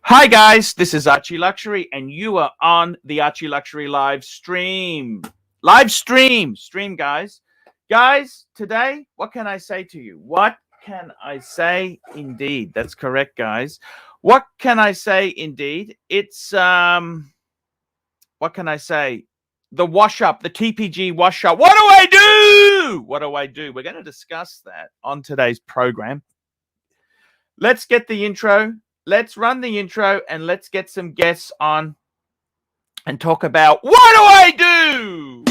Hi guys, this is ArchieLuxury and you are on the ArchieLuxury live stream. Stream guys. Guys, today, what can I say to you? What can I say indeed? That's correct, guys. What can I say indeed? It's what can I say? The Washup, the TPG Washup. What do I do? What do I do? We're going to discuss that on today's program. Let's get the intro. Let's run the intro and let's get some guests on and talk about what do I do?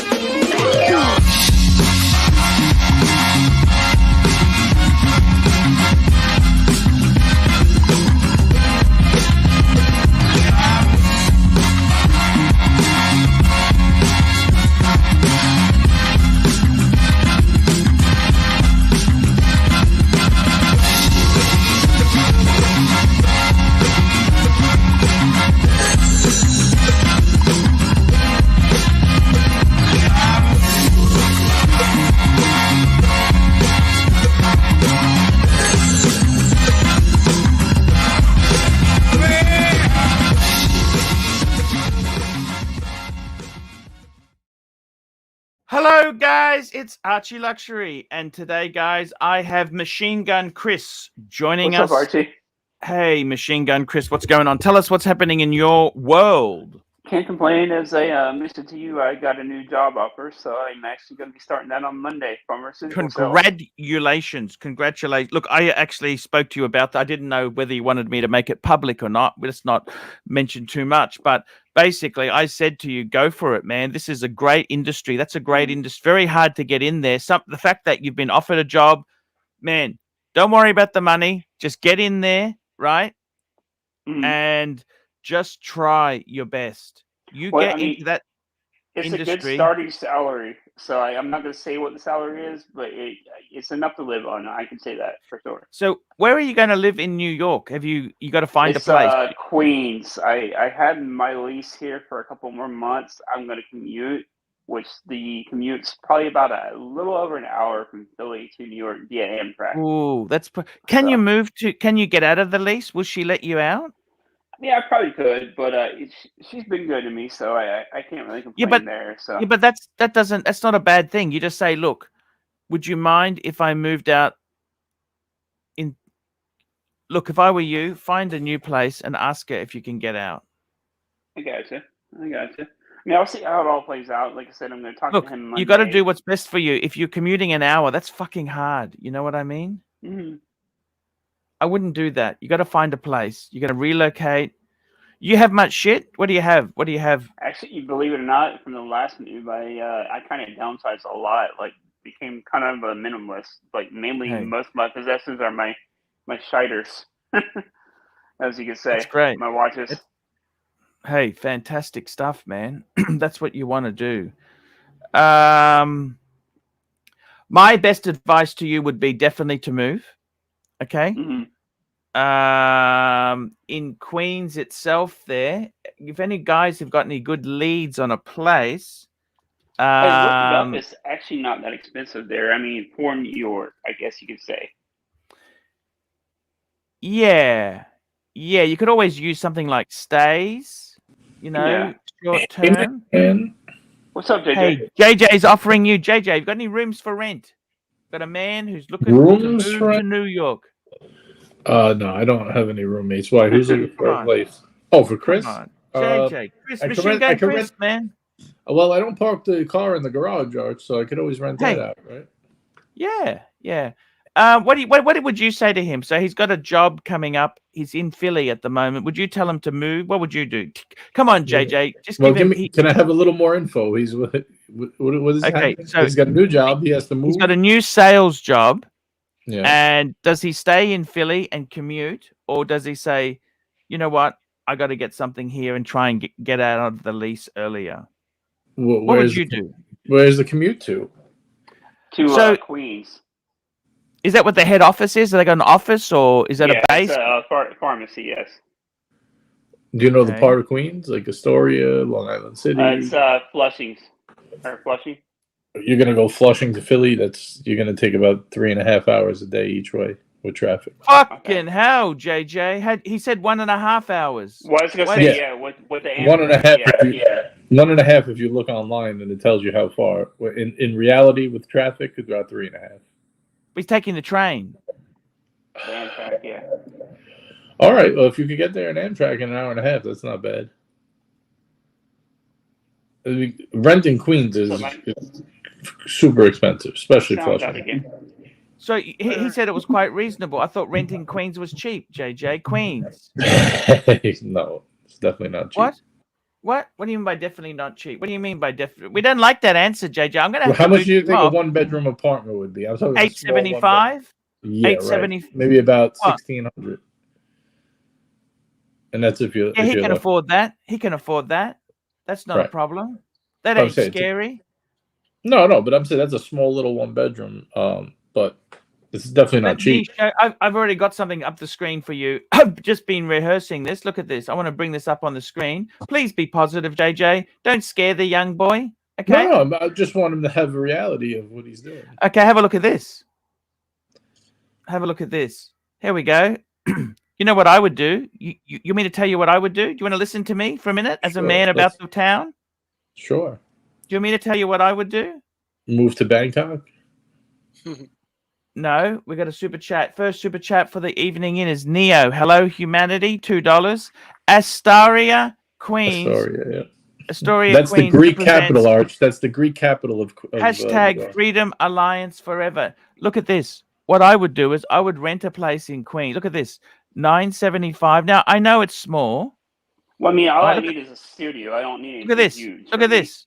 Hello guys, it's ArchieLuxury, and today guys I have Machine Gun Chris joining us. What's up, Archie? Hey Machine Gun Chris, what's going on? Tell us what's happening in your world. Can't complain. As I mentioned to you, I got a new job offer, so I'm actually going to be starting that on Monday. Congratulations. Look, I actually spoke to you about that. I didn't know whether you wanted me to make it public or not. Let's not mention too much, but basically I said to you, go for it, man. This is a great industry. That's a great industry. Very hard to get in there. The fact that you've been offered a job, man, don't worry about the money. Just get in there, right? And just try your best. Into that industry. It's a good starting salary, so I'm not going to say what the salary is, but it's enough to live on. I can say that for sure. So where are you going to live in New York? Have you got to find a place? Queens. I had my lease here for a couple more months. I'm going to commute, which the commute's probably about a little over an hour from Philly to New York via Amtrak. Ooh, Can you move to? Can you get out of the lease? Will she let you out? Yeah, I probably could, but she's been good to me, so I can't really complain there. So yeah, but that's not a bad thing. You just say, look, would you mind if I moved out? Look, if I were you, find a new place and ask her if you can get out. I gotcha. I mean, I'll see how it all plays out. Like I said, I'm going to talk to him Monday. You got to do what's best for you. If you're commuting an hour, that's fucking hard. You know what I mean? I wouldn't do that. You got to find a place. You got to relocate. You have much shit? What do you have? Actually, you believe it or not, from the last move, I kind of downsized a lot. Like, became kind of a minimalist. Like, mainly most of my possessions are my shiders, as you could say. That's great. My watches. Hey, fantastic stuff, man. That's what you want to do. My best advice to you would be definitely to move. Okay. In Queens itself, there, if any guys have got any good leads on a place, it's actually not that expensive there. I mean, for New York, I guess you could say. Yeah, you could always use something like stays, short term. What's up, JJ? Hey, JJ's offering you. JJ, you've got any rooms for rent? Got a man who's looking to move to New York. No, I don't have any roommates. Why? Who's looking for a place? Oh, for Chris? JJ, Chris, Machine Gun Chris, man. Well, I don't park the car in the garage, Arch, so I could always rent that out, right? Yeah. What would you say to him? So he's got a job coming up. He's in Philly at the moment. Would you tell him to move? What would you do? Come on, JJ. Just give him. Can I have a little more info? What is okay? So he's got a new job. He has to move. He's got a new sales job. Yeah. And does he stay in Philly and commute, or does he say, you know what, I got to get something here and try and get out of the lease earlier? What would you do? Where's the commute to? To Queens. Is that what the head office is? Are they got an office, or is that a base? It's pharmacy, yes. Do you know the part of Queens, like Astoria, Long Island City? It's Flushing. You're gonna go Flushing to Philly. You're gonna take about 3.5 hours a day each way. with traffic. Fucking hell, JJ. He said 1.5 hours. Well, I was gonna Why say did- yeah, with the 1.5. yeah. 1.5 if you look online, and it tells you how far. In reality, with traffic, it's about 3.5. He's taking the train. Amtrak, yeah. All right. Well, if you could get there in Amtrak in an hour and a half, that's not bad. I mean, rent in Queens is super expensive, especially Sounds out Flushing. again. So he said it was quite reasonable. I thought renting Queens was cheap, JJ. Queens. No, it's definitely not cheap. What? What do you mean by definitely not cheap? What do you mean by definitely? We don't like that answer, JJ. I'm gonna have How to much boot do you think a off. 1-bedroom apartment would be? I'm talking $875. Yeah, $870. right. Maybe about What? 1,600. And that's if you. Yeah, if he you're can lucky. afford that. He can afford that. That's not a Right. problem. That I'm ain't saying scary. No, but I'm saying that's a small little 1-bedroom. But this is definitely not Let me cheap. show, I've already got something up the screen for you. I've just been rehearsing this. Look at this. I want to bring this up on the screen. Please be positive, JJ. Don't scare the young boy. Okay. No, I just want him to have a reality of what he's doing. Okay, have a look at this. Have a look at this. Here we go. You know what I would do? You want me to tell you what I would do? Do you want to listen to me for a minute as a Sure, man about the town? Sure. Do you want me to tell you what I would do? Move to Bangkok? No, we got a super chat. First super chat for the evening in is Neo. Hello, humanity. $2. Astoria, Queens. Astoria, yeah. Astoria, That's Queens. the Greek represents capital, Arch. That's the Greek capital of hashtag Freedom Alliance Forever. Look at this. What I would do is I would rent a place in Queens. Look at this. $975. Now I know it's small. Well, I mean, all I Look need is a studio. I don't need at this. huge. Look at this.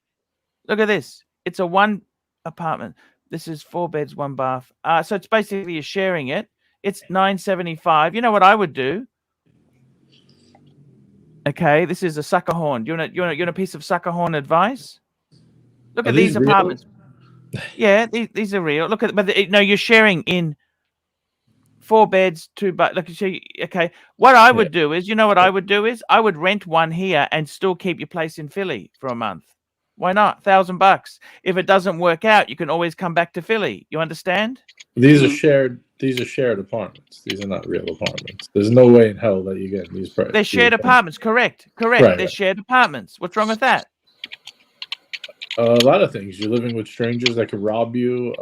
Look at this. It's a 1 apartment. This is 4 beds, 1 bath. So it's basically you're sharing it. It's $975. You know what I would do? Okay, this is a sucker horn. You want a piece of sucker horn advice? Look at these apartments. Yeah, these are real. Look at, no, you're sharing in 4 beds, 2 but look, okay. What I would do is, you know what I would do is, I would rent one here and still keep your place in Philly for a month. Why not? $1,000. If it doesn't work out, you can always come back to Philly. You understand? These are shared. These are shared apartments. These are not real apartments. There's no way in hell that you get these. They're shared apartments. Correct. Right, They're shared apartments. What's wrong with that? A lot of things. You're living with strangers that could rob you.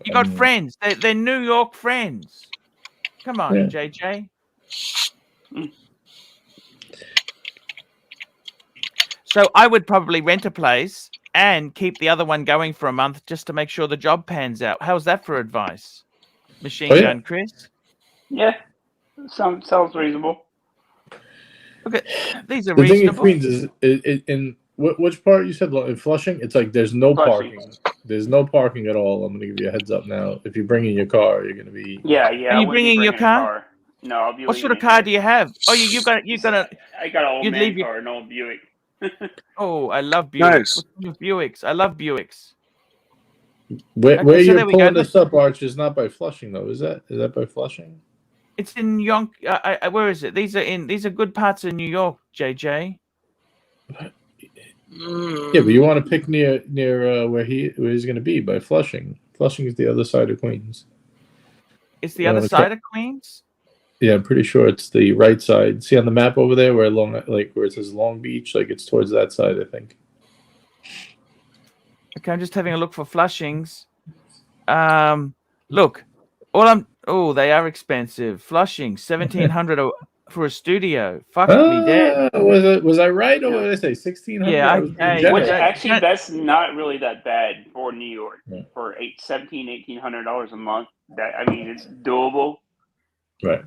You got friends. They're New York friends. Come on, JJ. So I would probably rent a place and keep the other one going for a month just to make sure the job pans out. How's that for advice? Machine Gun Chris? Yeah. Sounds reasonable. Look at these are the reasonable. thing in Queens is in which part you said in Flushing? It's like there's no parking. There's no parking at all. I'm gonna give you a heads up now. If you bring in your car, you're gonna be. Yeah. Are you bringing your car? No, I'll be. What sort of car do you have? Oh, you got a. I got an old man car, an old Buick. Oh, I love Buicks. Nice. Buicks. I love Buicks. Where you're pulling this up, Arch, is not by Flushing though. Is that by Flushing? It's in Yonk. Where is it? These are good parts of New York, JJ. Yeah, but you want to pick near where he's going to be by Flushing. Flushing is the other side of Queens. It's the other side of Queens. Yeah, I'm pretty sure it's the right side. See on the map over there where it says Long Beach, like it's towards that side, I think. Okay, I'm just having a look for Flushings. Look, they are expensive. Flushing, $1,700 for a studio. Fuck me dead. Was I right, or what did I say? $1,600. Yeah, actually, that's not really that bad for New York for $1,800 a month. It's doable. Right.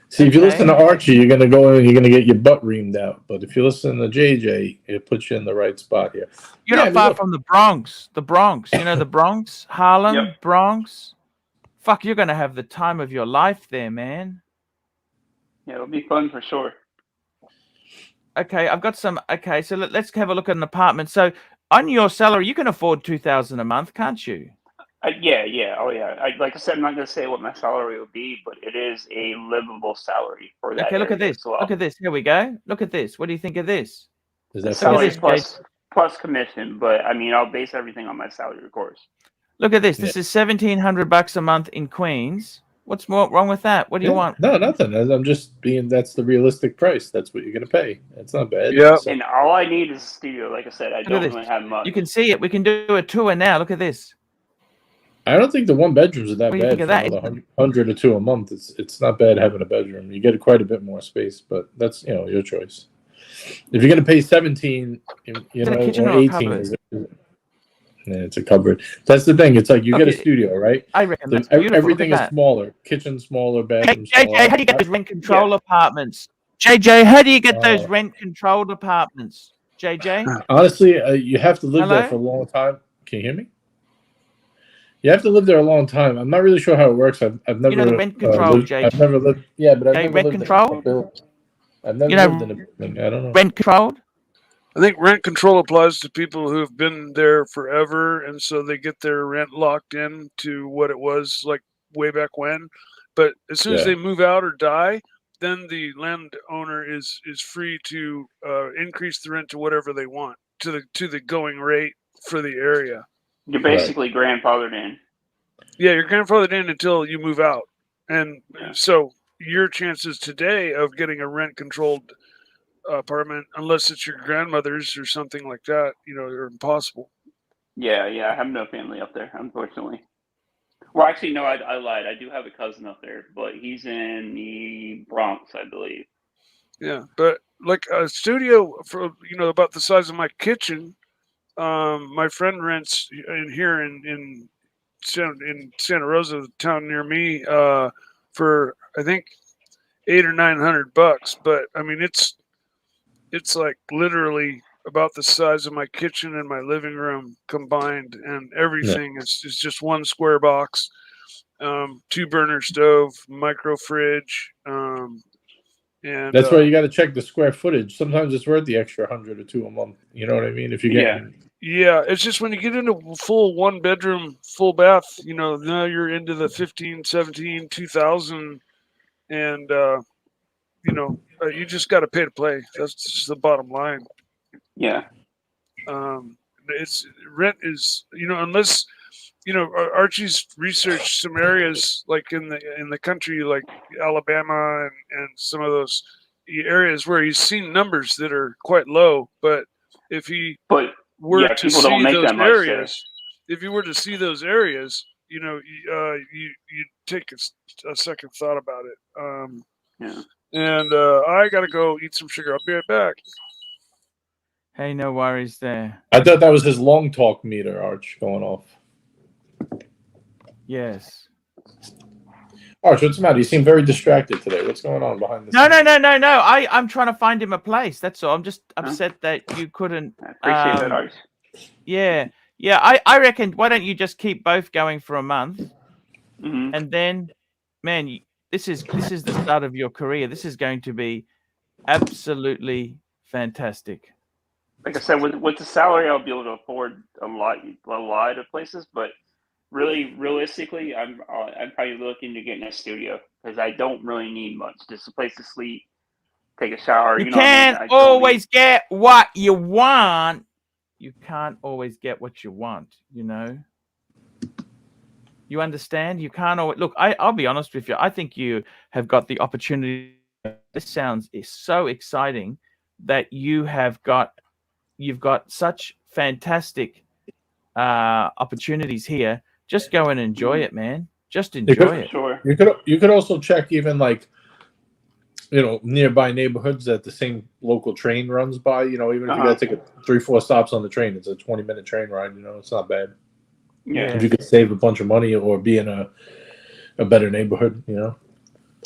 See, if you listen to Archie, you're gonna go in and you're gonna get your butt reamed out. But if you listen to JJ, it puts you in the right spot here. You're not far from the Bronx. The Bronx, you know the Bronx, Harlem, Bronx. Fuck, you're gonna have the time of your life there, man. Yeah, it'll be fun for sure. Okay, I've got some. Okay, so let's have a look at an apartment. So on your salary, you can afford $2,000 a month, can't you? Yeah. Oh, yeah. Like I said, I'm not going to say what my salary will be, but it is a livable salary for that. Okay, look at this. Well. Look at this. Here we go. Look at this. What do you think of this? Is that salary plus commission? But I'll base everything on my salary, of course. Look at this. This is $1,700 a month in Queens. What's more wrong with that? What do you want? No, nothing. I'm just being. That's the realistic price. That's what you're gonna pay. It's not bad. Yeah. So, And all I need is a studio. Like I said, I Look at don't this. really have much. You can see it. We can do a tour now. Look at this. I don't think the one bedrooms are that What do you bad think for of that? another 100 or 2 a month. It's not bad having a bedroom. You get quite a bit more space, but that's your choice. If you're gonna pay 17, Is it a kitchen or or a 18, cupboard? it's a cupboard. That's the thing. It's like you get a studio, right? I reckon So that's beautiful. everything Look is at that. smaller. Kitchen smaller, Hey, bathroom smaller. JJ, how do you get those rent control apartments? JJ, how do you get those Oh. rent controlled apartments? JJ? Honestly, you have to live there Hello? for a long time. Can you hear me? You have to live there a long time. I'm not really sure how it works. I've never You know the rent control, lived, JJ. I've never lived. Yeah, but I've Okay, never rent lived control? in a building. I've never You know, lived in a building. I don't know. Rent controlled? I think rent control applies to people who have been there forever, and so they get their rent locked in to what it was like way back when. But as soon as they move out or die, then the landowner is free to increase the rent to whatever they want, to the going rate for the area. You're basically grandfathered in. Yeah, you're grandfathered in until you move out, and so your chances today of getting a rent controlled apartment, unless it's your grandmother's or something like that, are impossible. Yeah, I have no family up there, unfortunately. Well, actually, no, I lied. I do have a cousin up there, but he's in the Bronx, I believe. Yeah, but like a studio for about the size of my kitchen, my friend rents here in Santa Rosa, the town near me, for I think $800 or $900. But I mean, it's like literally about the size of my kitchen and my living room combined, and everything is just one square box, 2-burner stove, micro fridge, and That's why you got to check the square footage. Sometimes it's worth the extra 100 or 2 a month. You know what I mean? If you get yeah, it's just when you get into full 1-bedroom, full bath, now you're into the 15, 17, 2000, and you just got to pay to play. That's just the bottom line. Yeah. It's rent is unless Archie's researched some areas like in the country like Alabama and some of those areas where he's seen numbers that are quite low. But if he were to see those areas, if you were to see those areas, you take a second thought about it. And I gotta go eat some sugar. I'll be right back. Hey, no worries there. I thought that was his long talk meter, Arch, going off. Yes. Arch, what's the matter? You seem very distracted today. What's going on behind the No. scenes? I'm trying to find him a place. That's all. I'm just upset that you couldn't. I appreciate that, Arch. Yeah. I reckon. Why don't you just keep both going for a month, and then, man, this is the start of your career. This is going to be absolutely fantastic. Like I said, with the salary, I'll be able to afford a lot of places. But really, realistically, I'm probably looking to get in a studio because I don't really need much. Just a place to sleep, take a shower. You can't always get what you want. You can't always get what you want. You understand? You can't always look. I'll be honest with you. I think you have got the opportunity. This sounds so exciting that you've got such fantastic opportunities here. Just go and enjoy it, man. Just enjoy it. Sure. You could also check even like nearby neighborhoods that the same local train runs by. Even if you got to take 3-4 stops on the train, it's a 20-minute train ride. It's not bad. Yeah. If you could save a bunch of money or be in a better neighborhood.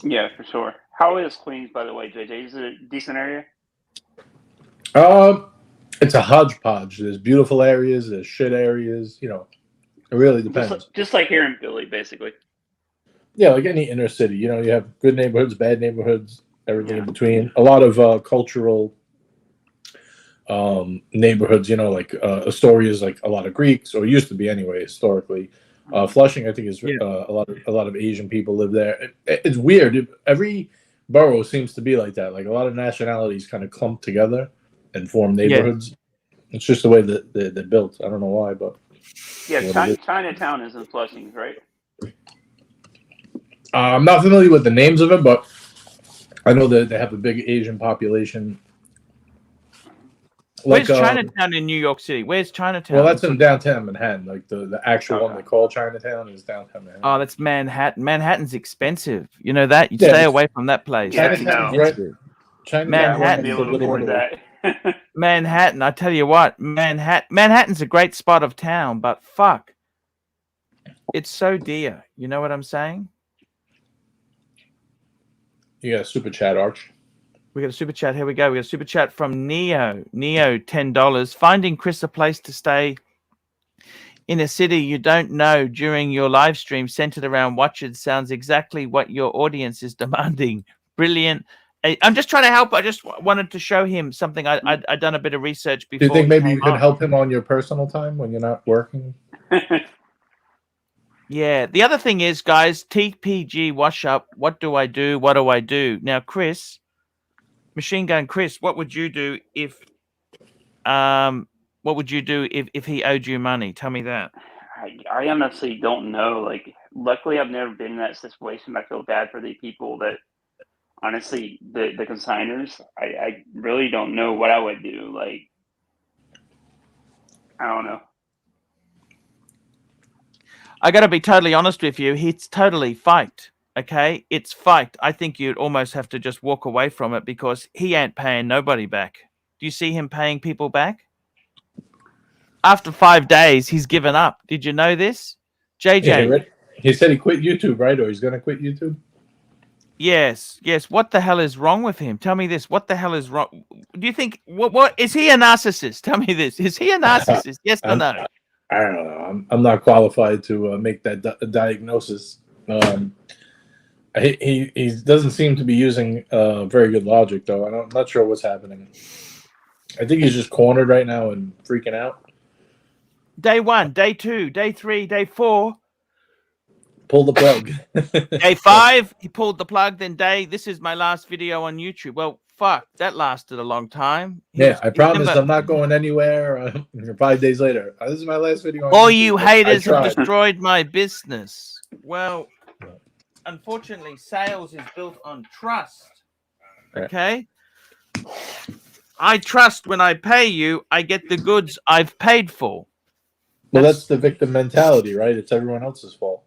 Yeah, for sure. How is Queens, by the way, JJ? Is it a decent area? It's a hodgepodge. There's beautiful areas. There's shit areas. It really depends. Just like here in Philly, basically. Yeah, like any inner city. You have good neighborhoods, bad neighborhoods, everything in between. A lot of cultural neighborhoods. Like Astoria is like a lot of Greeks, or used to be anyway, historically. Flushing, I think, is a lot of Asian people live there. It's weird. Every borough seems to be like that. Like a lot of nationalities kind of clump together and form neighborhoods. It's just the way that they're built. I don't know why, but Yeah, what it is. Chinatown is in Flushing, right? I'm not familiar with the names of it, but I know that they have a big Asian population. Where's Chinatown in New York City? Where's Chinatown? Well, that's in downtown Manhattan. Like the actual one Okay. they call Chinatown is downtown Manhattan. Oh, that's Manhattan. Manhattan's expensive. You know that? You Yeah, stay it's- away from that place. Yeah, That's no. expensive. China, Yeah, I wouldn't be Manhattan. able to afford that. Manhattan, I tell you what, Manhattan's a great spot of town, but fuck, it's so dear. You know what I'm saying? You got a super chat, Arch. We got a super chat. Here we go. We got a super chat from Neo. Neo, $10. Finding Chris a place to stay in a city you don't know during your live stream centered around watches sounds exactly what your audience is demanding. Brilliant. I'm just trying to help. I just wanted to show him something. I'd done a bit of research before. Do you think maybe you came could on. help him on your personal time when you're not working? Yeah. The other thing is, guys, TPG Washup. What do I do? What do I do? Now, Chris, Machine Gun Chris, what would you do if he owed you money? Tell me that. I honestly don't know. Like, luckily, I've never been in that situation. I feel bad for the people that, honestly, the consigners. I really don't know what I would do. Like, I don't know. I got to be totally honest with you. It's totally faked. Okay, it's faked. I think you'd almost have to just walk away from it because he ain't paying nobody back. Do you see him paying people back? After 5 days, he's given up. Did you know this? JJ. Yeah, he said he quit YouTube, right? Or he's going to quit YouTube? Yes. What the hell is wrong with him? Tell me this. What the hell is wrong? Do you think, what is he a narcissist? Tell me this. Is he a narcissist? Yes or no? I don't know. I'm not qualified to make that diagnosis. He doesn't seem to be using very good logic, though. I'm not sure what's happening. I think he's just cornered right now and freaking out. Day 1, day 2, day 3, day 4. Pull the plug. Day 5, he pulled the plug. Then this is my last video on YouTube. Well, fuck, that lasted a long time. I promised I'm not going anywhere. 5 days later, this is my last video on all YouTube. you haters have destroyed my business. Well, unfortunately, sales is built on trust. Okay? I trust when I pay you, I get the goods I've paid for. Well, that's the victim mentality, right? It's everyone else's fault.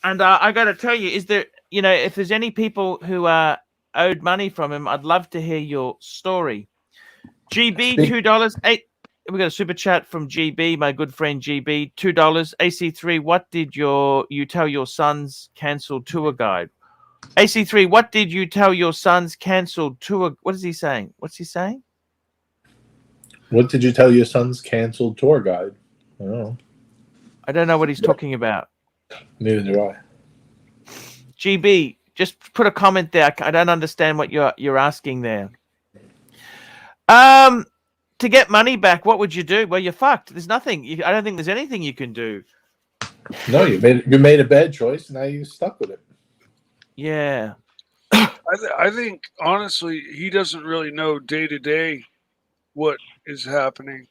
And I got to tell you, is there, if there's any people who owed money from him, I'd love to hear your story. GB, $2. We got a super chat from GB, my good friend GB, $2. AC3, what did you tell your son's cancelled tour guide? AC3, what did you tell your son's cancelled tour? What is he saying? What's he saying? What did you tell your son's canceled tour guide? I don't know what he's talking about. Neither do I. GB, just put a comment there. I don't understand what you're asking there. To get money back, what would you do? Well, you're fucked. There's nothing. I don't think there's anything you can do. No, you made a bad choice. Now you're stuck with it. Yeah. I think honestly, he doesn't really know day to day what is happening.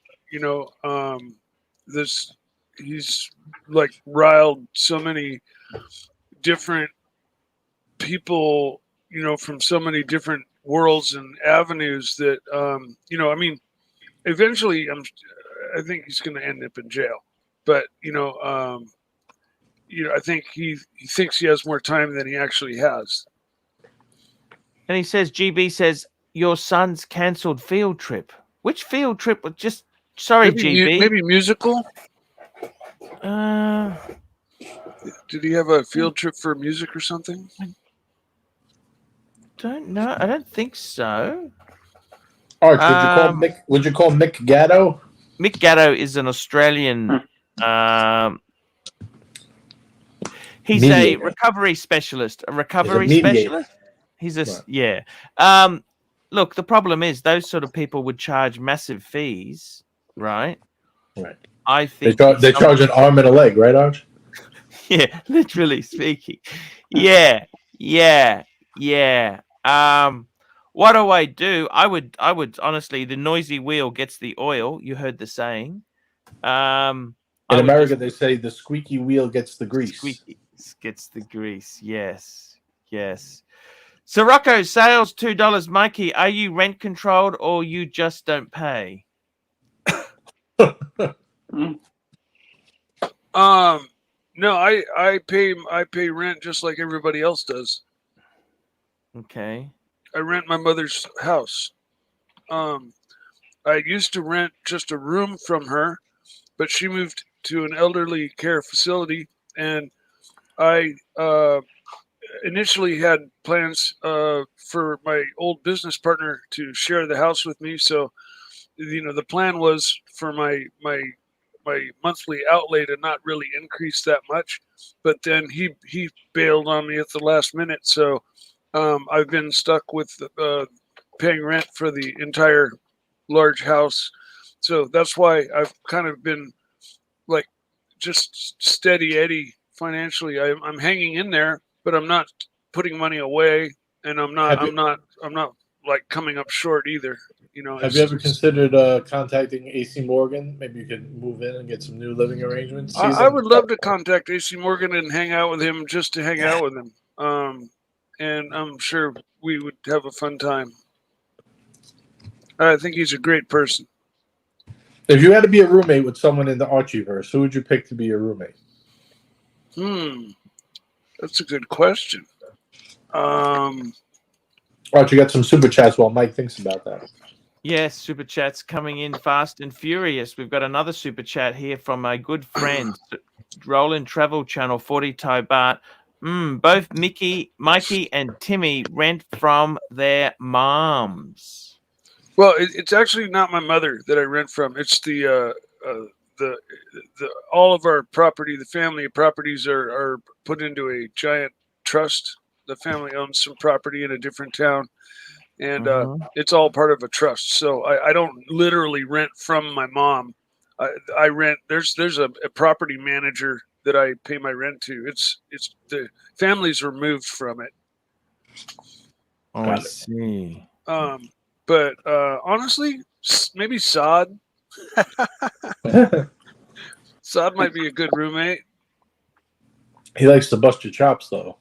He's like riled so many different people, from so many different worlds and avenues that, eventually I think he's going to end up in jail. But, I think he thinks he has more time than he actually has. And he says, GB says, your son's cancelled field trip. Which field trip? Sorry, GB. Maybe musical? Did he have a field trip for music or something? I don't know. I don't think so. Arch, would you call Mick Gatto? Mick Gatto is an Australian. He's mediator. A recovery specialist. He's a yeah. Look, the problem is those sort of people would charge massive fees, right? Right. I think they charge an arm and a leg, right, Arch? Yeah, literally speaking. Yeah. what do I do? I would honestly, the noisy wheel gets the oil. You heard the saying. In America, they say the squeaky wheel gets the grease. Squeaky gets the grease. Yes, yes. Sirocco sales $2. Mikey, are you rent controlled or you just don't pay? No, I pay rent just like everybody else does. Okay. I rent my mother's house. I used to rent just a room from her, but she moved to an elderly care facility, and I initially had plans for my old business partner to share the house with me. So, the plan was for my monthly outlay to not really increase that much, but then he bailed on me at the last minute. So I've been stuck with paying rent for the entire large house. So that's why I've kind of been like just steady Eddie financially. I'm hanging in there, but I'm not putting money away, and I'm not like coming up short either. Have you ever considered contacting AC Morgan? Maybe you could move in and get some new living arrangements. I would love to contact AC Morgan and hang out with him just to hang out with him. And I'm sure we would have a fun time. I think he's a great person. If you had to be a roommate with someone in the Archieverse, who would you pick to be your roommate? That's a good question. Archie, got some super chats while Mike thinks about that. Yes, super chats coming in fast and furious. We've got another super chat here from my good friend, Roland Travel Channel 40 Tobart. Both Mikey, and Timmy rent from their moms. Well, it's actually not my mother that I rent from. It's the all of our property, the family properties are put into a giant trust. The family owns some property in a different town, and it's all part of a trust. So I don't literally rent from my mom. I rent. There's a property manager that I pay my rent to. It's the family's removed from it. Oh, I see. But honestly, maybe Sod. Sod might be a good roommate. He likes to bust your chops, though.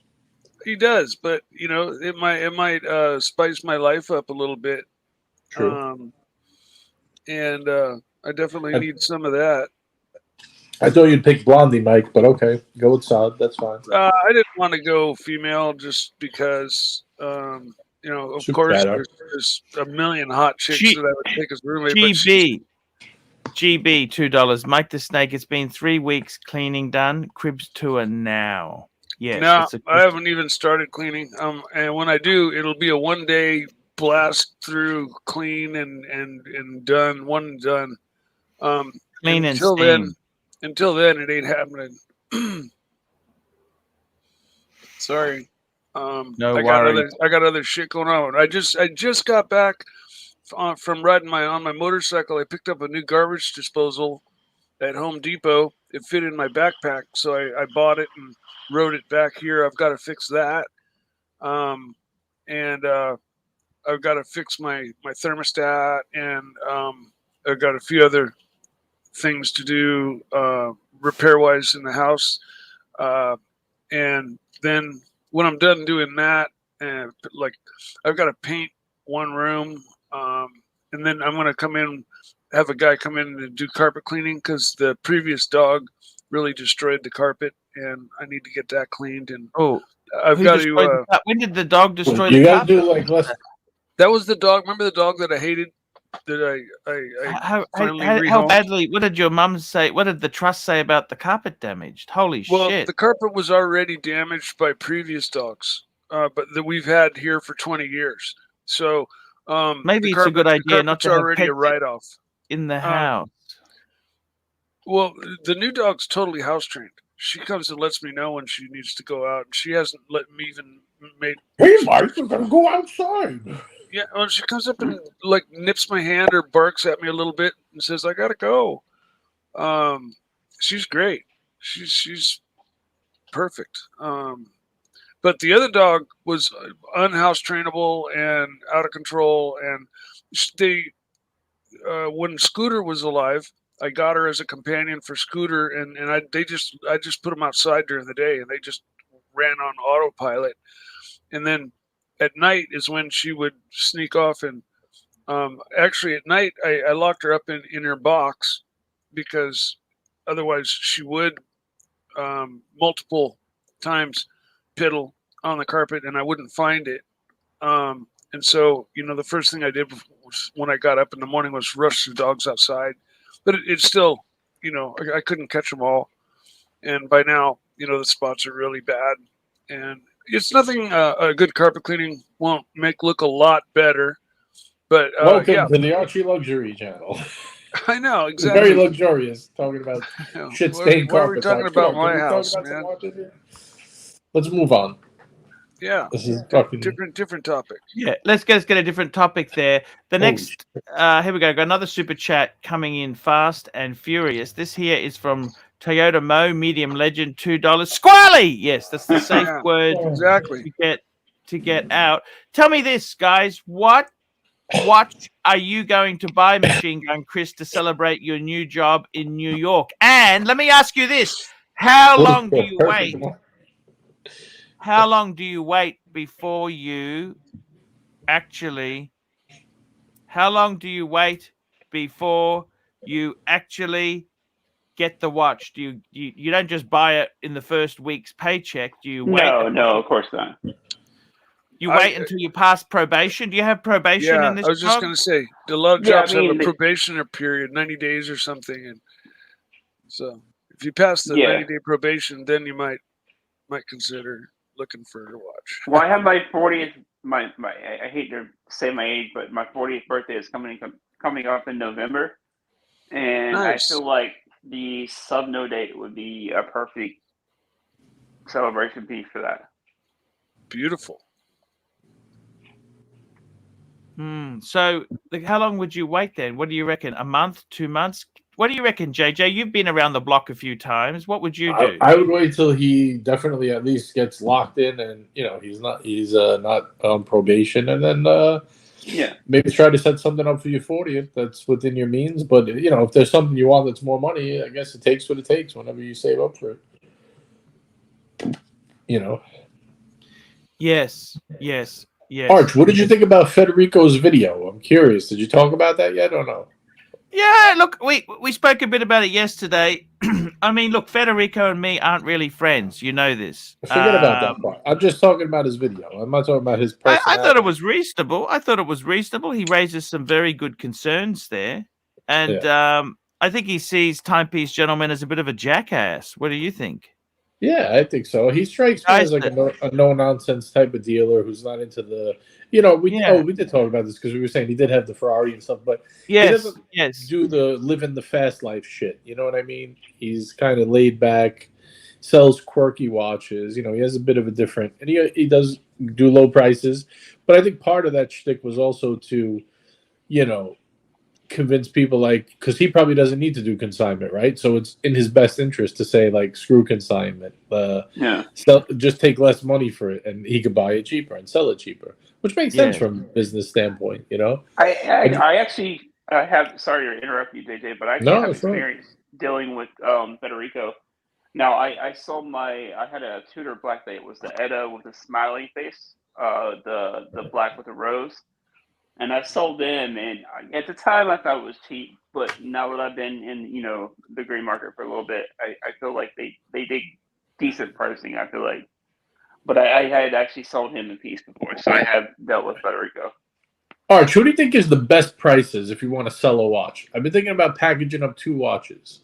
He does, but it might spice my life up a little bit. True. And I definitely need some of that. I thought you'd pick Blondie, Mike, but okay, go with Sod. That's fine. I didn't want to go female just because. Of course, there's a million hot chicks that I would take as roommate. GB $2. Mike the Snake. It's been 3 weeks cleaning done. Cribs tour now. Yes. No, I haven't even started cleaning. And when I do, it'll be a 1-day blast through, clean and done, one and done. Clean and until steam. Until then, it ain't happening. Sorry. No worries. I got other shit going on. I just got back from riding on my motorcycle. I picked up a new garbage disposal at Home Depot. It fit in my backpack, so I bought it and rode it back here. I've got to fix that, and I've got to fix my thermostat, and I've got a few other things to do repair wise in the house, and then. When I'm done doing that, and I've got to paint one room, and then I'm going to have a guy come in and do carpet cleaning because the previous dog really destroyed the carpet, and I need to get that cleaned. And I've got to. When did the dog destroy the carpet? You got carpet? to do less. That was the dog. Remember the dog that I hated? That I finally rehomed? How badly? What did your mum say? What did the trust say about the carpet damaged? Holy shit! The carpet was already damaged by previous dogs, but that we've had here for 20 years. So maybe it's a good idea not to have already a write-off in the house. Well, the new dog's totally house trained. She comes and lets me know when she needs to go out. She hasn't let me even made. Hey, Mike, we're gonna go outside. Yeah, well, she comes up and nips my hand or barks at me a little bit and says, "I gotta go." She's great. She's perfect. But the other dog was unhouse trainable and out of control. And they, when Scooter was alive, I got her as a companion for Scooter, and I just put them outside during the day, and they just ran on autopilot. And then at night is when she would sneak off. And actually at night I locked her up in her box, because otherwise she would multiple times piddle on the carpet and I wouldn't find it. And so, the first thing I did was, when I got up in the morning, was rush the dogs outside. But it's still, I couldn't catch them all. And by now, the spots are really bad. And it's nothing a good carpet cleaning won't make look a lot better. But welcome yeah. to the ArchieLuxury channel. I know, exactly. Very luxurious, talking about shit stained What are carpets. we talking about my house, man? Let's move on. Yeah, this is fucking different topic. Yeah, let's get a different topic there. The next, here we go. Got another super chat coming in fast and furious. This here is from Toyota Mo, medium legend, $2. Squally! Yes, that's the safe word exactly to get out. Tell me this, guys. What watch are you going to buy, Machine Gun Chris, to celebrate your new job in New York? And let me ask you this. How long do you wait? How long do you wait before you actually... How long do you wait before you actually get the watch? Do you don't just buy it in the first week's paycheck? Do you wait? No, of course not. You wait until you pass probation? Do you have probation in this I was just job? going to say, a lot of jobs have a probationary period, 90 days or something. And so if you pass the 90-day probation, then you might consider looking for a watch. Well, I have my 40th. I hate to say my age, but my 40th birthday is coming up in November, and nice. I feel like the sub-no date would be a perfect celebration piece for that. Beautiful. So, how long would you wait then? What do you reckon? A month, 2 months? What do you reckon, JJ? You've been around the block a few times. What would you do? I would wait till he definitely at least gets locked in, and he's not on probation, and then maybe try to set something up for your 40th that's within your means. But if there's something you want that's more money, I guess it takes what it takes whenever you save up for it. Yes. Yes. Arch, what did you think about Federico's video? I'm curious. Did you talk about that yet or no? Yeah, look, we spoke a bit about it yesterday. I mean, look, Federico and me aren't really friends. You know this. Forget about that part. I'm just talking about his video. I'm not talking about his personality. I thought it was reasonable. He raises some very good concerns there. And I think he sees Timepiece Gentleman as a bit of a jackass. What do you think? Yeah, I think so. He strikes me as like a no-nonsense type of dealer who's not into the... we did talk about this because we were saying he did have the Ferrari and stuff, but he doesn't do the living the fast life shit. You know what I mean? He's kind of laid back, sells quirky watches. He has a bit of a different... And he does do low prices, but I think part of that shtick was also to, convince people, because he probably doesn't need to do consignment, right? So it's in his best interest to say, screw consignment. Just take less money for it, and he could buy it cheaper and sell it cheaper, which makes sense from a business standpoint, I actually have, sorry to interrupt you, JJ, but I have experience dealing with Federico. Now, I sold I had a Tudor black day. It was the Edda with the smiley face, the black with the rose. And I sold them, and at the time I thought it was cheap. But now that I've been in, the gray market for a little bit, I feel like they did decent pricing. I feel like, but I had actually sold him a piece before, so I have dealt with Federico. Arch, who do you think is the best prices if you want to sell a watch? I've been thinking about packaging up 2 watches.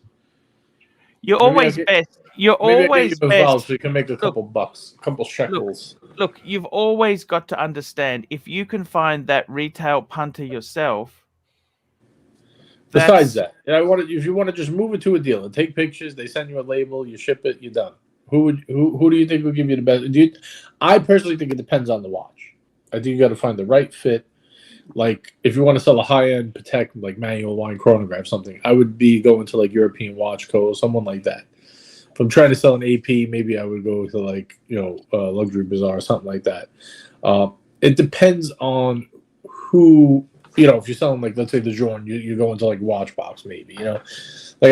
You're always best. You're always best. So you can make a couple bucks, a couple shekels. Look, you've always got to understand, if you can find that retail punter yourself. Besides that, if you want to just move it to a dealer, take pictures, they send you a label, you ship it, you're done. Who do you think would give you the best? I personally think it depends on the watch. I think you got to find the right fit. Like, if you want to sell a high-end Patek, like manual wine chronograph, something, I would be going to European Watch Co. or someone like that. if I'm trying to sell an AP, maybe I would go to like Luxury Bazaar or something like that. It depends on who, if you're selling like, let's say the Journe, you go into like Watchbox maybe, like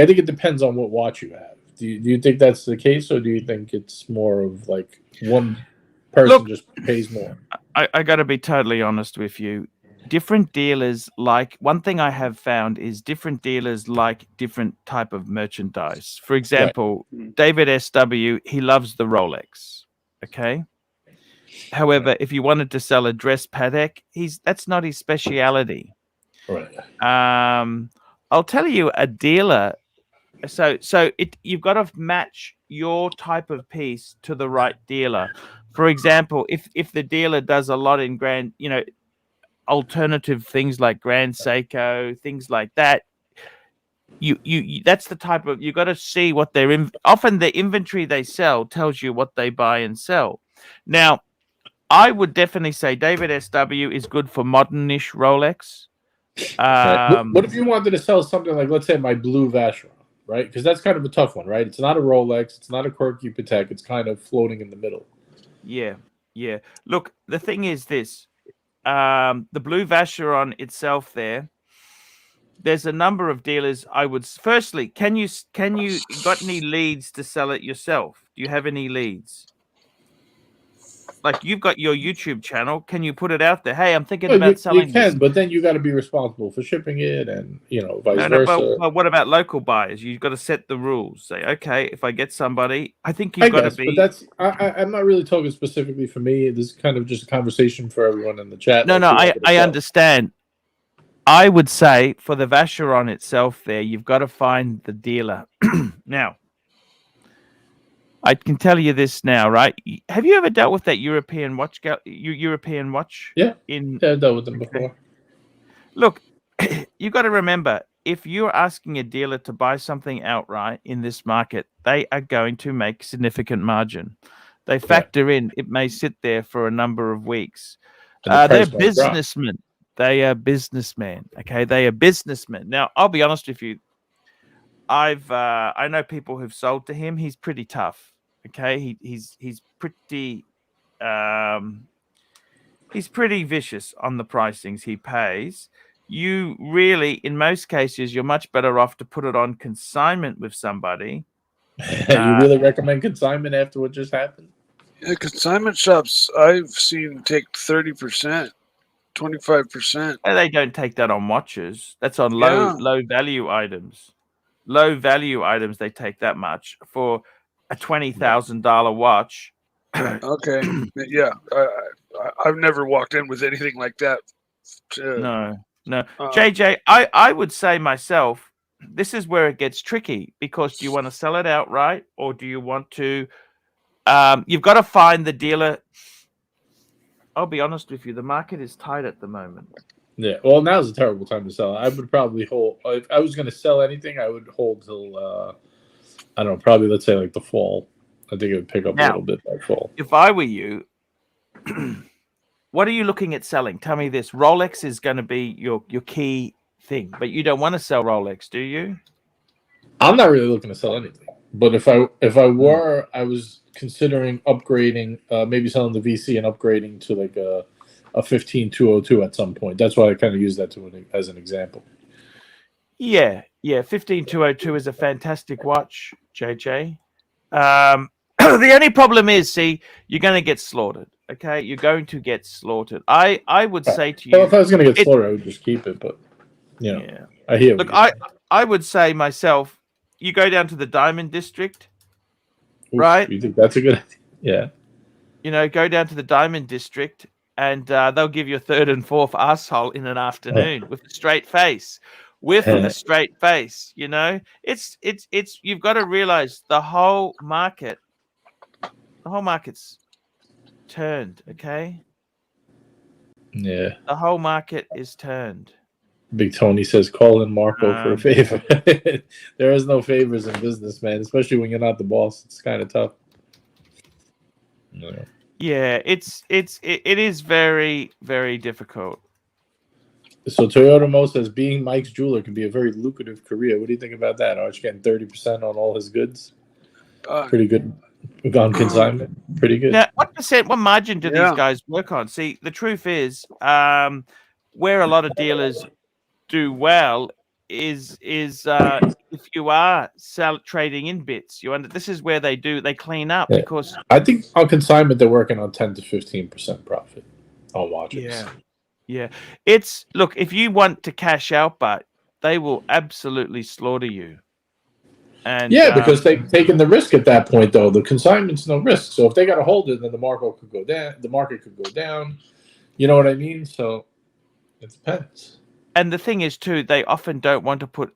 I think it depends on what watch you have. Do you think that's the case, or do you think it's more of like one person just pays more? I got to be totally honest with you. Different dealers one thing I have found is different dealers like different type of merchandise. For example, David SW, he loves the Rolex. Okay. However, if you wanted to sell a dress Patek, that's not his speciality. Right. I'll tell you, a dealer. So you've got to match your type of piece to the right dealer. For example, if the dealer does a lot in grand, alternative things like Grand Seiko, things like that, you that's the type of, you got to see what they're often the inventory they sell tells you what they buy and sell. Now, I would definitely say David SW is good for modernish Rolex. What if you wanted to sell something like, let's say, my blue Vacheron, right? Because that's kind of a tough one, right? It's not a Rolex, it's not a quirky Patek, it's kind of floating in the middle. Yeah. Look, the thing is this: the blue Vacheron itself. There's a number of dealers. I would firstly, can you got any leads to sell it yourself? Do you have any leads? Like, you've got your YouTube channel. Can you put it out there? Hey, I'm thinking about selling. You can, but then you got to be responsible for shipping it, and vice versa. But what about local buyers? You've got to set the rules. Say, okay, if I get somebody, I think you've got to be. But that's I'm not really talking specifically for me. This is kind of just a conversation for everyone in the chat. No, I understand. I would say for the Vacheron itself, you've got to find the dealer. Now, I can tell you this now, right? Have you ever dealt with that European watch? European watch? Yeah. I've dealt with them before. Look, you got to remember, if you're asking a dealer to buy something outright in this market, they are going to make significant margin. They factor in, it may sit there for a number of weeks. They're businessmen. They are businessmen. Okay, they are businessmen. Now, I'll be honest with you. I know people who've sold to him. He's pretty tough. Okay, he's pretty vicious on the pricings he pays. You really, in most cases, you're much better off to put it on consignment with somebody. You really recommend consignment after what just happened? Yeah, consignment shops I've seen take 30%, 25%. They don't take that on watches. That's on low value items. Low value items, they take that much for a $20,000 watch. Okay, yeah, I've never walked in with anything like that. No. JJ, I would say myself, this is where it gets tricky, because do you want to sell it outright, or do you want to? You've got to find the dealer. I'll be honest with you, the market is tight at the moment. Yeah, well, now's a terrible time to sell. I would probably hold. If I was going to sell anything, I would hold till I don't know, probably let's say like the fall. I think it would pick up a little bit by fall. If I were you, what are you looking at selling? Tell me this. Rolex is going to be your key thing, but you don't want to sell Rolex, do you? I'm not really looking to sell anything. But if I were, I was considering upgrading, maybe selling the VC and upgrading to like a 15202 at some point. That's why I kind of use that as an example. Yeah, 15202 is a fantastic watch, JJ. The only problem is, see, you're going to get slaughtered. Okay, you're going to get slaughtered. I would say to you, well, if I was going to get slaughtered, I would just keep it. But I hear. Look, I would say myself, you go down to the Diamond District, right? You think that's a good idea? Yeah. Go down to the Diamond District, and they'll give you a third and fourth asshole in an afternoon with a straight face. With a straight face, it's you've got to realize the whole market's turned. Okay. Yeah. The whole market is turned. Big Tony says, call in Marco for a favor. There is no favors in business, man, especially when you're not the boss. It's kind of tough. Yeah, it is very, very difficult. So Toyota Mo says, being Mike's jeweler can be a very lucrative career. What do you think about that? Archie getting 30% on all his goods? pretty good on consignment. Pretty good. Now, what margin do these Yeah. guys work on? See, the truth is, where a lot of dealers do well is if you are trading in bits. This is where they clean up Yeah. because I think on consignment they're working on 10 to 15% profit on watches. Yeah. It's look, if you want to cash out, but they will absolutely slaughter you. And yeah, because they've taken the risk at that point, though. The consignment's no risk. So if they got to hold it, then the market could go down. The market could go down. You know what I mean? So it depends. And the thing is, too, they often don't want to put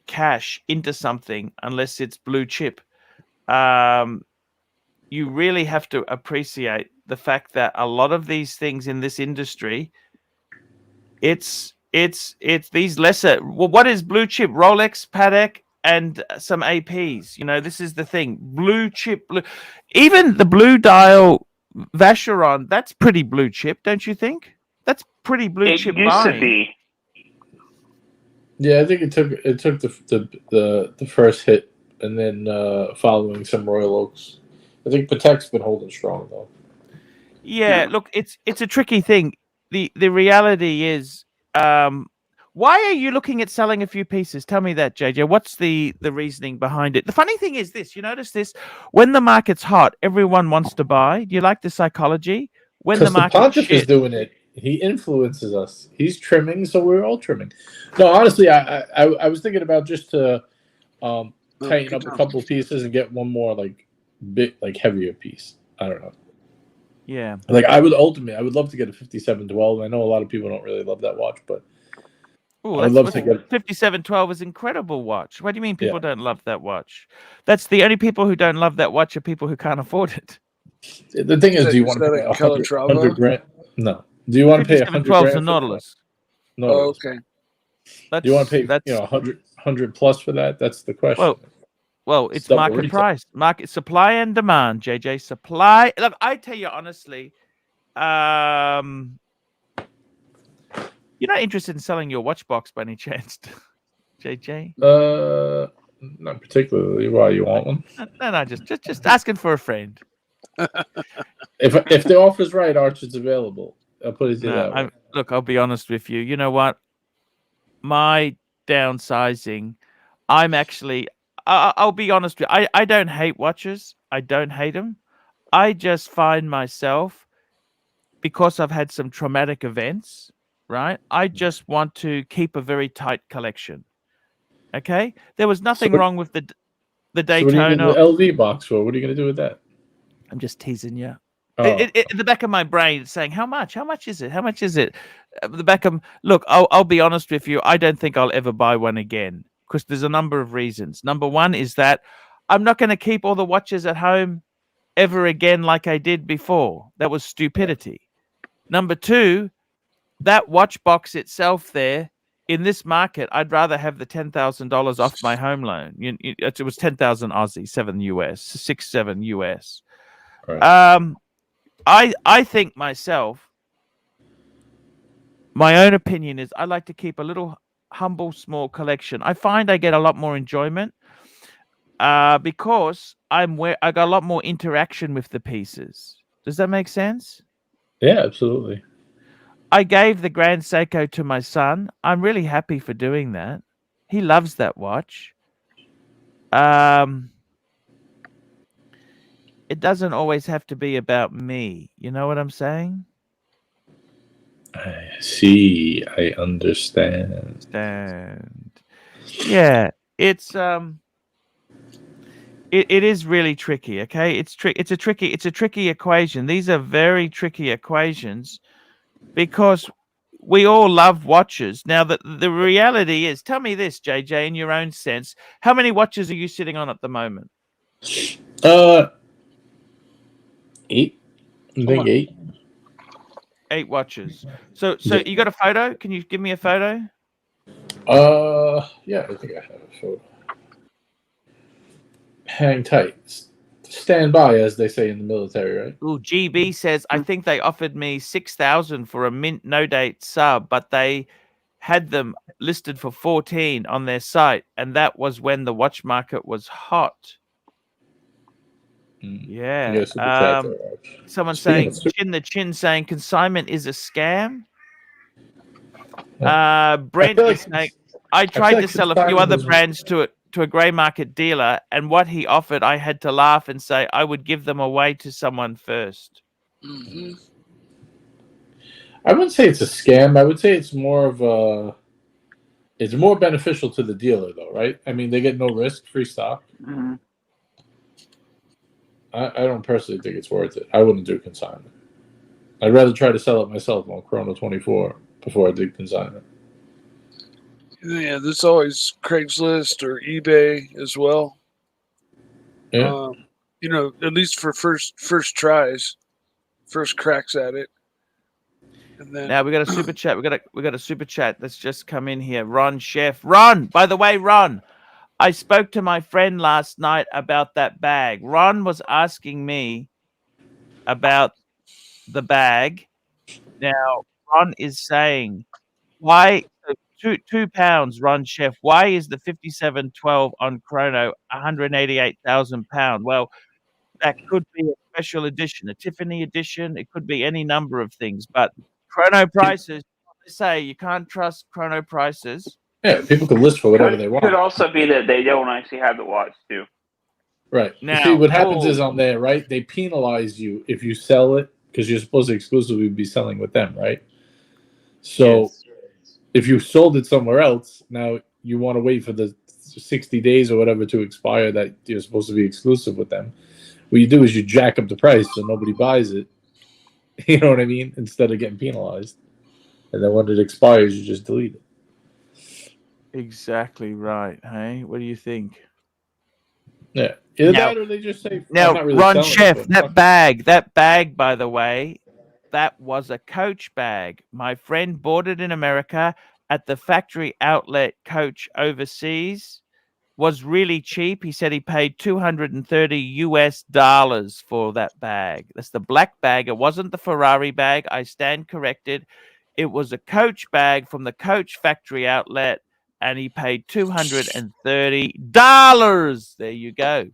cash into something unless it's blue chip. You really have to appreciate the fact that a lot of these things in this industry, it's these lesser. Well, what is blue chip? Rolex, Patek, and some APs. You know, this is the thing. Blue chip, even the blue dial Vacheron. That's pretty blue chip, don't you think? That's pretty blue chip. It used to be. Yeah, I think it took the first hit, and then following some Royal Oaks. I think Patek's been holding strong though. Yeah, look, it's a tricky thing. The reality is, why are you looking at selling a few pieces? Tell me that, JJ. What's the reasoning behind it? The funny thing is this: you notice this when the market's hot, everyone wants to buy. Do you like the psychology? When the market Pontiff is doing it, he influences us. He's trimming, so we're all trimming. No, honestly, I was thinking about just to tighten up a couple pieces and get one more heavier piece. I don't know. Yeah. Like I would love to get a 5712. I know a lot of people don't really love that watch, but I would love to get 5712 is incredible watch. What do you mean people don't love that watch? That's the only people who don't love that watch are people who can't afford it. The thing is, do you want to pay 100 grand? No. Do you want to pay 100 grand? A Nautilus. Nautilus. Oh, okay. Do you want to pay 100 plus for that? That's the question. Well, it's market price, market supply and demand. JJ, supply. Look, I tell you honestly, you're not interested in selling your watch box by any chance, JJ? Not particularly. Why, you want one? No, just asking for a friend. If the offer's right, Arch, it's available. I'll put it that way. Look, I'll be honest with you. You know what? My downsizing, I'll be honest with you. I don't hate watches. I don't hate them. I just find myself, because I've had some traumatic events, right? I just want to keep a very tight collection. Okay? There was nothing wrong with the Daytona. So what are you doing the LV box for? What are you going to do with that? I'm just teasing you. Oh. In the back of my brain, it's saying, how much? How much is it? How much is it? The back of look, I'll be honest with you. I don't think I'll ever buy one again because there's a number of reasons. Number one is that I'm not going to keep all the watches at home ever again like I did before. That was stupidity. Number two, that watch box itself there in this market, I'd rather have the $10,000 off my home loan. It was 10,000 Aussie, 7 US, 6, 7 US. Right. I think myself, my own opinion is I like to keep a little humble, small collection. I find I get a lot more enjoyment because I got a lot more interaction with the pieces. Does that make sense? Yeah, absolutely. I gave the Grand Seiko to my son. I'm really happy for doing that. He loves that watch. It doesn't always have to be about me. You know what I'm saying? I see. I understand. Yeah, it's it is really tricky. Okay, it's a tricky equation. These are very tricky equations because we all love watches. Now, the reality is, tell me this, JJ, in your own sense, how many watches are you sitting on at the moment? 8. I think 8. 8 watches. So you got a photo? Can you give me a photo? Yeah, I think I have a photo. Hang tight. Stand by, as they say in the military, right? Ooh, GB says, I think they offered me 6,000 for a mint no date sub, but they had them listed for 14 on their site, and that was when the watch market was hot. Yeah. You got a super chat there, Arch. Someone Speaking saying, of Chin the Chin saying consignment is a scam. I Brent feel is saying, I feel tried like to sell a few consignment other is- brands to a grey market dealer, and what he offered, I had to laugh and say I would give them away to someone first. Mm-hmm. I wouldn't say it's a scam. I would say it's more of a. It's more beneficial to the dealer, though, right? I mean, they get no risk, free stock. Mm-hmm. I don't personally think it's worth it. I wouldn't do consignment. I'd rather try to sell it myself on Chrono 24 before I did consignment. Yeah, there's always Craigslist or eBay as well. Yeah. You know, at least for first tries, first cracks at it. And then Now we got a super chat. We got a super chat that's just come in here. Ron Chef. Ron, by the way, Ron, I spoke to my friend last night about that bag. Ron was asking me about the bag. Now Ron is saying, why £2, Ron Chef? Why is the 5712 on Chrono £188,000? Well, that could be a special edition, a Tiffany edition. It could be any number of things, but Chrono prices, they say you can't trust Chrono prices. Yeah, people can list for whatever they want. Could also be that they don't actually have the watch too. Right. Now, See, what happens is on there, right? They penalize you if you sell it because you're supposed to exclusively be selling with them, right? So Yes. if you sold it somewhere else, now you want to wait for the 60 days or whatever to expire that you're supposed to be exclusive with them. What you do is you jack up the price so nobody buys it. You know what I mean? Instead of getting penalized. And then when it expires, you just delete it. Exactly right. Hey, what do you think? Yeah. Either Now- that or they just say, Now, I'm not really Ron selling Chef, it, but that bag, by the way, that was a Coach bag. My friend bought it in America at the factory outlet Coach overseas. Was really cheap. He said he paid $230 for that bag. That's the black bag. It wasn't the Ferrari bag. I stand corrected. It was a Coach bag from the Coach factory outlet, and he paid $230. There you go.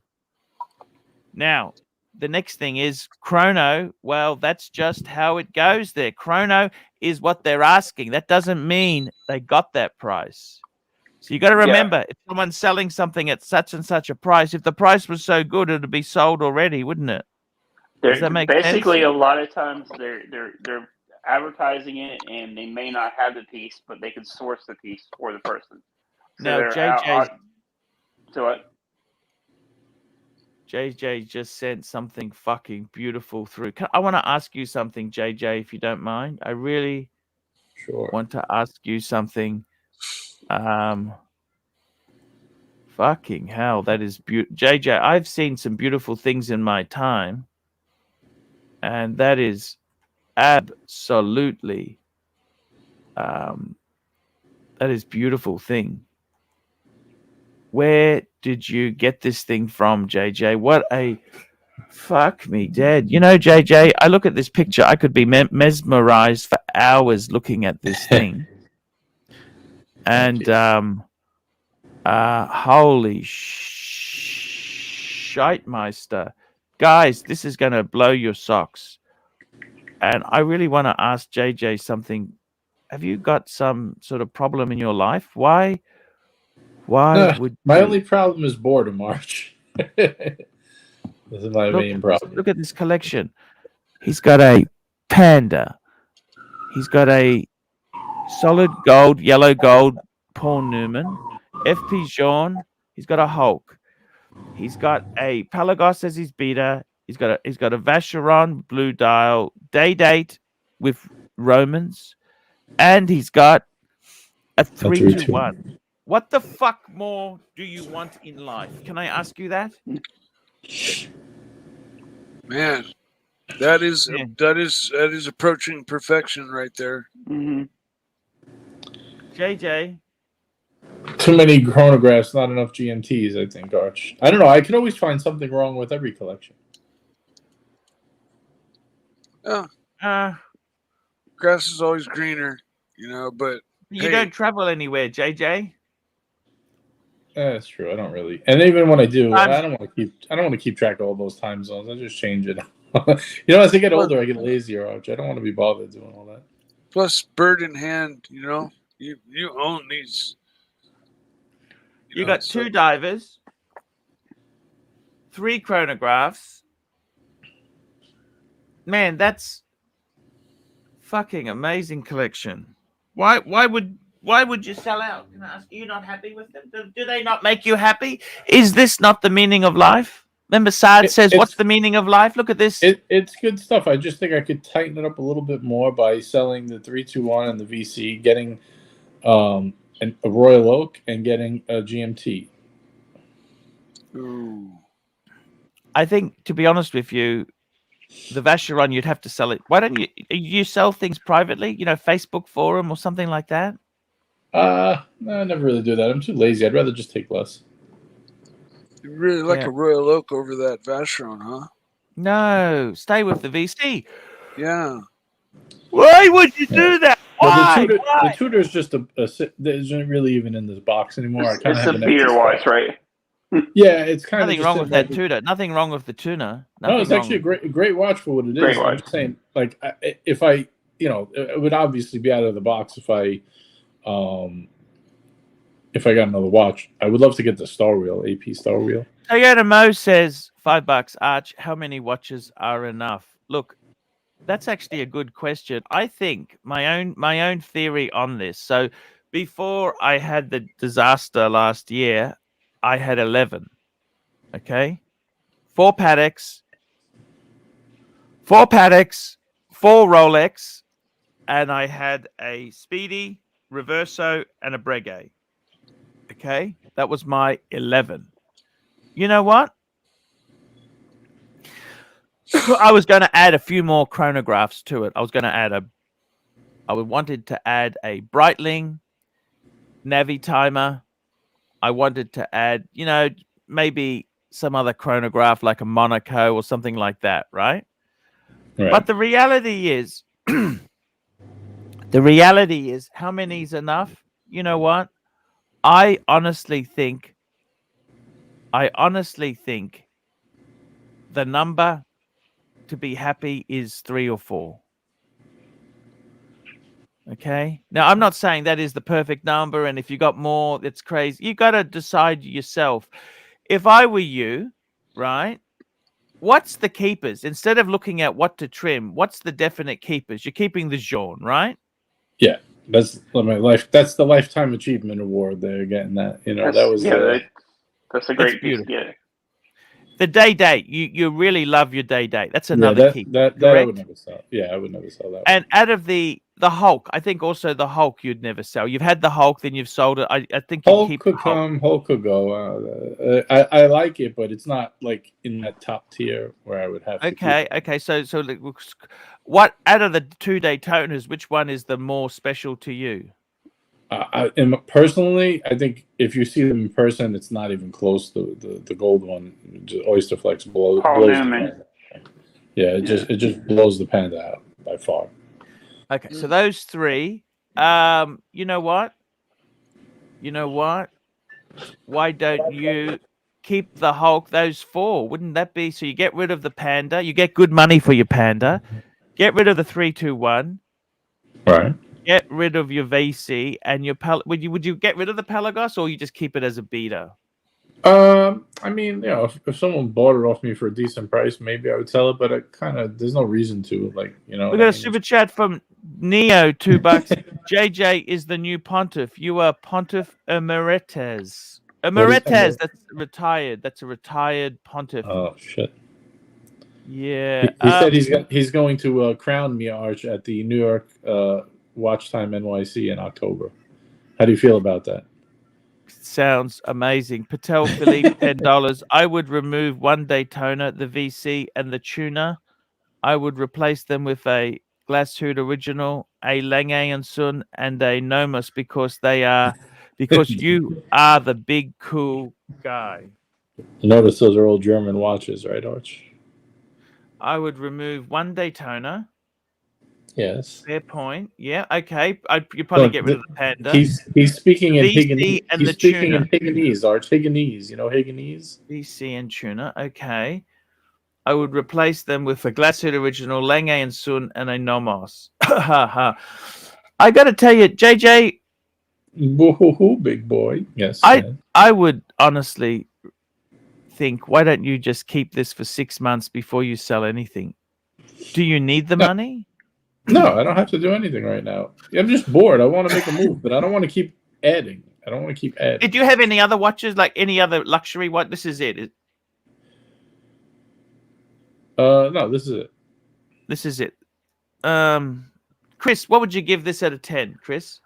Now, the next thing is Chrono. Well, that's just how it goes there. Chrono is what they're asking. That doesn't mean they got that price. So you got to remember, if someone's selling something at such and such a price, if the price was so good, it'd be sold already, wouldn't it? Does that make basically sense? a lot of times they're advertising it and they may not have the piece, but they can source the piece for the person. So Now, JJ just sent something fucking beautiful through. I want to ask you something, JJ, if you don't mind. I really want to ask you something. Fucking hell, that is beautiful. JJ, I've seen some beautiful things in my time, and that is absolutely that is beautiful thing. Where did you get this thing from, JJ? What a fuck me dead. You know, JJ, I look at this picture, I could be mesmerized for hours looking at this thing. And holy shitmeister. Guys, this is going to blow your socks. And I really want to ask JJ something. Have you got some sort of problem in your life? Why would my you... only problem is boredom, Arch. This is my main problem. Look at this collection. He's got a panda. He's got a solid gold, yellow gold Paul Newman. FP Jean. He's got a Hulk. He's got a Pelagos as his beater. He's got a Vacheron blue dial day date with Romans, and he's got a 321. What the fuck more do you want in life? Can I ask you that? Man, that is approaching perfection right there. Mm-hmm. JJ. Too many chronographs, not enough GMTs, I think, Arch. I don't know. I can always find something wrong with every collection. Grass is always greener, you know, but you don't travel anywhere, JJ. That's true. I don't really, and even when I do, I'm- I don't want to keep track of all those time zones. I just change it. You know, as I get older, I get lazier. Arch. I don't want to be bothered doing all that. Plus, bird in hand, you know, you own these. You know, got so- 2 divers, 3 chronographs. Man, that's fucking amazing collection. Why would you sell out? Can I ask? Are you not happy with them? Do they not make you happy? Is this not the meaning of life? Remember, Saad says, "What's the meaning of life?" Look at this. It's good stuff. I just think I could tighten it up a little bit more by selling the 321 and the VC, getting a Royal Oak, and getting a GMT. Ooh. I think, to be honest with you, the Vacheron, you'd have to sell it. Why don't you sell things privately? You know, Facebook forum or something like that. No, I never really do that. I'm too lazy. I'd rather just take less. You really like a Royal Oak over that Vacheron, huh? No, stay with the VC. Yeah. Why would you do that? Why? Well, the Tudor is just a isn't really even in this box anymore. I kind of It's have a an empty beater spot. watch, right? Yeah, it's kind of Nothing wrong with that tuna. Nothing wrong with the tuna. No, it's actually a great watch for what it is. Great I'm watch. just saying, like, if I, you know, it would obviously be out of the box if I got another watch. I would love to get the Star Wheel, AP Star Wheel. Toyota Mo says $5, Arch. How many watches are enough? Look, that's actually a good question. I think my own theory on this. So before I had the disaster last year, I had 11. Okay, 4 Patek's, 4 Rolex, and I had a Speedy, Reverso, and a Breguet. Okay, that was my 11. You know what? I was going to add a few more chronographs to it. I wanted to add a Breitling Navi timer. I wanted to add, you know, maybe some other chronograph like a Monaco or something like that, right? But the reality is, how many is enough? You know what? I honestly think the number to be happy is 3 or 4. Okay. Now, I'm not saying that is the perfect number, and if you got more, it's crazy. You got to decide yourself. If I were you, right? What's the keepers? Instead of looking at what to trim, what's the definite keepers? You're keeping the jaune, right? Yeah, that's my life. That's the lifetime achievement award. They're getting that. You know, that's a great piece. Yeah. The day. You really love your day. That's another keeper. That I would never sell. Yeah, I would never sell that. And out of the Hulk, I think also the Hulk you'd never sell. You've had the Hulk, then you've sold it. I think you Hulk keep could come, Hulk could go. I like it, but it's not like in that top tier where I would have. Okay. So what out of the 2 Daytonas, which one is the more special to you? Personally, I think if you see them in person, it's not even close to the gold one. Oyster Flex blows. Yeah, it just blows the Panda out by far. Okay, so those 3. You know what? Why don't you keep the Hulk? Those 4, wouldn't that be? So you get rid of the Panda. You get good money for your Panda. Get rid of the 321. Right. Get rid of your VC and your would you get rid of the Pelagos, or you just keep it as a beta? I mean, you know, if someone bought it off me for a decent price, maybe I would sell it. But there's no reason to. Like, you know, We got a super chat from Neo, $2. JJ is the new pontiff. You are Pontiff Emeritus. Emeritus. That's retired. That's a retired pontiff. Oh shit. Yeah. He said he's going to crown me, Arch, at the New York Watch Time NYC in October. How do you feel about that? Sounds amazing. Patel Philippe, $10. I would remove 1 Daytona, the VC, and the tuner. I would replace them with a Glasshood Original, a Lange & Son, and a Nomos because you are the big cool guy. Notice those are old German watches, right, Arch? I would remove 1 Daytona, Yes. Fair point. Yeah. Okay. You probably Look, get rid of the Panda. He's speaking in VC Higgins. and He's the speaking tuna. in Higgins, Arch Higgins. You know Higgins? VC and tuna. Okay. I would replace them with a Glacier Original, Lange and Sun, and a Nomos. I got to tell you, JJ, Boo-hoo-hoo, big boy. Yes. I would honestly think, why don't you just keep this for 6 months before you sell anything? Do you need the money? No, I don't have to do anything right now. I'm just bored. I want to make a move, but I don't want to keep adding. I don't want to keep adding. Did you have any other watches, like any other luxury watch? This is it. No, this is it. This is it. Chris, what would you give this out of 10, Chris?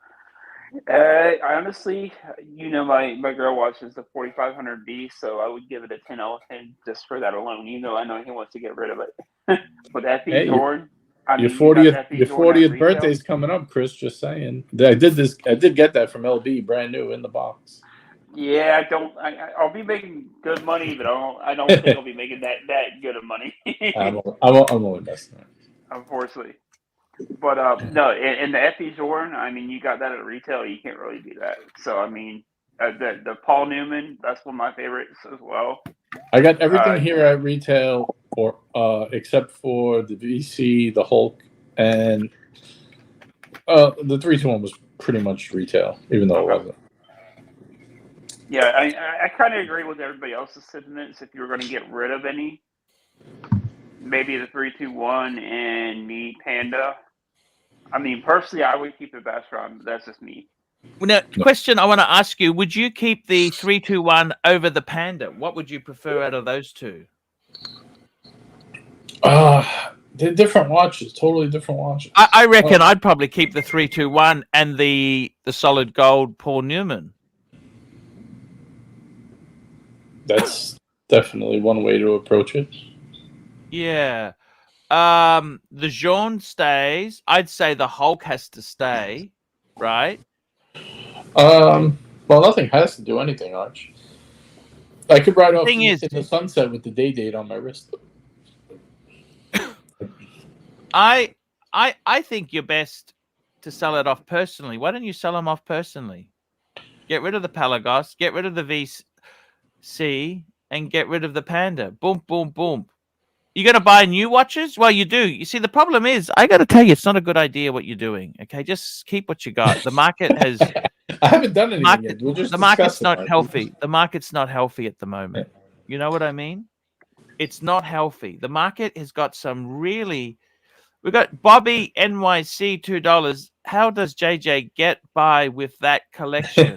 I honestly, my girl watches the 4500B, so I would give it a 10 out of 10 just for that alone. Even though I know he wants to get rid of it. But FE Jordan, your 40th birthday's coming up, Chris. Just saying. I did get that from LB, brand new in the box. Yeah, I'll be making good money, but I don't think I'll be making that good of money. I'm only messing around. Unfortunately. But no, in the FE Jordan, I mean, you got that at retail, you can't really do that. So I mean, the Paul Newman, that's one of my favorites as well. I got everything here at retail, or except for the VC, the Hulk, and the 321 was pretty much retail, even though it wasn't. Yeah, I kind of agree with everybody else's sentiments. If you were going to get rid of any, maybe the 321 and me Panda. I mean, personally, I would keep the Vastron, but that's just me. Now, question I want to ask you: would you keep the 321 over the Panda? What would you prefer out of those two? They're different watches, totally different watches. I reckon I'd probably keep the 321 and the solid gold Paul Newman. That's definitely one way to approach it. Yeah. The Jean stays. I'd say the Hulk has to stay, right? Well, nothing has to do anything, Arch. I could ride off in the sunset with the date on my wrist. I think you're best to sell it off personally. Why don't you sell them off personally? Get rid of the Pelagos, get rid of the VC, and get rid of the Panda. Boom, boom, boom. You're going to buy new watches? Well, you do. You see, the problem is, I got to tell you, it's not a good idea what you're doing. Okay, just keep what you got. The market has... I haven't done anything yet. The market's not healthy. The market's not healthy at the moment. You know what I mean? It's not healthy. The market has got some really... We've got Bobby NYC, $2. How does JJ get by with that collection?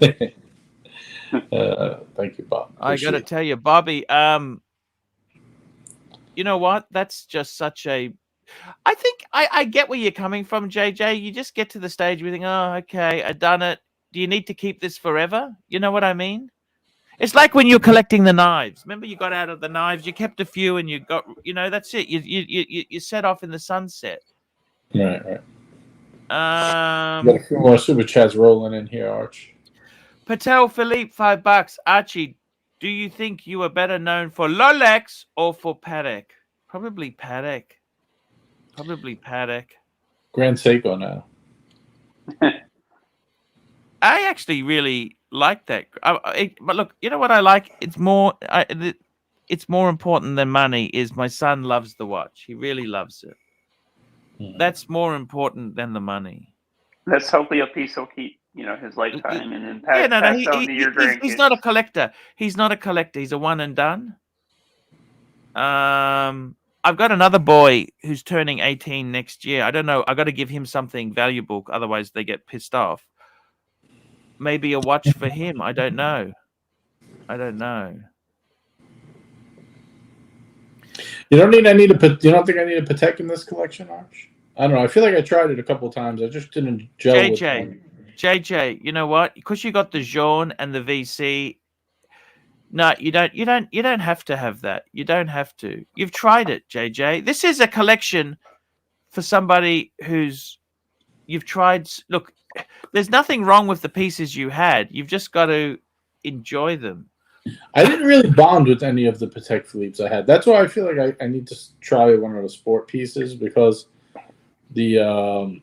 Thank you, Bob. I got to tell you, Bobby, you know what? That's just such a... I think I get where you're coming from, JJ. You just get to the stage where you think, oh, okay, I've done it. Do you need to keep this forever? You know what I mean? It's like when you're collecting the knives. Remember, you got out of the knives, you kept a few, and you got, that's it. You set off in the sunset. Right. Got a few more super chats rolling in here, Arch. Patel Philippe, $5. Archie, do you think you are better known for Rolex or for Patek? Probably Patek. Grand Seiko now. I actually really like that. But look, you know what I like? It's more important than money. Is my son loves the watch. He really loves it. That's more important than the money. Let's hopefully a piece will keep, his lifetime and then pass on to your grandkids. He's not a collector. He's a one and done. I've got another boy who's turning 18 next year. I don't know. I got to give him something valuable, otherwise they get pissed off. Maybe a watch for him. I don't know. You don't think I need a Patek in this collection, Arch? I don't know. I feel like I tried it a couple of times. I just didn't gel with it. JJ, you know what? Because you got the Jean and the VC. No, you don't have to have that. You don't have to. You've tried it, JJ. This is a collection for somebody you've tried. Look, there's nothing wrong with the pieces you had. You've just got to enjoy them. I didn't really bond with any of the Patek Philippe's I had. That's why I feel like I need to try one of the sport pieces, because The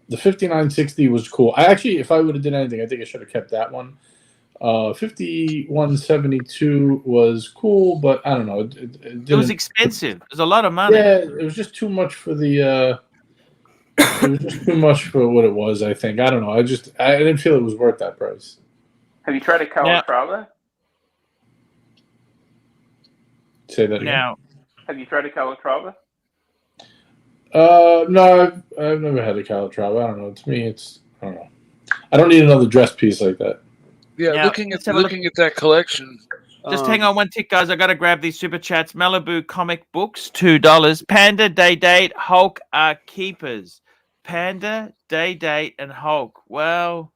5960 was cool. I actually, if I would have done anything, I think I should have kept that one. 5172 was cool, but I don't know. It was expensive. It was a lot of money. Yeah, it was just too much for the. It was just too much for what it was. I think. I don't know. I didn't feel it was worth that price. Have you tried a Calatrava? Say that again. Now, Have you tried a Calatrava? No, I've never had a Calatrava. I don't know. To me, I don't know. I don't need another dress piece like that. Yeah, now, looking at that collection. Just hang on one tick, guys. I got to grab these super chats. Malibu comic books, $2. Panda, Day Date, Hulk are keepers. Panda, Day Date, and Hulk. Well,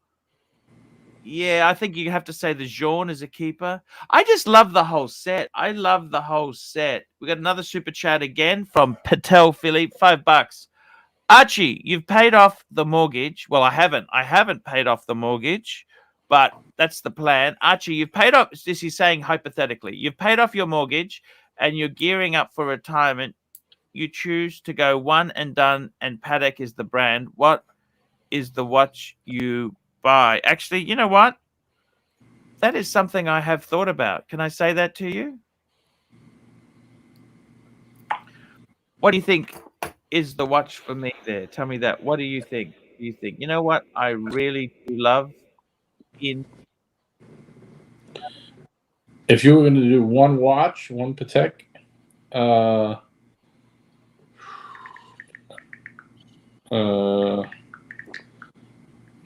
yeah, I think you have to say the Jean is a keeper. I just love the whole set. I love the whole set. We got another super chat again from Patel Philippe, $5. Archie, you've paid off the mortgage. Well, I haven't. I haven't paid off the mortgage, but that's the plan. Archie, you've paid off. This is saying hypothetically, you've paid off your mortgage and you're gearing up for retirement. You choose to go one and done, and Patek is the brand. What is the watch you buy? Actually, you know what? That is something I have thought about. Can I say that to you? What do you think is the watch for me there? Tell me that. What do you think? Do you think, you know what I really do love in... If you were going to do one watch, one Patek,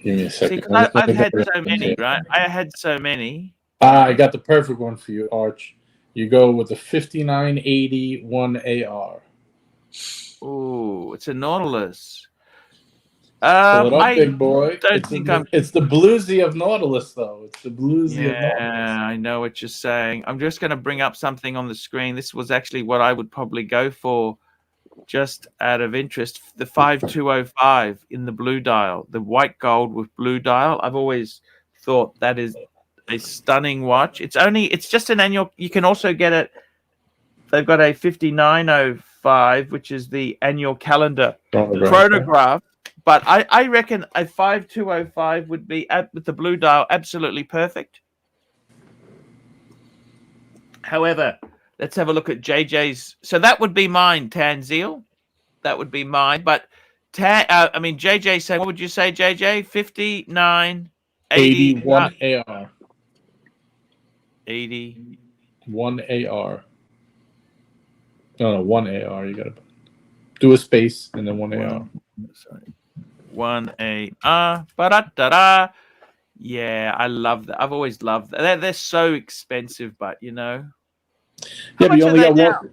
give me a second. See, I've had so many, right? I had so many. I got the perfect one for you, Arch. You go with the 5980 1AR. Ooh, it's a Nautilus. Pull it up, big boy. It's the bluesy of Nautilus, though. It's the bluesy of Nautilus. Yeah, I know what you're saying. I'm just going to bring up something on the screen. This was actually what I would probably go for, just out of interest. The 5205 in the blue dial, the white gold with blue dial. I've always thought that is a stunning watch. It's just an annual. You can also get it. They've got a 5905, which is the annual calendar chronograph. But I reckon a 5205 would be, with the blue dial, absolutely perfect. However, let's have a look at JJ's. So that would be mine, Tanzil. That would be mine. But JJ saying, what would you say, JJ? 5980 1AR. 80 1AR. No, 1AR. You got to do a space and then 1AR. Sorry. 1AR. Ba-da-da-da. Yeah, I love that. I've always loved that. They're so expensive, but you know. Yeah, but you only got one.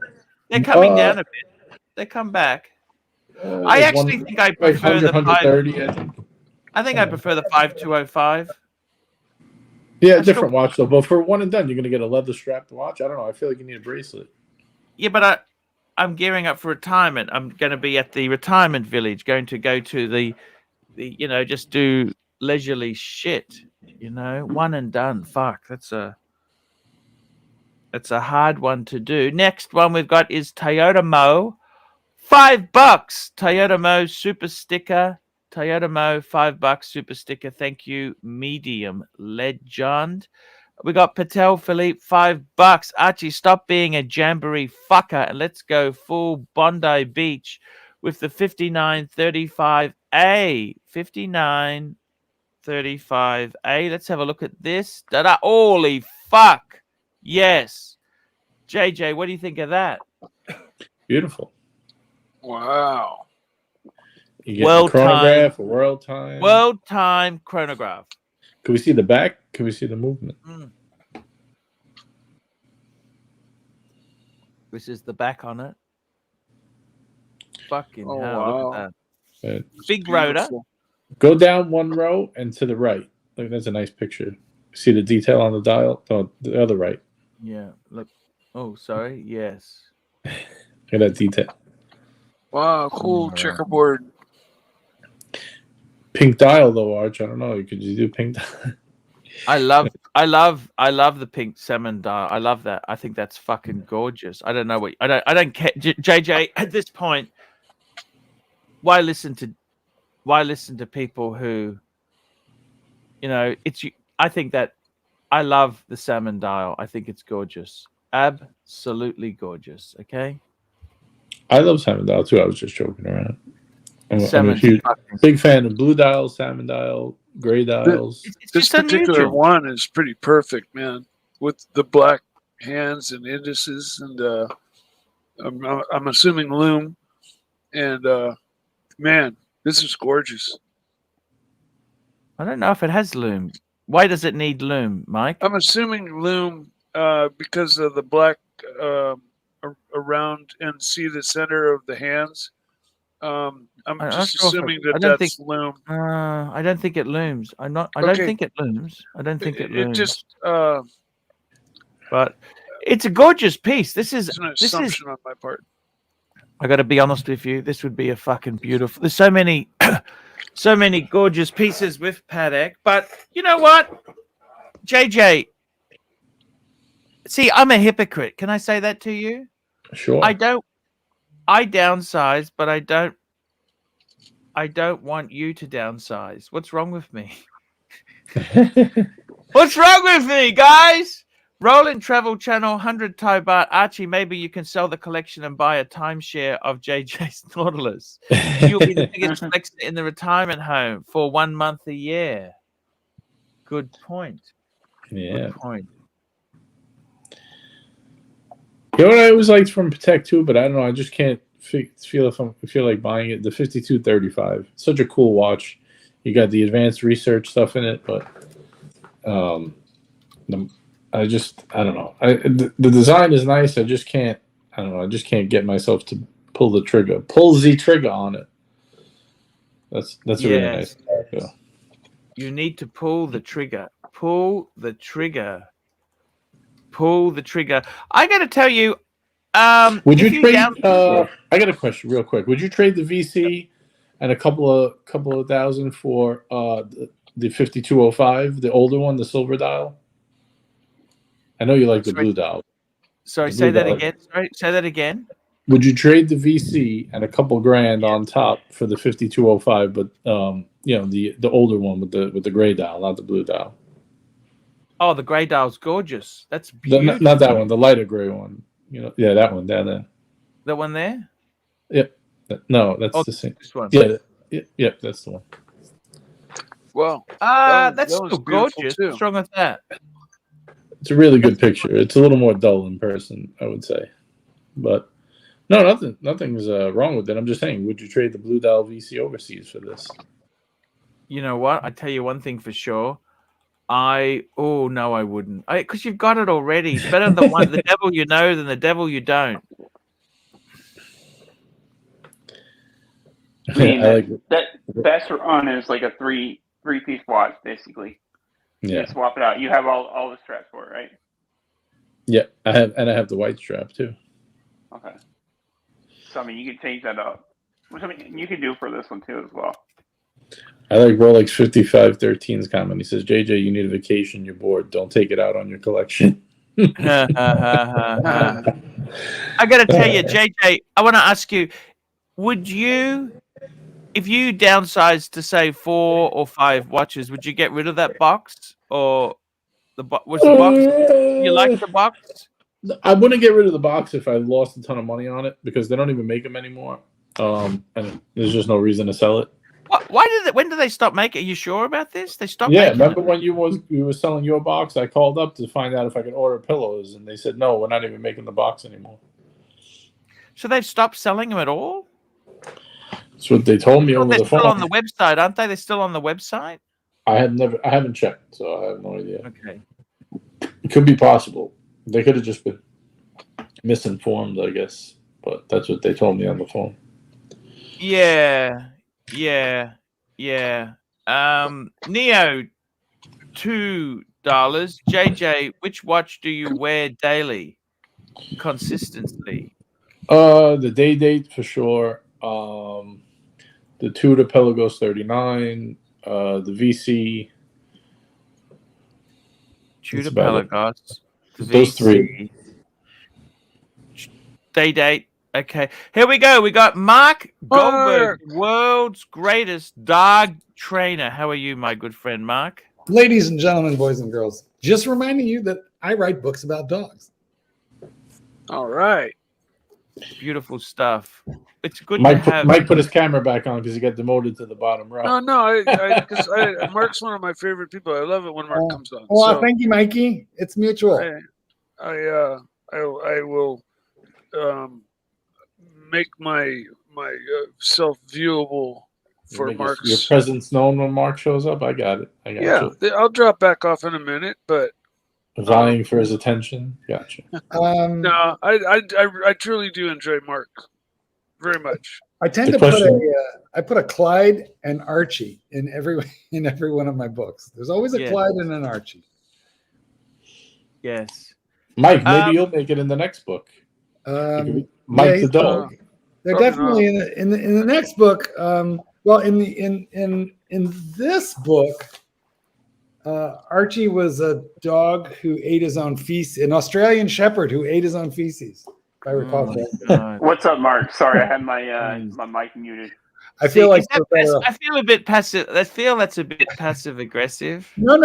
They're coming down a bit. They come back. I actually think I prefer the 130, I think. I think I prefer the 5205. Yeah, different watch though. But for one and done, you're gonna get a leather strapped watch. I don't know. I feel like you need a bracelet. Yeah, but I'm gearing up for retirement. I'm going to be at the retirement village, going to go to the just do leisurely shit. One and done. Fuck, that's a hard one to do. Next one we've got is Toyota Mo, $5. Toyota Mo super sticker. Toyota Mo, $5 super sticker. Thank you, medium legend. We got Patel Philippe, $5. Archie, stop being a jamboree fucker and let's go full Bondi Beach with the 5935A. 5935A. Let's have a look at this. Da-da. Holy fuck. Yes. JJ, what do you think of that? Beautiful. Wow. You get the chronograph, world time. World time chronograph. Can we see the back? Can we see the movement? This is the back on it. Fucking hell, wow. look at that. Big rotor. Go down one row and to the right. Look, that's a nice picture. See the detail on the dial? Oh, the other right. Yeah, look. Oh, sorry. Yes. Look at that detail. Wow, cool checkerboard. Pink dial though, Arch. I don't know. Could you do pink dial? I love the pink salmon dial. I love that. I think that's fucking gorgeous. I don't know what I don't care. JJ, at this point, why listen to people who, you know, I think that I love the salmon dial. I think it's gorgeous. Absolutely gorgeous. Okay. I love salmon dial too. I was just joking around. I'm a Salmon's huge, fucking- big fan of blue dials, salmon dial, gray dials. It's This just particular unusual. one is pretty perfect, man, with the black hands and indices, and I'm assuming loom, and man, this is gorgeous. I don't know if it has loom. Why does it need loom, Mike? I'm assuming loom because of the black around and see the center of the hands. I'm I'm just not sure if assuming I that don't that's loom. I don't think it looms. I don't Okay. think it looms. I don't think it It looms. just But it's a gorgeous piece. it's an assumption on my part. I got to be honest with you. This would be a fucking beautiful. There's so many, so many gorgeous pieces with Patek. But you know what, JJ? See, I'm a hypocrite. Can I say that to you? Sure. I downsize, but I don't want you to downsize. What's wrong with me? What's wrong with me, guys? Roland Travel Channel, 100 Thai baht. Archie, maybe you can sell the collection and buy a timeshare of JJ's Nautilus. You'll be the biggest flexer in the retirement home for 1 month a year. Good point. Yeah. Good point. You know what I always liked from Patek too, but I don't know. I just can't feel if I feel like buying it. The 5235, such a cool watch. You got the advanced research stuff in it, but I don't know. The design is nice. I just can't. I don't know. I just can't get myself to pull the trigger. Pull the trigger on it. That's a really nice. Yeah. You need to pull the trigger. Pull the trigger. Pull the trigger. I got to tell you. Would you trade? I got a question, real quick. Would you trade the VC and a couple of thousand for the 5205, the older one, the silver dial? I know you like the blue dial. Sorry, say that again. Sorry, say that again. Would you trade the VC and a couple grand on top for the 5205, but you know, the older one with the gray dial, not the blue dial? Oh, the gray dial's gorgeous. That's beautiful. Not that one, the lighter gray one. You know, yeah, that one down there. That one there? Yep. No, that's the same. This one. Yeah, yep, that's the one. Wow. That's was still gorgeous. too. What's wrong with that? It's a really good picture. It's a little more dull in person, I would say. But no, nothing's wrong with it. I'm just saying, would you trade the blue dial VC overseas for this? You know what? I tell you one thing for sure. No, I wouldn't. Because you've got it already. It's better than the devil you know than the devil you don't. I mean, that best run is like a three-piece watch, basically. Yeah. You swap it out. You have all the straps for it, right? Yeah, I have the white strap too. Okay. So I mean, you can change that up. Which I mean, you can do for this one too as well. I like Rolex 5513's comment. He says, JJ, you need a vacation. You're bored. Don't take it out on your collection. I got to tell you, JJ, I want to ask you, would you, if you downsized to say 4 or 5 watches, would you get rid of that box? Or was the box, you like the box? I wouldn't get rid of the box if I lost a ton of money on it, because they don't even make them anymore. And there's just no reason to sell it. When did they stop making? Are you sure about this? They stopped. Yeah, making remember it. when you were selling your box? I called up to find out if I could order pillows, and they said no, we're not even making the box anymore. So they've stopped selling them at all? That's what they told me over the phone. They're still on the website, aren't they? They're still on the website. I haven't checked, so I have no idea. Okay, it could be possible. They could have just been misinformed, I guess. But that's what they told me on the phone. Yeah. Neo, $2. JJ, which watch do you wear daily, consistently? The day date for sure. The Tudor Pelagos 39. The VC. Tudor Pelagos. Those three. Day date. Okay, here we go. We got Mark Goldberg, Mark! world's greatest dog trainer. How are you, my good friend Mark? Ladies and gentlemen, boys and girls, just reminding you that I write books about dogs. All right. Beautiful stuff. It's good to Mike have. Mike put his camera back on because he got demoted to the bottom row. No, because Mark's one of my favorite people. I love it when Mark comes on. Well, So thank you, Mikey. It's mutual. I will make my self viewable for Make Mark's. your presence known when Mark shows up. I got it. I got you. I'll drop back off in a minute, but Vying for his attention. Gotcha. no, I truly do enjoy Mark very much. I tend The to question- put a Clyde and Archie in every one of my books. There's always a Yeah. Clyde and an Archie. Yes. Mike, maybe you'll make it in the next book. Mike yeah, the dog. They're Probably definitely in the next book. Well, in this book, Archie was a dog who ate his own feces, an Australian Shepherd who ate his own feces. If I recall Oh, correctly. God. What's up, Mark? Sorry, I had my my mic muted. I feel See, like is that we're better off. I feel a bit passive. I feel that's a bit passive aggressive. No,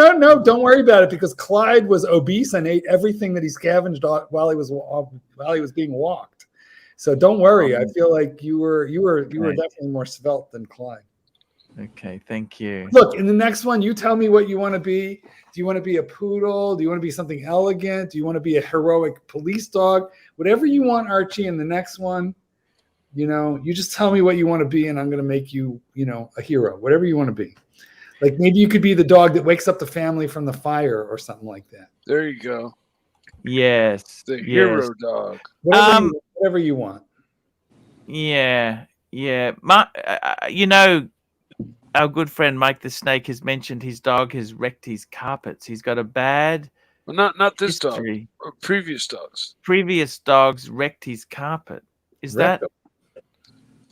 don't worry about it because Clyde was obese and ate everything that he scavenged while he was being walked. So don't worry. I feel like you were Right. definitely more svelte than Clyde. Okay, thank you. Look, in the next one, you tell me what you want to be. Do you want to be a poodle? Do you want to be something elegant? Do you want to be a heroic police dog? Whatever you want, Archie, in the next one, you just tell me what you want to be, and I'm going to make you, a hero. Whatever you want to be. Like maybe you could be the dog that wakes up the family from the fire or something like that. There you go. Yes. The yes. hero dog. Whatever you want. Yeah. Our good friend Mike the Snake has mentioned his dog has wrecked his carpets. He's got a bad Well, not this dog. history. Or previous dogs. Previous dogs wrecked his carpet. Is that?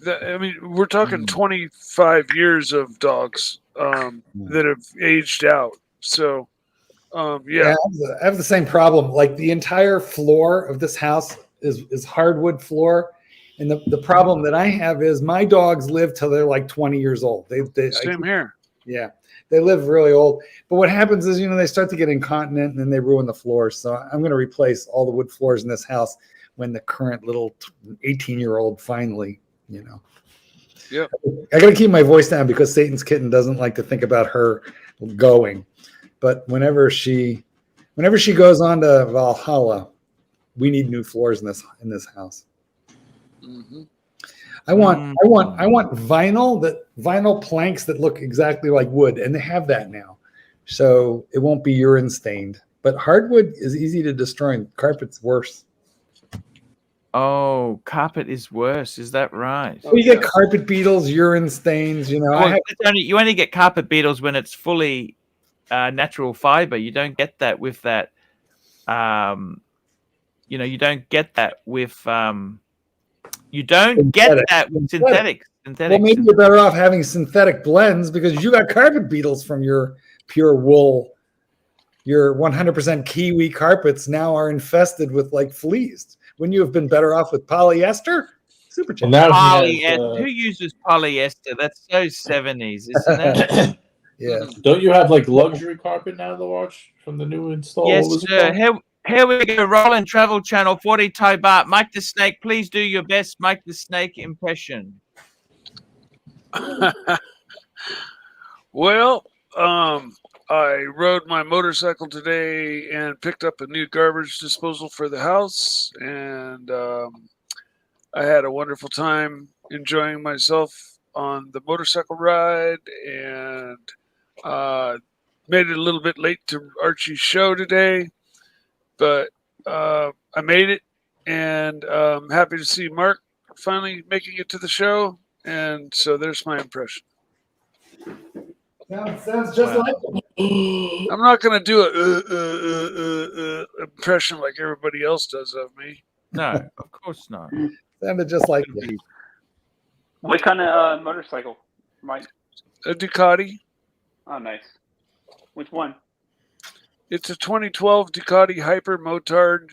I mean, we're talking 25 years of dogs that have aged out. So, yeah. I have the same problem. Like the entire floor of this house is hardwood floor. And the problem that I have is my dogs live till they're like 20 years old. Same here. Yeah, they live really old. But what happens is, they start to get incontinent and then they ruin the floors. So I'm going to replace all the wood floors in this house when the current little 18-year-old finally, Yep. I got to keep my voice down because Satan's kitten doesn't like to think about her going. But whenever she goes on to Valhalla, we need new floors in this house. Mm-hmm. I want vinyl planks that look exactly like wood, and they have that now, so it won't be urine stained. But hardwood is easy to destroy, and carpet's worse. Oh, carpet is worse. Is that right? So you get carpet beetles, urine stains. You only get carpet beetles when it's fully natural fiber. You don't get that with that. You don't get that with. You don't get that with synthetic. Well, maybe you're better off having synthetic blends because you got carpet beetles from your pure wool. Your 100% kiwi carpets now are infested with fleas. Wouldn't you have been better off with polyester? Super cheap. Polyester. Who uses polyester? That's so 70s, isn't it? Yeah. Don't you have luxury carpet now to watch from the new install? Yes, sir. Here we go. Rolling Travel Channel 40 Thai Baht. Mike the Snake, please do your best Mike the Snake impression. Well, I rode my motorcycle today and picked up a new garbage disposal for the house, and I had a wonderful time enjoying myself on the motorcycle ride, and made it a little bit late to Archie's show today, but I made it, and I'm happy to see Mark finally making it to the show, and so there's my impression. Sounds just like him. I'm not going to do a impression like everybody else does of me. No, of course not. Sounded just like you. What kind of motorcycle, Mike? A Ducati. Oh, nice. Which one? It's a 2012 Ducati Hyper Motard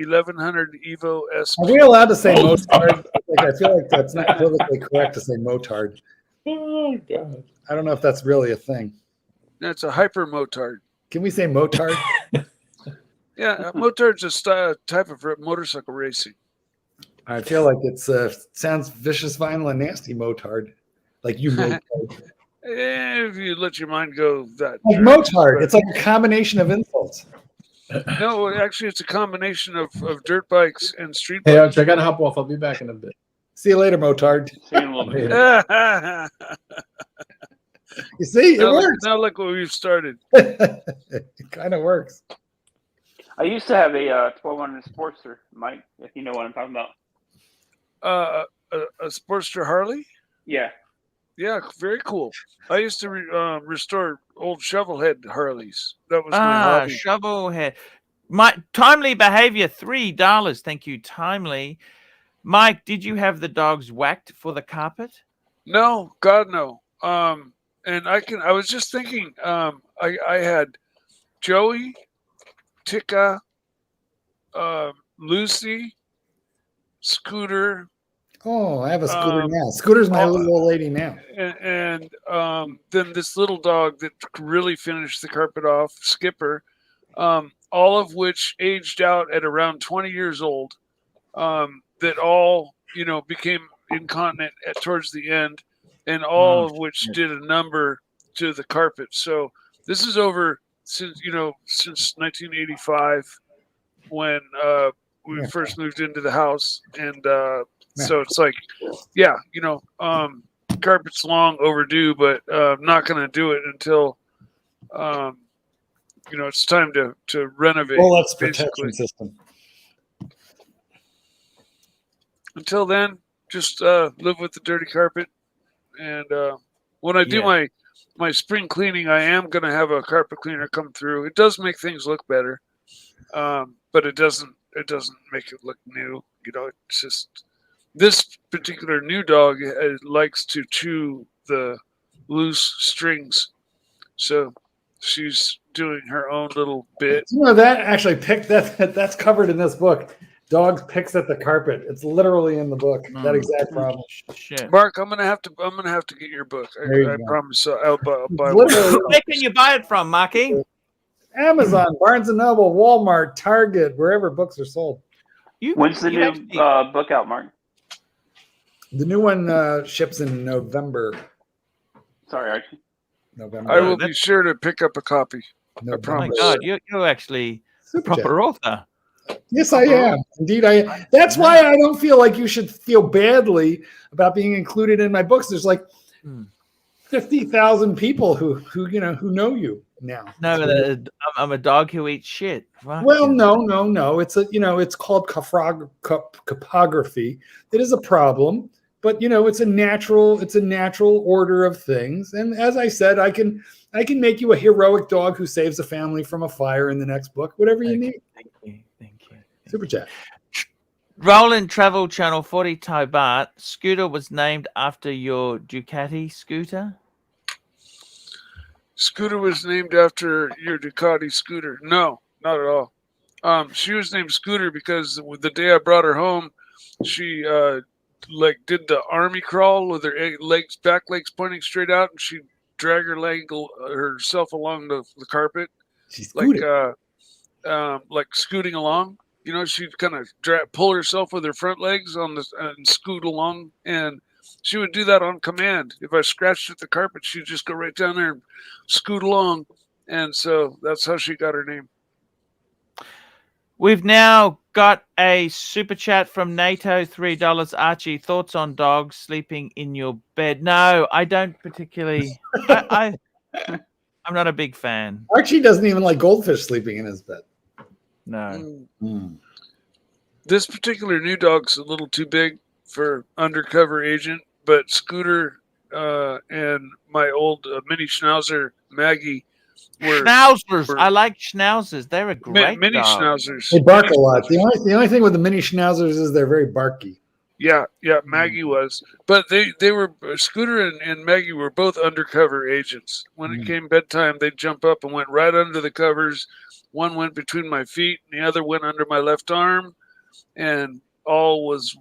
1100 Evo SP. Are we allowed to say motard? Like, I feel like that's not politically correct to say motard. Oh God. I don't know if that's really a thing. That's a hyper motard. Can we say motard? Yeah, motard's a type of motorcycle racing. I feel like it's sounds vicious, violent, and nasty motard. Like you motard. If you let your mind go that Like motard. It's like a combination of insults. No, actually, it's a combination of dirt bikes and street Hey, bikes. Archie, I gotta hop off. I'll be back in a bit. See you later, motard. See you in a little bit. You see, it works. Now look what we've started. It kind of works. I used to have a 1200 Sportster, Mike, if you know what I'm talking about. A Sportster Harley? Yeah. Yeah, very cool. I used to restore old shovelhead Harleys. That was my hobby. Shovelhead. My timely behavior, $3. Thank you, timely. Mike, did you have the dogs whacked for the carpet? No, God no. And I was just thinking, I had Joey, Tika, Lucy, Scooter. Oh, I have a Scooter now. Scooter's my little old lady now. And then this little dog that really finished the carpet off, Skipper, all of which aged out at around 20 years old, that all, became incontinent towards the end, and all of which did a number to the carpet. So this is over since 1985 when we first moved into the house. And so it's like, carpet's long overdue, but I'm not going to do it until, it's time to renovate. Well, that's protection system. Until then, just live with the dirty carpet. And when I do my spring cleaning, I am going to have a carpet cleaner come through. It does make things look better, but it doesn't make it look new. It's just this particular new dog likes to chew the loose strings, so she's doing her own little bit. That actually that's covered in this book. Dogs picks at the carpet. It's literally in the book. That exact problem. Shit. Mark, I'm gonna have to get your book. I promise. I'll buy Where can you buy it from, Marky? Amazon, Barnes and Noble, Walmart, Target, wherever books are sold. When's the new book out, Mark? The new one ships in November. Sorry, Archie. November. I will be sure to pick up a copy. No, Oh my God, you're actually a proper author. Yes, I am. Indeed, I. That's why I don't feel like you should feel badly about being included in my books. There's like 50,000 people who know you now. No, I'm a dog who eats shit. Fuck well, yeah. no. It's it's called carpography. It is a problem, but it's a natural order of things. And as I said, I can make you a heroic dog who saves a family from a fire in the next book. Whatever you need. Thank you. Super chat. Roland Travel Channel 40 Tobart. Scooter was named after your Ducati scooter. Scooter was named after your Ducati scooter. No, not at all. She was named Scooter because the day I brought her home, she did the army crawl with her back legs pointing straight out, and she'd drag herself along the carpet, like scooting along. She'd kind of pull herself with her front legs and scoot along, and she would do that on command. If I scratched at the carpet, she'd just go right down there and scoot along, and so that's how she got her name. We've now got a super chat from NATO, $3. Archie, thoughts on dogs sleeping in your bed? No, I don't particularly. I'm not a big fan. Archie doesn't even like goldfish sleeping in his bed. No. This particular new dog's a little too big for undercover agent, but Scooter and my old mini schnauzer Maggie were schnauzers. I like schnauzers. They're a great mini dog. schnauzers. They bark a lot. The only thing with the mini schnauzers is they're very barky. Yeah, Maggie was. But they were, Scooter and Maggie were both undercover agents. When it came bedtime, they'd jump up and went right under the covers. One went between my feet, and the other went under my left arm, and all was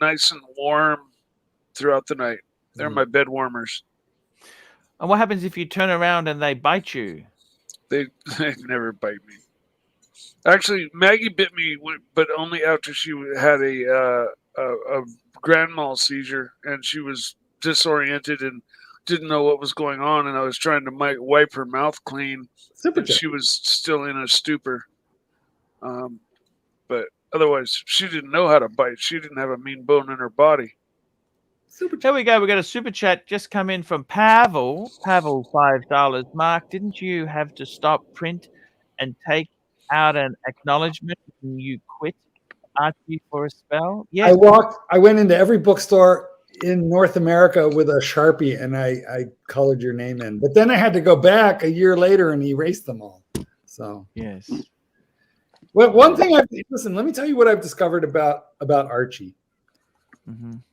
nice and warm throughout the night. They're my bed warmers. And what happens if you turn around and they bite you? They never bite me. Actually, Maggie bit me, but only after she had a grand mal seizure, and she was disoriented and didn't know what was going on. And I was trying to wipe her mouth clean, and she was still in a stupor. But otherwise, she didn't know how to bite. She didn't have a mean bone in her body. Here we go. We got a super chat just come in from Pavel. Pavel, $5. Mark, didn't you have to stop print and take out an acknowledgement when you quit Archie for a spell? Yes. I went into every bookstore in North America with a Sharpie, and I colored your name in. But then I had to go back a year later and erase them all. So yes. Well, one thing listen, let me tell you what I've discovered about Archie.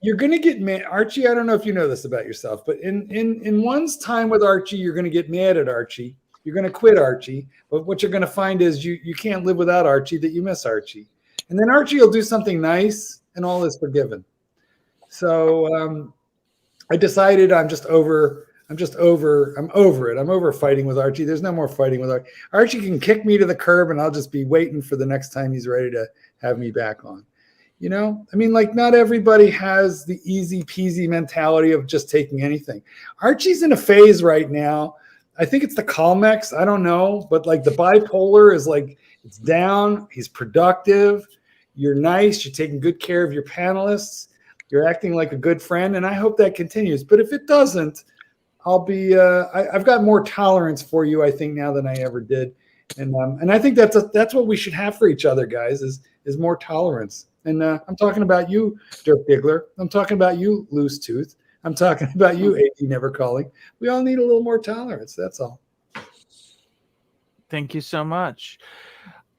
You're going to get mad, Archie. I don't know if you know this about yourself, but in one's time with Archie, you're going to get mad at Archie. You're going to quit Archie. But what you're going to find is you can't live without Archie, that you miss Archie. And then Archie will do something nice and all is forgiven. So I decided I'm over it. I'm over fighting with Archie. There's no more fighting with Archie. Archie can kick me to the curb and I'll just be waiting for the next time he's ready to have me back on. You know, I mean, like, not everybody has the easy peasy mentality of just taking anything. Archie's in a phase right now. I think it's the Calmex. I don't know. But like the bipolar is like, it's down. He's productive. You're nice. You're taking good care of your panelists. You're acting like a good friend. And I hope that continues. But if it doesn't, I'll be, I've got more tolerance for you, I think, now than I ever did. And I think that's what we should have for each other, guys, is more tolerance. And I'm talking about you, Dirk Diggler. I'm talking about you, Loose Tooth. I'm talking about you, AD Never Calling. We all need a little more tolerance. That's all. Thank you so much.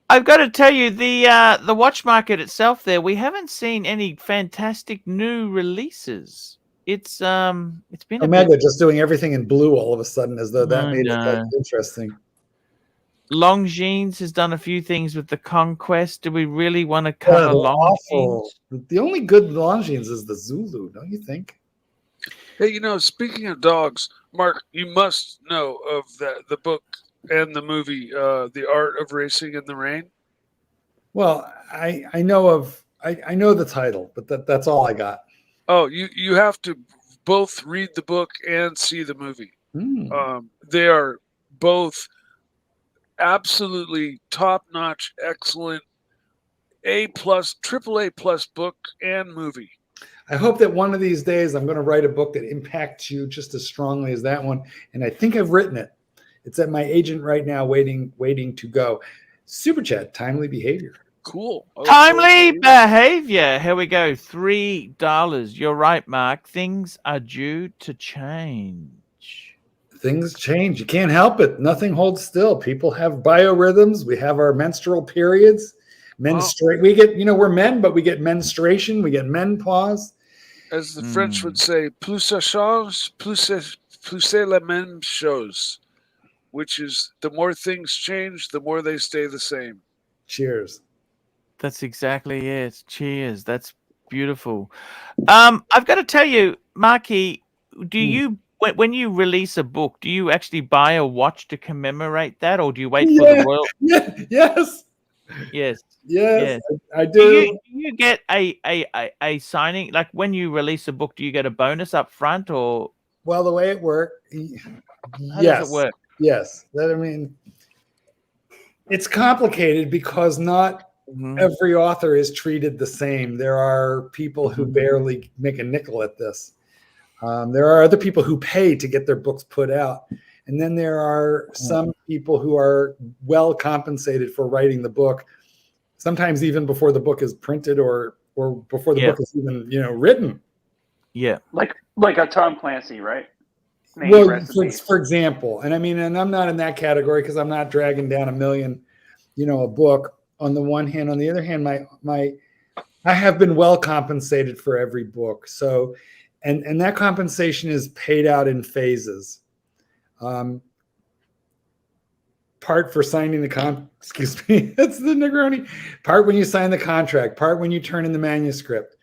I've got to tell you, the watch market itself there, we haven't seen any fantastic new releases. It's been Omega just doing everything in blue all of a sudden, as though that made it that interesting. Longines has done a few things with the Conquest. Do we really want to cover Longines? The only good Longines is the Zulu, don't you think? Hey, you know, speaking of dogs, Mark, you must know of the book and the movie, The Art of Racing in the Rain. Well, I know the title, but that's all I got. Oh, you have to both read the book and see the movie. They are both absolutely top-notch, excellent, A+, AAA+ book and movie. I hope that one of these days I'm going to write a book that impacts you just as strongly as that one. And I think I've written it. It's at my agent right now, waiting to go. Super chat, timely behavior. Cool. Timely behavior. Here we go. $3. You're right, Mark. Things are due to change. Things change. You can't help it. Nothing holds still. People have biorhythms. We have our menstrual periods. We get, we're men, but we get menstruation. We get menopause. As the French would say, plus ça change, plus c'est la même chose, which is the more things change, the more they stay the same. Cheers. That's exactly it. Cheers. That's beautiful. I've got to tell you, Marky, do you, when you release a book, do you actually buy a watch to commemorate that, or do you wait for the royal? Yes, I do. Do you get a signing, like when you release a book? Do you get a bonus up front, or? Well, the way it works, how does it work? Yes, it's complicated because not every author is treated the same. There are people who barely make a nickel at this. There are other people who pay to get their books put out. And then there are some people who are well compensated for writing the book, sometimes even before the book is printed or before the book is even, written. Yeah. Like a Tom Clancy, right? Well, for example, and I'm not in that category because I'm not dragging down $1 million, a book on the one hand. On the other hand, my I have been well compensated for every book. So, and that compensation is paid out in phases. Part for signing the excuse me, that's the Negroni. Part when you sign the contract, part when you turn in the manuscript,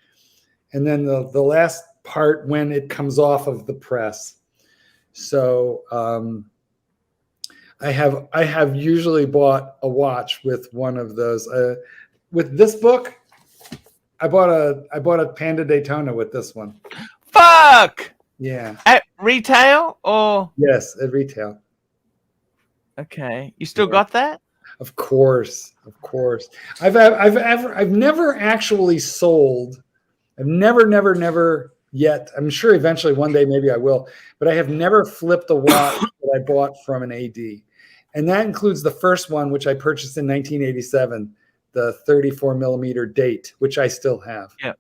and then the last part when it comes off of the press. So I have usually bought a watch with one of those. With this book, I bought a Panda Daytona with this one. Fuck. Yeah. At retail or? Yes, at retail. Okay, you still got that? Of course, of course. I've never actually sold. I've never yet. I'm sure eventually one day maybe I will, but I have never flipped a watch that I bought from an AD, and that includes the first one which I purchased in 1987, the 34 millimeter date, which I still have. Yeah,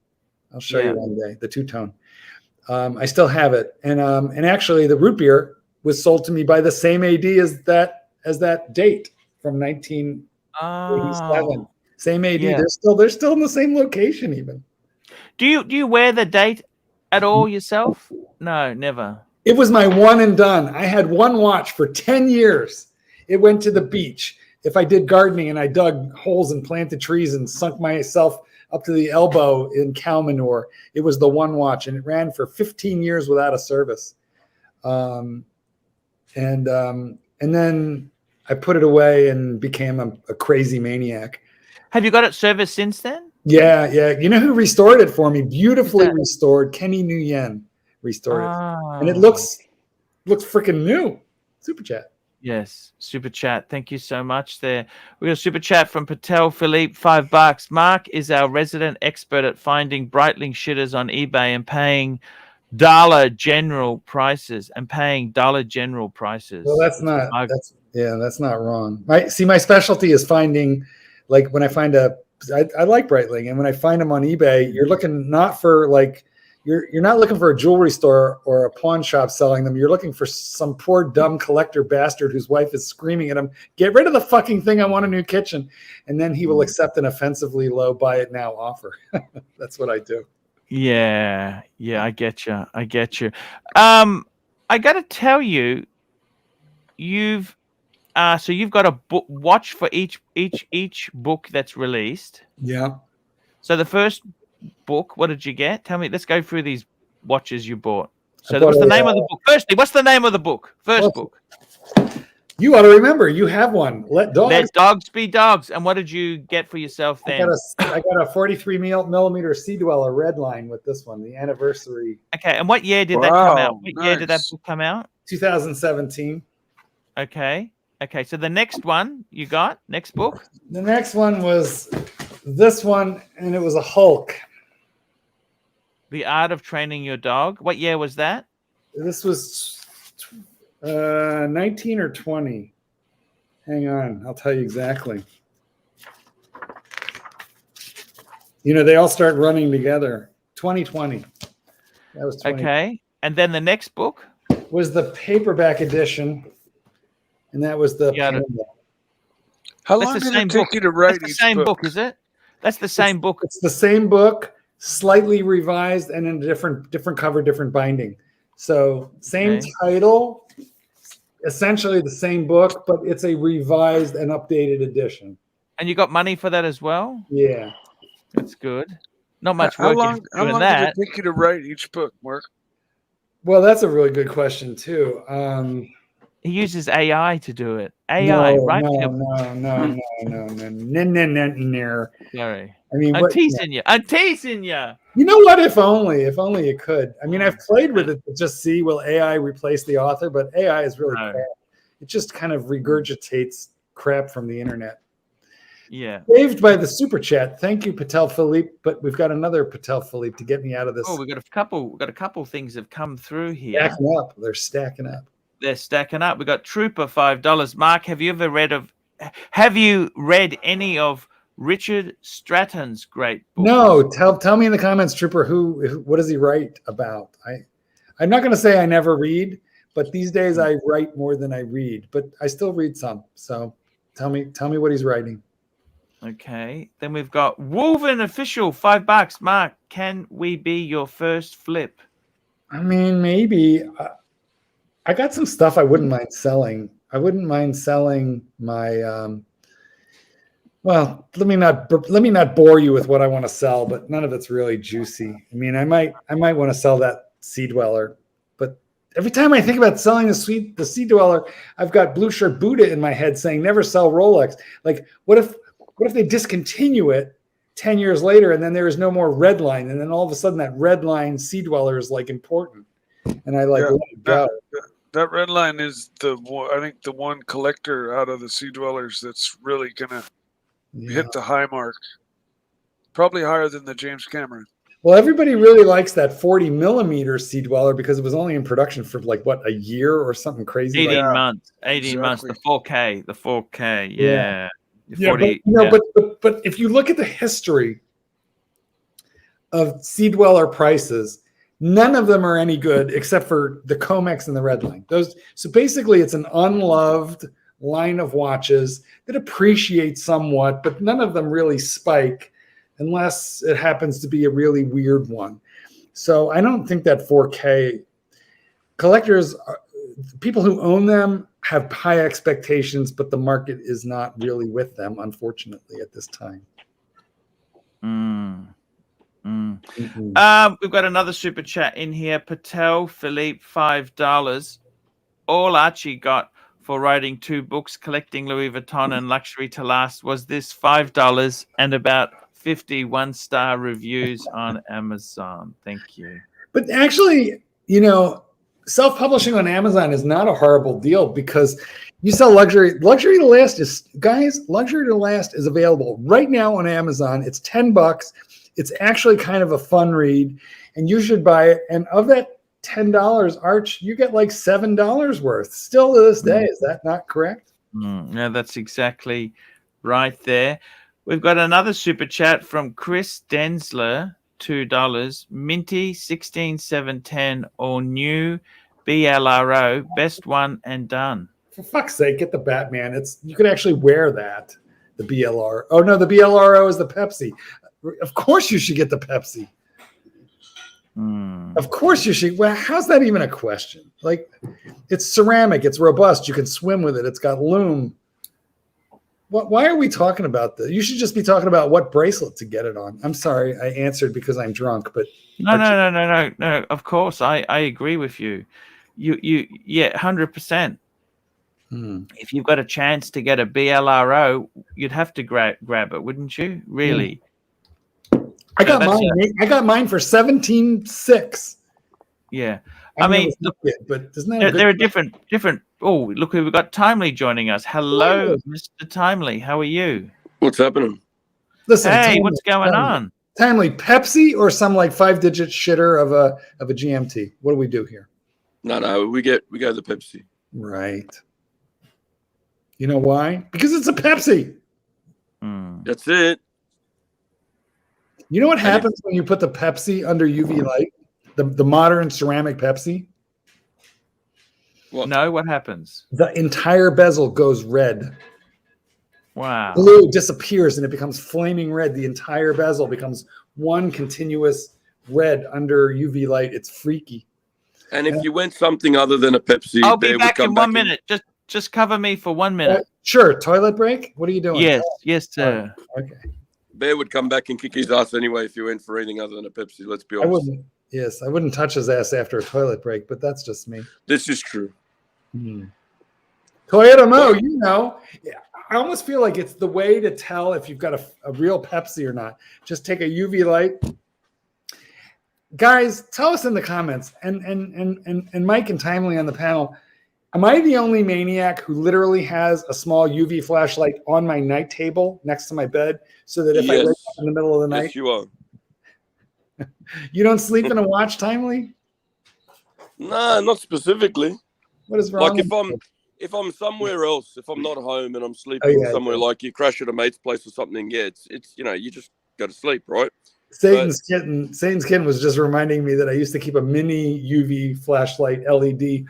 I'll show you one day. The two-tone. I still have it, and actually the root beer was sold to me by the same AD as that date from 1987. Oh, Same AD. yeah. They're still in the same location even. Do you wear the date at all yourself? No, never. It was my one and done. I had one watch for 10 years. It went to the beach. If I did gardening and I dug holes and planted trees and sunk myself up to the elbow in cow manure, it was the one watch, and it ran for 15 years without a service. And then I put it away and became a crazy maniac. Have you got it serviced since then? Yeah. You know who restored it for me? Beautifully restored. Kenny Nguyen restored it, and it looks freaking new. Super chat. Yes, super chat. Thank you so much. There, we got a super chat from Patel Philippe, $5. Mark is our resident expert at finding Breitling shitters on eBay and paying Dollar General prices. Well, that's not wrong. My specialty is finding, like when I find I like Breitling, and when I find them on eBay, you're looking not for like, you're not looking for a jewelry store or a pawn shop selling them. You're looking for some poor dumb collector bastard whose wife is screaming at him, "Get rid of the fucking thing! I want a new kitchen." And then he will accept an offensively low buy it now offer. That's what I do. Yeah, I get you. I got to tell you, you've got a watch for each book that's released. Yeah. So the first book, what did you get? Tell me. Let's go through these watches you bought. So what's the name of the book? Firstly, what's the name of the book? First book. You ought to remember. You have one. Let dogs be dogs. And what did you get for yourself then? I got a 43 millimeter Sea Dweller red line with this one, the anniversary. Okay. And what year did that come out? What year did that book come out? 2017. Okay. So the next one you got, next book? The next one was this one, and it was a Hulk. The Art of Training Your Dog. What year was that? This was 19 or 20. Hang on, I'll tell you exactly. They all start running together. 2020. That was 20. Okay. And then the next book was the paperback edition, and that was the How long did it take you to write the same book, is it? That's the same book. It's the same book, slightly revised and in a different cover, different binding. So same title, essentially the same book, but it's a revised and updated edition. And you got money for that as well? Yeah. That's good. Not much work. How long did it take you to write each book, Mark? Well, that's a really good question too. He uses AI to do it. AI, right? No. Sorry. I mean, I'm teasing you. You know what? If only you could. I mean, I've played with it to just see, will AI replace the author? But AI is really crap. It just kind of regurgitates crap from the internet. Yeah. Saved by the super chat. Thank you, Patel Philippe. But we've got another Patel Philippe to get me out of this. Oh, we've got a couple things have come through here. Stacking up. They're stacking up. They're stacking up. We got Trooper $5. Mark, have you read any of Richard Stratton's great books? No, tell me in the comments, Trooper, what does he write about? I'm not going to say I never read, but these days I write more than I read, but I still read some. So tell me what he's writing. Okay. Then we've got Woven Official, $5. Mark, can we be your first flip? I mean, maybe. I got some stuff I wouldn't mind selling. I wouldn't mind selling my. Well, let me not bore you with what I want to sell, but none of it's really juicy. I mean, I might want to sell that Sea Dweller, but every time I think about selling the Sea Dweller, I've got Blue Shirt Buddha in my head saying never sell Rolex. Like, what if they discontinue it 10 years later and then there is no more red line, and then all of a sudden that red line Sea Dweller is like important, and I let it go. That red line is I think the one collector out of the Sea Dwellers that's really gonna hit the high mark, probably higher than the James Cameron. Well, everybody really likes that 40 millimeter Sea Dweller because it was only in production for like what, a year or something crazy. 18 months. 18 months. The 4K. The 4K. Yeah. Yeah, 40, but if you look at the history of Sea Dweller prices, none of them are any good except for the Comex and the Red Line. So basically, it's an unloved line of watches that appreciate somewhat, but none of them really spike unless it happens to be a really weird one. So I don't think that 4K collectors, people who own them, have high expectations, but the market is not really with them, unfortunately, at this time. We've got another super chat in here. Patel Philippe, $5. All Archie got for writing 2 books, collecting Louis Vuitton and Luxury to Last, was this $5 and about 50 one-star reviews on Amazon. Thank you. But actually, self-publishing on Amazon is not a horrible deal because you sell luxury. Luxury to Last is available right now on Amazon. It's $10. It's actually kind of a fun read, and you should buy it. And of that $10, Arch, you get like $7 worth still to this day. Is that not correct? Yeah, that's exactly right there. We've got another super chat from Chris Densler, $2. Minty 16710 or new BLRO, best one and done. For fuck's sake, get the Batman. You could actually wear that. The BLR. Oh no, the BLRO is the Pepsi. Of course you should get the Pepsi. Of course you should. Well, how's that even a question? Like, it's ceramic, it's robust, you can swim with it, it's got lume. Why are we talking about this? You should just be talking about what bracelet to get it on. I'm sorry, I answered because I'm drunk, but no. Of course, I agree with you. Yeah, 100%. If you've got a chance to get a BLRO, you'd have to grab it, wouldn't you? Really? I got mine for $17,600. Yeah. I mean, look, but isn't that there are different. Oh, look, we've got Timely joining us. Hello, Mr. Timely. How are you? What's happening? Listen, hey, Timely, what's going on? Timely, Pepsi or some like 5-digit shitter of a GMT? What do we do here? No, we go the Pepsi. Right. You know why? Because it's a Pepsi. That's it. You know what happens when you put the Pepsi under UV light? The modern ceramic Pepsi? What? No, what happens? The entire bezel goes red. Wow. Blue disappears and it becomes flaming red. The entire bezel becomes one continuous red under UV light. It's freaky. And if you went something other than a Pepsi, I'll be back in 1 minute. Just cover me for 1 minute. Sure. Toilet break? What are you doing? Yes, sir. Okay. Bear would come back and kick his ass anyway if you went for anything other than a Pepsi. Let's be honest. I wouldn't touch his ass after a toilet break, but that's just me. This is true. Toyota Mo, I almost feel like it's the way to tell if you've got a real Pepsi or not. Just take a UV light. Guys, tell us in the comments, and Mike and Timely on the panel, am I the only maniac who literally has a small UV flashlight on my night table next to my bed so that if I wake up in the middle of the night? Yes, you are. You don't sleep in a watch, Timely? No, not specifically. What is wrong? Like if I'm somewhere else, if I'm not home and I'm sleeping somewhere, like you crash at a mate's place or something, it's you just go to sleep, right? Satan's kitten was just reminding me that I used to keep a mini UV flashlight LED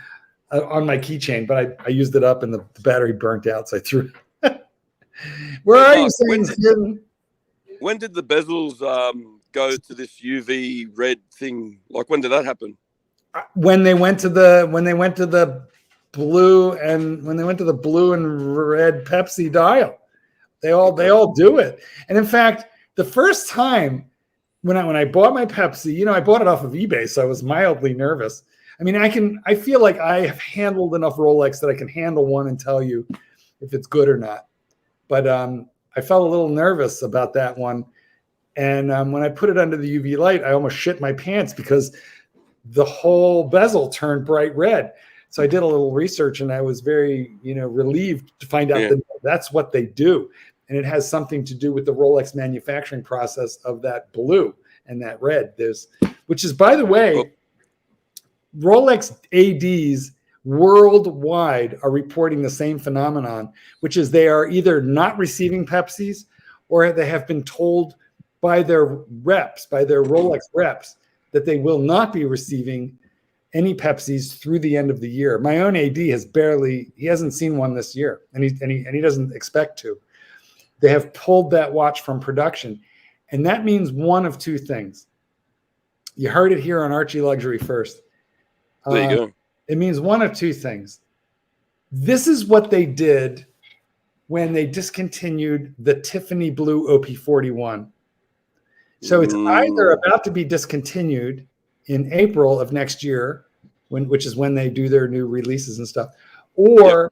on my keychain, but I used it up and the battery burnt out, so I threw it. Where Hey, are you, Mark, saying? when did the bezels go to this UV red thing? Like, when did that happen? When they went to the blue and red Pepsi dial. They all do it. And in fact, the first time when I bought my Pepsi, I bought it off of eBay, so I was mildly nervous. I mean, I feel like I have handled enough Rolex that I can handle one and tell you if it's good or not. But I felt a little nervous about that one. And when I put it under the UV light, I almost shit my pants because the whole bezel turned bright red. So I did a little research and I was very, relieved to find out that that's what they do. And it has something to do with the Rolex manufacturing process of that blue and that red. Which is, by the way, Rolex ADs worldwide are reporting the same phenomenon, which is they are either not receiving Pepsis or they have been told by their reps, by their Rolex reps, that they will not be receiving any Pepsis through the end of the year. My own AD he hasn't seen one this year, and he doesn't expect to. They have pulled that watch from production, and that means one of two things. You heard it here on Archie Luxury first. There you go. It means one of two things. This is what they did when they discontinued the Tiffany Blue OP41. So it's either about to be discontinued in April of next year, which is when they do their new releases and stuff, or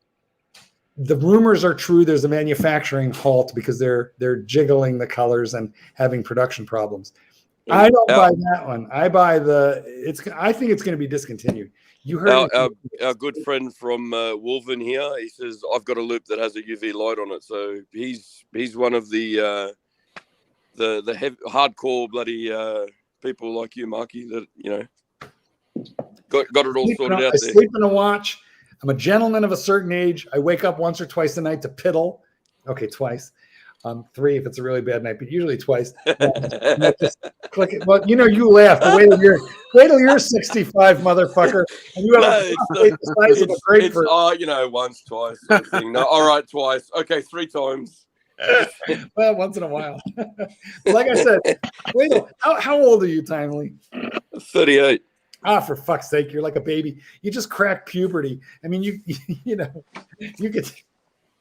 the rumors are true. There's a manufacturing halt because they're jiggling the colors and having production problems. I don't buy that one. I buy I think it's going to be discontinued. You heard our good friend from Wolven here. He says I've got a loop that has a UV light on it. So he's one of the heavy, hardcore bloody people like you, Marky, that got it all sorted out there. I sleep in a watch. I'm a gentleman of a certain age. I wake up once or twice a night to piddle. Okay, twice. 3 if it's a really bad night, but usually twice. Just click it. Well, you laugh. Wait till you're 65, motherfucker, and you have the size of a grapefruit. Once, twice. Sort of thing. No, all right, twice. Okay, 3 times. Well, once in a while. Like I said, wait. How old are you, Timely? 38. For fuck's sake, you're like a baby. You just cracked puberty. I mean, you could.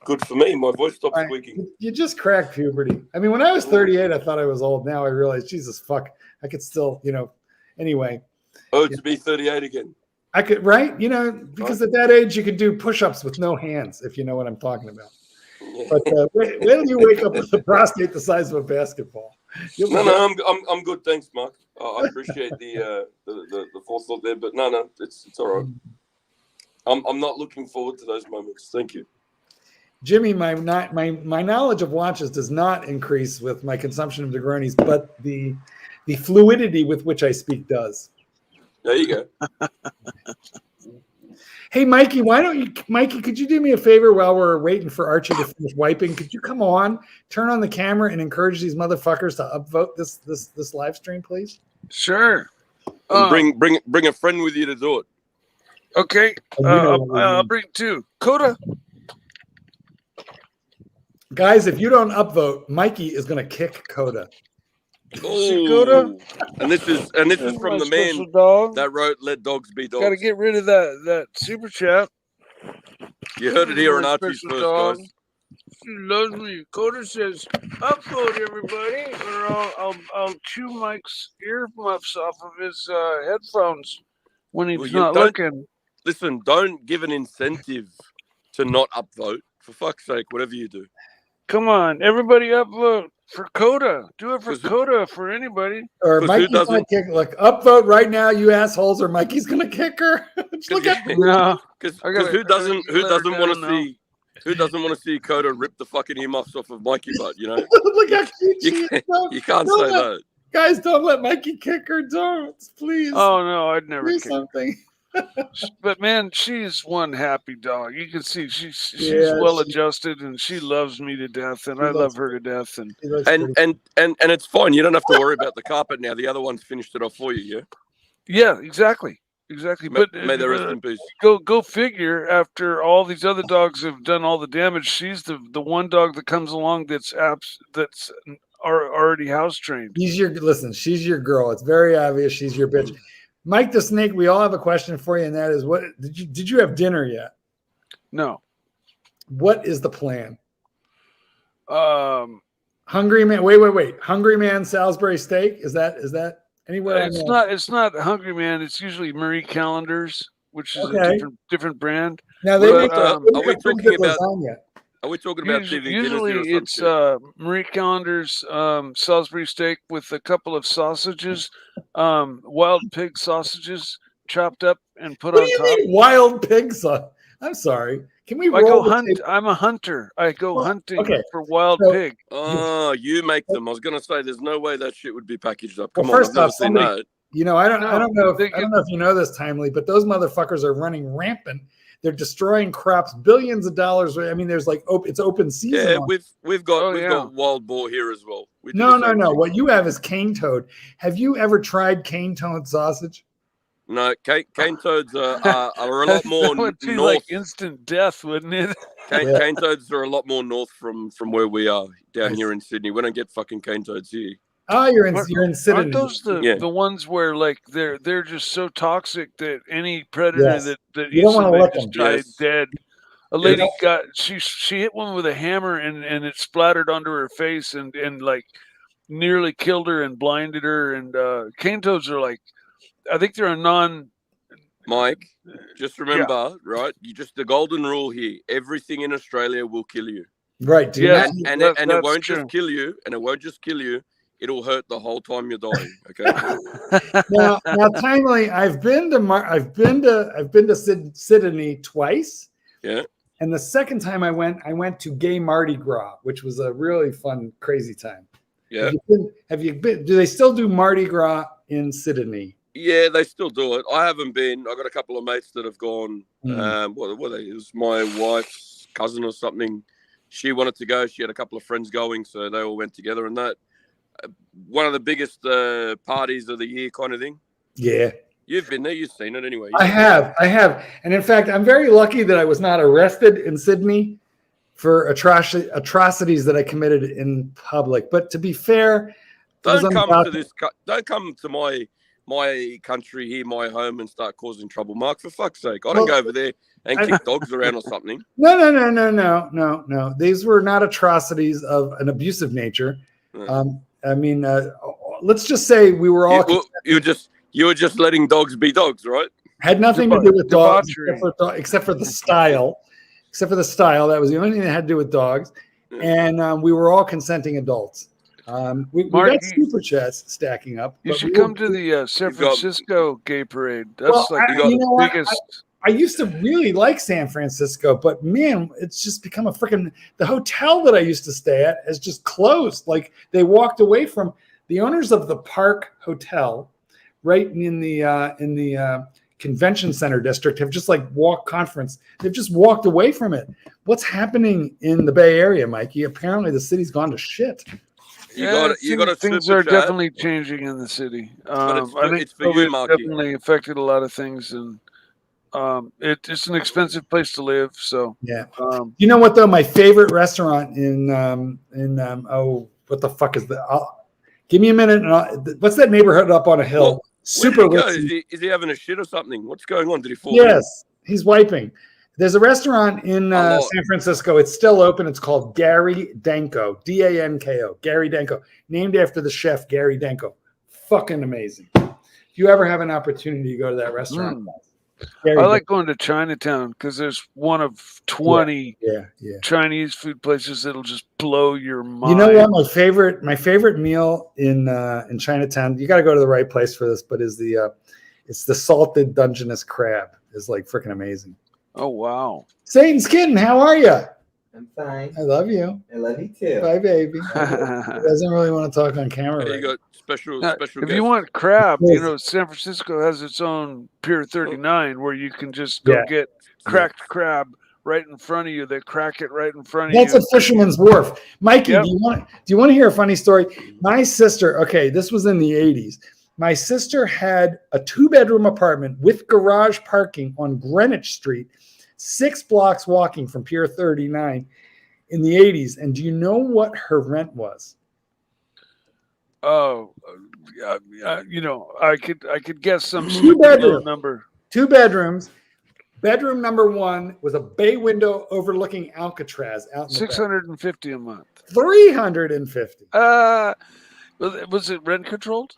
Good for me. My voice stopped squeaking. You just cracked puberty. I mean, when I was 38, I thought I was old. Now I realize, Jesus fuck, I could still, anyway. Oh, to be 38 again. I could, right? Because at that age you could do push-ups with no hands, if you know what I'm talking about. Yeah. But wait till you wake up with a prostate the size of a basketball. No, I'm good. Thanks, Mark. I appreciate the forethought there, but no, it's all right. I'm not looking forward to those moments. Thank you. Jimmy, my knowledge of watches does not increase with my consumption of Negronis, but the fluidity with which I speak does. There you go. Hey, Mikey, could you do me a favor while we're waiting for Archie to finish wiping? Could you come on, turn on the camera, and encourage these motherfuckers to upvote this live stream, please? Sure. And bring a friend with you to do it. Okay. I'll bring 2. Coda. Guys, if you don't upvote, Mikey is going to kick Coda. Oh, and this is from the man that wrote "Let Dogs Be Dogs." Got to get rid of that super chat. You heard it here on Archie's first, guys. She loves me. Coda says, "Upvote everybody, or I'll chew Mike's earmuffs off of his headphones when he's not looking." Listen, don't give an incentive to not upvote. For fuck's sake, whatever you do. Come on, everybody upvote for Coda. Do it for Coda for anybody. Or Mikey's going to kick. Look, upvote right now, you assholes, or Mikey's going to kick her. Look at no, because who doesn't want to see? Who doesn't want to see Coda rip the fucking earmuffs off of Mikey butt? Look how cute she is. You can't say that. Guys, don't let Mikey kick her. Don't, please. Oh no, I'd never do kick something. But man, she's one happy dog. You can see she's well adjusted, and she loves me to death, and I love her to death. And it's fine. You don't have to worry about the carpet now. The other one's finished it off for you. Yeah, exactly. Exactly. May, But may they rest in peace. go figure. After all these other dogs have done all the damage, she's the one dog that comes along that's already house trained. She's your girl. It's very obvious she's your bitch. Mike the Snake, we all have a question for you, and that is, what did you have dinner yet? No. What is the plan? Hungry Man. Wait. Hungry Man Salisbury steak. Is that anywhere? It's not Hungry Man. It's usually Marie Callender's, which is Okay. a different brand. Now Are we talking about? lasagna. Are we talking about TV Usually dinners here or it's something? Marie Callender's Salisbury steak with a couple of sausages, wild pig sausages chopped up and put What on do you top. mean wild pig sauce? I'm sorry. Can we I roll go hunt. I'm a hunter. I go hunting for wild pig. Oh, you make them. I was going to say, there's no way that shit would be packaged up. Come Well, on, first I've never off, seen that. You know, I don't know if they you know this, Timely, but those motherfuckers are running rampant. They're destroying crops, billions of dollars. I mean, there's like it's open season. Yeah, we've got wild boar here as well. We do the same No. thing. What you have is cane toad. Have you ever tried cane toad sausage? No, cane toads are a lot more That would be north. like instant death, wouldn't it? Cane toads are a lot more north from where we are down here in Sydney. We don't get fucking cane toads here. Oh, you're in Sydney. Aren't those the ones where like they're just so toxic that any predator that you don't want to let just them died dead? A lady got she hit one with a hammer and it splattered onto her face and like nearly killed her and blinded her. And cane toads are like, I think they're a non. Mike, just remember, right? You just the golden rule here: everything in Australia will kill you. Right. And it won't just kill you. And it won't just kill you. It'll hurt the whole time you're dying. Okay. now, Timely, I've been to Sydney twice. Yeah. And the second time I went to Gay Mardi Gras, which was a really fun, crazy time. Yeah. Have you been? Do they still do Mardi Gras in Sydney? Yeah, they still do it. I haven't been. I got a couple of mates that have gone. It was my wife's cousin or something. She wanted to go. She had a couple of friends going, so they all went together. And that one of the biggest parties of the year, kind of thing. Yeah, you've been there. You've seen it anyway. I have, and in fact, I'm very lucky that I was not arrested in Sydney for atrocities that I committed in public. But to be fair, don't come to my country here, my home, and start causing trouble, Mark. For fuck's sake, I don't go over there and kick dogs around or something. No. These were not atrocities of an abusive nature. I mean, let's just say we were all. You were just letting dogs be dogs, right? Had nothing to do with dogs, except for the style. Except for the style, that was the only thing that had to do with dogs, and we were all consenting adults. We got super chats stacking up. You should come to the San Francisco Gay Parade. That's the biggest. I used to really like San Francisco, but man, it's just become a freaking. The hotel that I used to stay at has just closed. Like they walked away from the owners of the Park Hotel, right in the convention center district, have just like They've just walked away from it. What's happening in the Bay Area, Mikey? Apparently, the city's gone to shit. Things are definitely changing in the city. I think it's for you, Marky. Definitely affected a lot of things, and it's an expensive place to live. So yeah. You know what though? My favorite restaurant in what the fuck is that? Give me a minute. What's that neighborhood up on a hill? Well, super. Is he having a shit or something? What's going on? Did he fall? Yes, he's wiping. There's a restaurant in San Francisco. It's still open. It's called Gary Danko, Danko, Gary Danko, named after the chef Gary Danko. Fucking amazing. If you ever have an opportunity to go to that restaurant, I like going to Chinatown because there's one of 20 Chinese food places that'll just blow your mind. You know what? My favorite meal in Chinatown. You got to go to the right place for this, but it's the salted Dungeness crab. It's like freaking amazing. Oh wow! Satan's kitten, how are you? I'm fine. I love you. I love you too. Bye, baby. He doesn't really want to talk on camera. You got special. If you want crab, San Francisco has its own Pier 39 where you can just go get cracked crab right in front of you. They crack it right in front of you. That's a Fisherman's Wharf. Mikey, do you want to hear a funny story? My sister. Okay, this was in the 80s. My sister had a 2-bedroom apartment with garage parking on Greenwich Street, 6 blocks walking from Pier 39 in the 80s. And do you know what her rent was? Oh, you know, I could guess some 2 stupid low bedroom. number. 2 bedrooms. Bedroom number 1 was a bay window overlooking Alcatraz out in the back. $650 a month. $350. Was it rent controlled?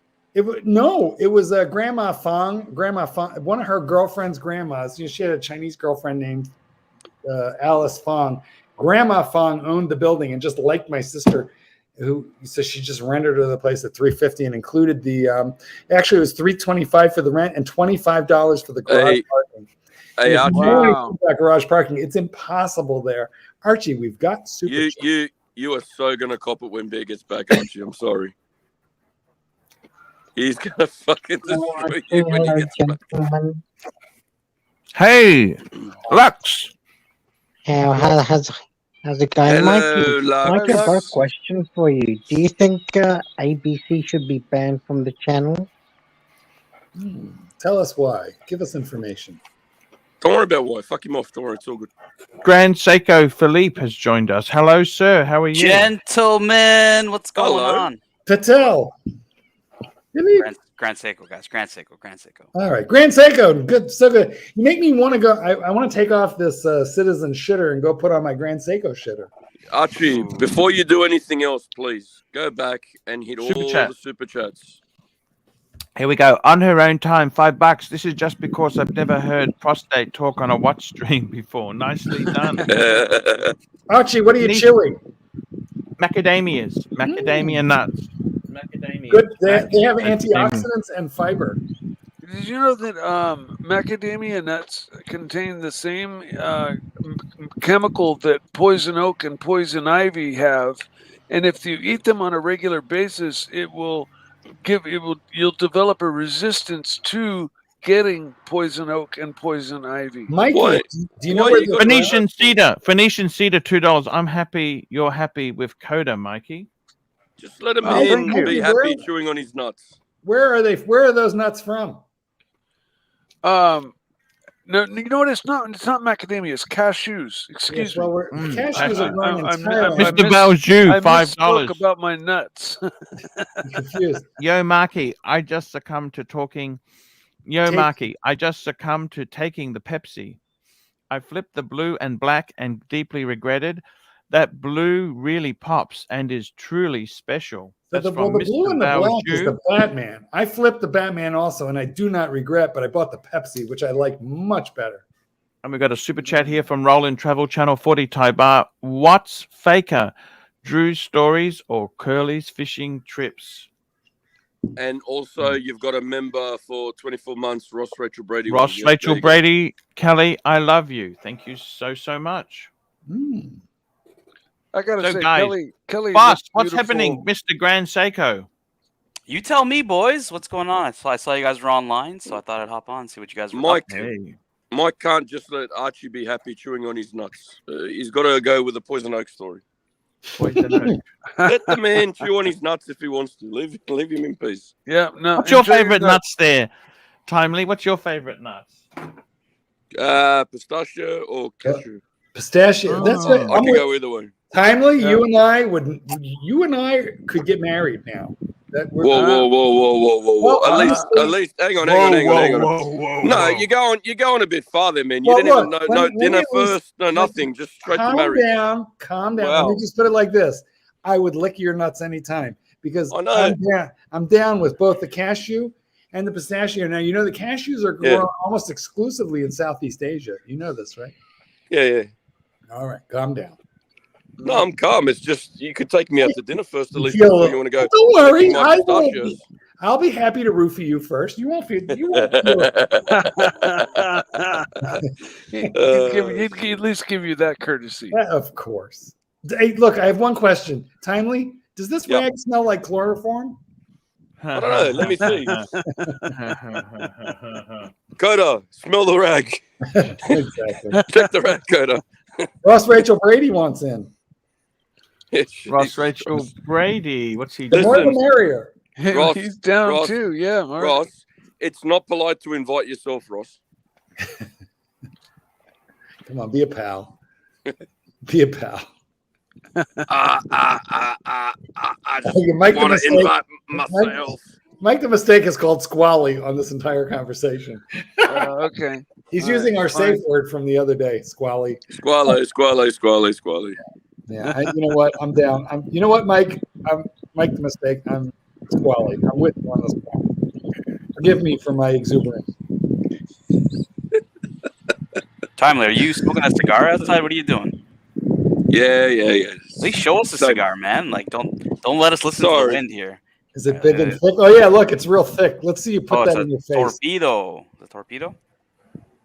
No, it was Grandma Fong. Grandma Fong, one of her girlfriend's grandmas. You know, she had a Chinese girlfriend named Alice Fong. Grandma Fong owned the building and just liked my sister, who so she just rented her the place at $350 and included the. Actually, it was $325 for the rent and $25 for the garage parking. Hey, Archie. Wow. That garage parking, it's impossible there. Archie, we've got super. You are so gonna cop it when Bear gets back, Archie. I'm sorry. He's gonna fucking destroy you when he gets back. Hey, Lux. How's it going, Hello, Mikey? Lux. Mikey, I've got a question for you. Do you think ABC should be banned from the channel? Tell us why. Give us information. Don't worry about why. Fuck him off. Don't worry. It's all good. Grand Seiko Philippe has joined us. Hello, sir. How are you? Gentlemen, what's going on? Patel. Grand Seiko, guys. Grand Seiko. All right. Grand Seiko. Good. So good. You make me want to go. I want to take off this Citizen shitter and go put on my Grand Seiko shitter. Archie, before you do anything else, please go back and hit Super all chat. the super chats. Here we go. On her own time, $5. This is just because I've never heard prostate talk on a watch stream before. Nicely done. Archie, what are you chewing? Macadamias, macadamia nuts. Macadamia. Good. They have antioxidants and fiber. Did you know that macadamia nuts contain the same chemical that poison oak and poison ivy have, and if you eat them on a regular basis, you'll develop a resistance to getting poison oak and poison ivy. Mikey, What? do you know What where are you the Phoenician cedar, $2. I'm happy. You're happy with Coda, Mikey. Just let him Oh, in thank you. be happy chewing on his nuts. Where are they? Where are those nuts from? No, you know what? It's not macadamia. It's cashews. Excuse me. Well, cashews are grown in I Thailand. Mr. Valjew, I misspoke $5. about my nuts. I'm confused. Yo, Marky, I just succumbed to talking. Yo, Take- Marky, I just succumbed to taking the Pepsi. I flipped the blue and black and deeply regretted. That blue really pops and is truly special. So That's the from blue Mr. and the black is Valjew. the Batman. I flipped the Batman also, and I do not regret, but I bought the Pepsi, which I like much better. And we've got a super chat here from Roland Travel Channel 40 Taibar. What's faker, Drew's stories or Curly's fishing trips? And also, you've got a member for 24 months, Ross Rachel Brady. Ross Yes, Rachel there you go. Brady, Kelly, I love you. Thank you so much. I gotta So, say, guys, Kelly. Boss, looks what's beautiful. happening, Mr. Grand Seiko? You tell me, boys, what's going on? I saw you guys were online, so I thought I'd hop on and see what you guys were Mike, up to. Mike can't just let Archie be happy chewing on his nuts. He's got to go with the poison oak story. Poison oak. Let the man chew on his nuts if he wants to. Leave him in peace. Yeah, no. What's your enjoy favorite nuts there, Timely? What's your favorite nuts? Pistachio or cashew? Pistachio. That's what I can go either way. Timely, Yeah. you and I could get married now. Whoa. Well, At least, hang on. No, you're going a bit farther, man. You Well, didn't look, even let no me dinner at least- first, no nothing, just straight to Calm marriage. down. Wow. Let me just put it like this. I would lick your nuts anytime because I know. I'm down with both the cashew and the pistachio. Now, you know the cashews are grown almost exclusively in Southeast Asia. You know this, right? Yeah. All right, calm down. No, I'm calm. It's just you could take me out to dinner first, at least Feel- before you want to go. Don't worry, licking my I will. pistachios. I'll be happy to roofie you first. You won't feel. You won't feel He'd at least give you that courtesy. Yeah, of course. Hey, look, I have one question. Timely, does this Yep. rag smell like chloroform? I don't know. Let me see. Coda, smell the rag. Exactly. Check the rag, Coda. Ross Rachel Brady wants in. Ross Rachel Brady. What's he The doing? more the merrier. Ross, He's down Ross, too. Yeah, Mark. Ross, it's not polite to invite yourself, Ross. Come on, be a pal. Be a pal. I just You make the want to mistake. invite myself. Mike, the mistake is called squally on this entire conversation. Okay. He's All using right, our fine. safe word from the other day, squally. Squally, squally, squally, squally. Yeah, you know what? I'm down. You know what, Mike? I'm Mike the mistake. I'm squally. I'm with you on this one. Forgive me for my exuberance. Timely, are you smoking a cigar outside? What are you doing? Yeah. At least show us a Same. cigar, man. Like, don't let us listen to Sorry. the wind here. Is it big and thick? Oh yeah, look, it's real thick. Let's see you put it's that a in your face. torpedo. The torpedo?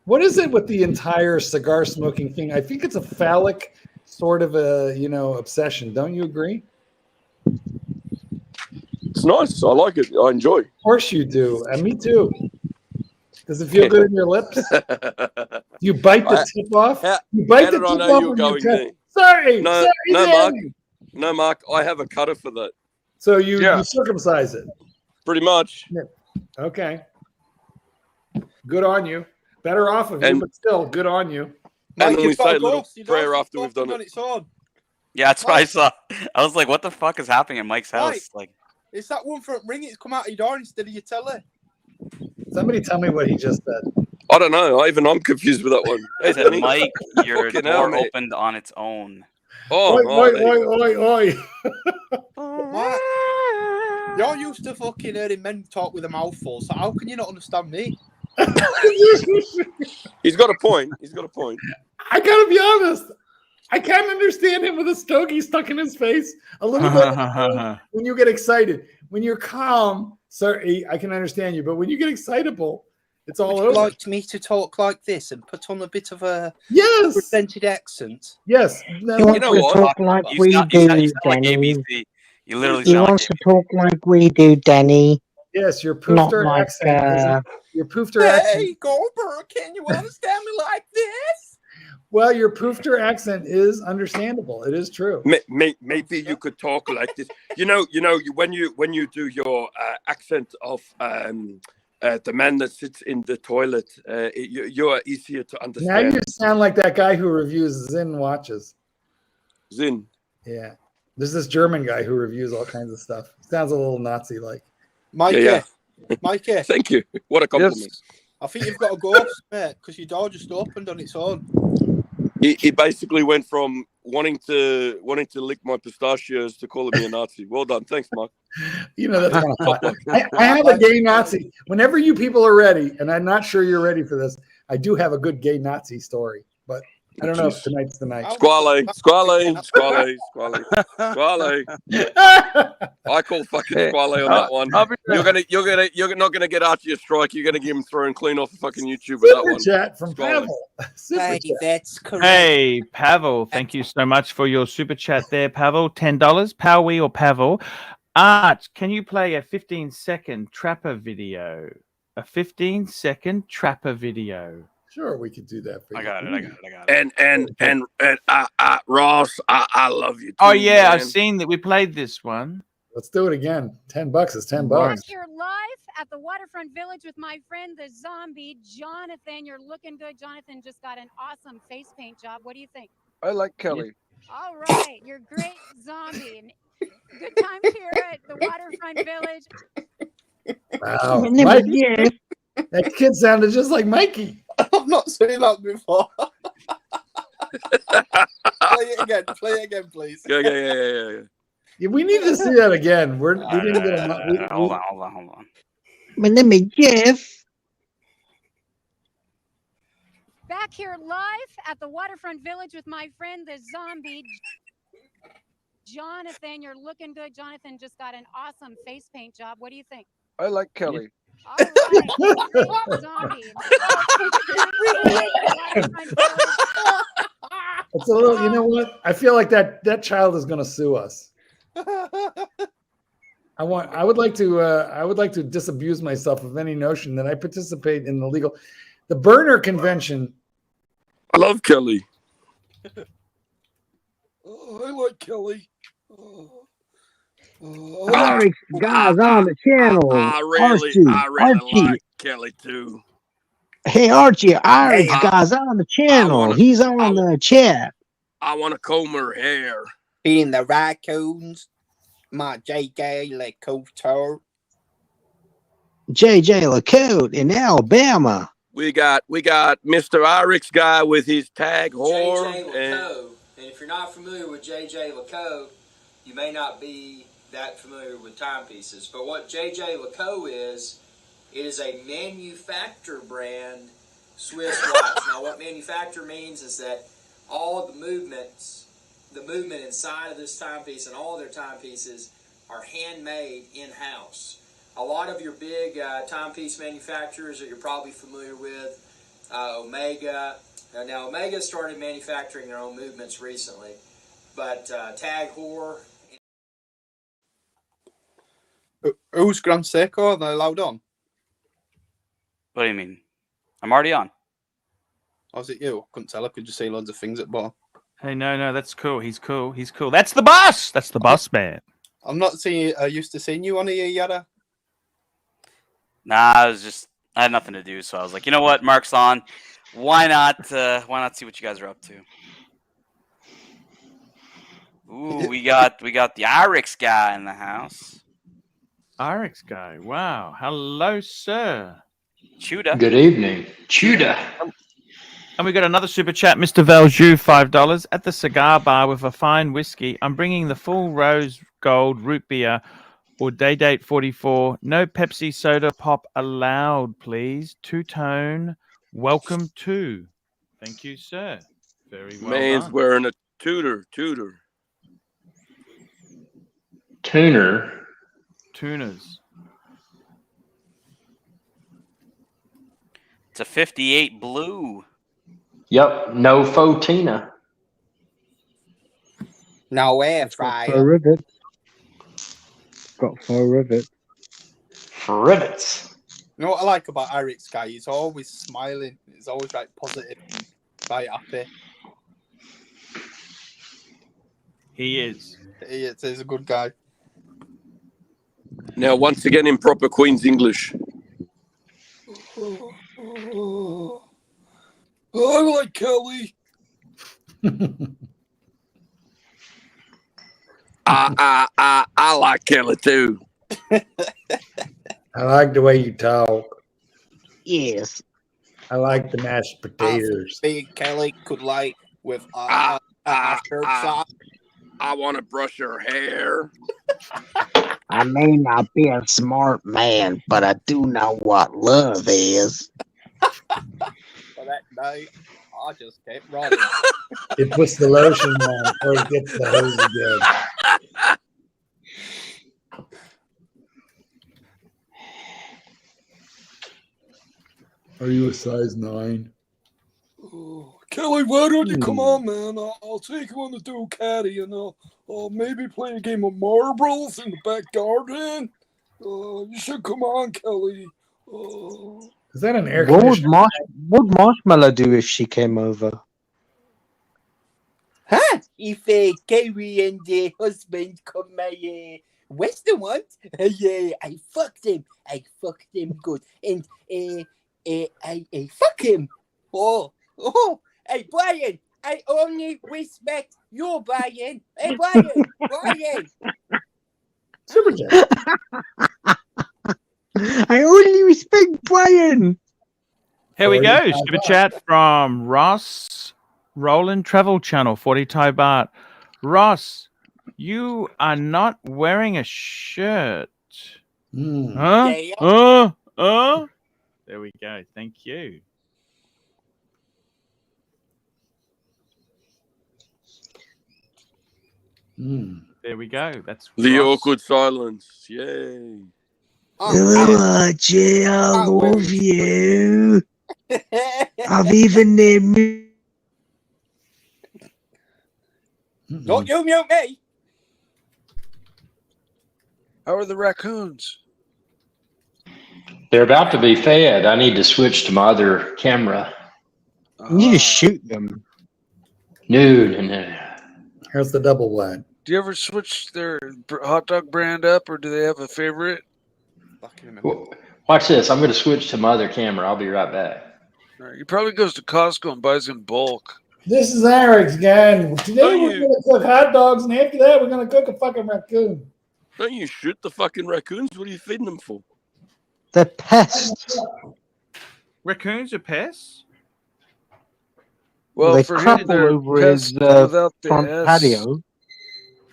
What is it with the entire cigar smoking thing? I think it's a phallic sort of a obsession. Don't you agree? It's nice. I like it. I enjoy. Of course you do, and me too. Does it feel good in your lips? You bite the tip off. You bite the tip off when you cut. Sorry, No, Mark. No, Mark. I have a cutter for that. So you circumcise it. Pretty much. Yeah. Okay. Good on you. Better off of you, but still good on you. And then we say a little prayer after we've done it. Yeah, that's what I saw. I was like, what the fuck is happening in Mike's house? Like, it's that one front ring. It's come out of your door instead of your telly. Somebody tell me what he just said. I don't know. I'm confused with that one. I said, Mike, your door opened on its own. Oh, oi. What? You're used to fucking hearing men talk with a mouthful, so how can you not understand me? He's got a point. I gotta be honest. I can't understand him with a stogie stuck in his face. A little bit when you get excited. When you're calm, sorry, I can understand you. But when you get excitable, it's all over. Would you like me to talk like this and put on a bit of a presented accent? Yes. You want to talk like we do, Danny. You literally He wants to talk like we do, Danny. Yes, your Not poofter like, accent. Your poofter accent. Hey, Goldberg, can you understand me like this? Well, your poofter accent is understandable. It is true. Maybe you could talk like this. When you do your accent of the man that sits in the toilet, you are easier to understand. Now you sound like that guy who reviews Zinn watches. Zinn. Yeah. There's this German guy who reviews all kinds of stuff. Sounds a little Nazi-like. Mikey. Thank you. What a compliment. Yes. I think you've got a ghost, mate, because your door just opened on its own. He basically went from wanting to lick my pistachios to calling me a Nazi. Well done. Thanks, Mark. That's kind of fun. I have a gay Nazi. Whenever you people are ready, and I'm not sure you're ready for this, I do have a good gay Nazi story, but I don't know if tonight's the night. Squally. I call fucking Squally on that one. You're not gonna get Archie a strike. You're gonna give him throw and clean off the fucking YouTube with that one. Chat from Pavel. Hey, that's correct. Hey, Pavel, thank you so much for your super chat there, Pavel. $10. Powie or Pavel. Art, can you play a 15-second trapper video? A 15-second trapper video. Sure, we could do that for you. I got it. And Ross, I love you too. Oh yeah, man. I've seen that. We played this one. Let's do it again. $10 is $10. Back here live at the Waterfront Village with my friend, the zombie, Jonathan. You're looking good. Jonathan just got an awesome face paint job. What do you think? I like Kelly. All right. You're great, zombie. And good times here at the Waterfront Village. Wow. Mikey, that kid sounded just like Mikey. I've not seen that before. Play it again, please. Yeah. We need to see that again. We didn't get enough. Hold on. My name is Jeff. Back here live at the Waterfront Village with my friend, the zombie, Jonathan. You're looking good. Jonathan just got an awesome face paint job. What do you think? I like Kelly. All right. Great, zombie. It's a little, you know what? I feel like that child is going to sue us. I would like to disabuse myself of any notion that I participate in the burner convention. I love Kelly. I like Kelly. Alex, guys on the channel. I really like Kelly too. Hey, Archie, Irish Hey, guy's on the channel. He's on the chat. I want to comb her hair. Being the raccoons, my JJ LeCoultre. JJ LeCoultre in Alabama. We got Mr. Irix guy with his tag whore. And if you're not familiar with JJ LeCoultre, you may not be that familiar with timepieces. But what JJ LeCoultre is, it is a manufacturer brand Swiss watch. Now, what manufacturer means is that all of the movement inside of this timepiece and all of their timepieces are handmade in-house. A lot of your big timepiece manufacturers that you're probably familiar with, Omega. Now, Omega started manufacturing their own movements recently, but Tag Heuer. Who's Grand Seiko? Are they allowed on? What do you mean? I'm already on. Or was it you? Couldn't tell. I could just see loads of things at the bottom. Hey, no, that's cool. He's cool. He's cool. That's the boss. That's the boss man. I'm not seeing. Used to seeing you on here, Yada. Nah, I had nothing to do, so I was like, you know what, Mark's on. Why not see what you guys are up to? Ooh, we got the Irix guy in the house. Irix guy. Wow. Hello, sir. Chuda. Good evening. Chuda. And we got another super chat, Mr. Valjoux, $5. At the cigar bar with a fine whiskey, I'm bringing the full rose gold root beer or day date 44. No Pepsi soda pop allowed, please. Two-tone. Welcome to. Thank you, sir. Very well Man's done. wearing a tuner. Tuners. It's a 58 blue. Yep, no Fotina. No air fryer. For rivet. Got for rivet. For rivets. You know what I like about Irix guy? He's always smiling. He's always like positive, right happy. He is. He's a good guy. Now, once again, in proper Queen's English. I like Kelly. I like Kelly too. I like the way you talk. Yes. I like the mashed potatoes. Big Kelly could like with shirt sock. I want to brush her hair. I may not be a smart man, but I do know what love is. For that night, I just kept running. It puts the lotion on or it gets the hose again. Are you a size 9? Kelly, why don't you come on, man? I'll take you on the Ducati and I'll maybe play a game of marbles in the back garden. You should come on, Kelly. Is that an air What conditioner? would Marshmallow do if she came over? Huh? If Kerry and the husband come my restaurant, I fucked him. I fucked him good. And I fuck him. Oh, hey, Brian, I only respect you, Brian. Hey, Brian. Super chat. I only respect Brian. Here we go. 45 Super chat from Ross Roland Travel Channel, 40 Thai baht. Ross, you are not wearing a shirt. Huh? Yeah. There we go. Thank you. There we go. That's The Ross. awkward silence. Yay. Archie, I love you. I've even named me. Don't you mute me. How are the raccoons? They're about to be fed. I need to switch to my other camera. You just shoot them. No. Here's the double wide. Do you ever switch their hot dog brand up, or do they have a favorite? Watch this. I'm going to switch to my other camera. I'll be right back. He probably goes to Costco and buys in bulk. This is Eric's again. Today we're going to cook hot dogs, and after that we're going to cook a fucking raccoon. Don't you shoot the fucking raccoons? What are you feeding them for? They're pests. Raccoons are pests? Well, they for crap him, all they're over pests his without the front S. patio.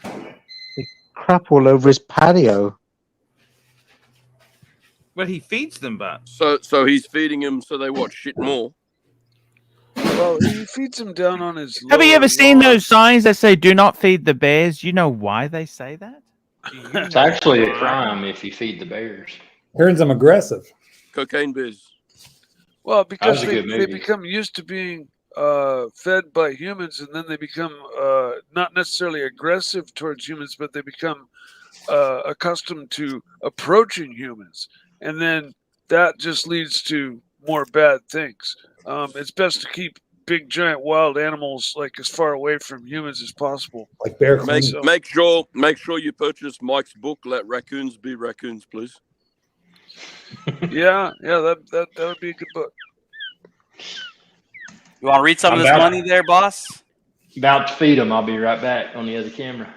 They crap all over his patio. Well, he feeds them, but So he's feeding them so they what? Shit more. Well, he feeds them down on his. have you lower ever seen lawn. those signs that say "Do not feed the bears"? You know why they say that? It's actually a crime if you feed the bears. Turns them aggressive. Cocaine bears. Well, because was a they good movie. become used to being fed by humans, and then they become not necessarily aggressive towards humans, but they become accustomed to approaching humans, and then that just leads to more bad things. It's best to keep big, giant, wild animals like as far away from humans as possible. Like bear Make sure you purchase Mike's book. Let raccoons be raccoons, please. Yeah, that would be a good book. You want to read some of this money there, boss? About to feed them. I'll be right back on the other camera.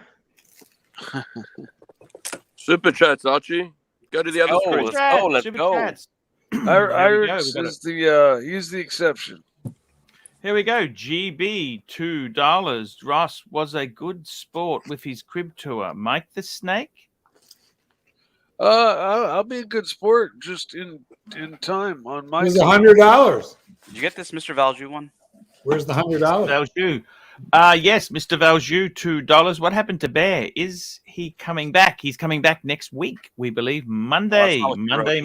Super chats, Archie. Go to the other screen. Let's go. Irish is he's the exception. Here we go. GB $2. Ross was a good sport with his crib tour. Mike the Snake. I'll be a good sport just in time on my. Here's $100. Did you get this Mr. Valju one? Where's the $100? Valju. Yes, Mr. Valju, $2. What happened to Bear? Is he coming back? He's coming back next week, we believe. Monday. Monday.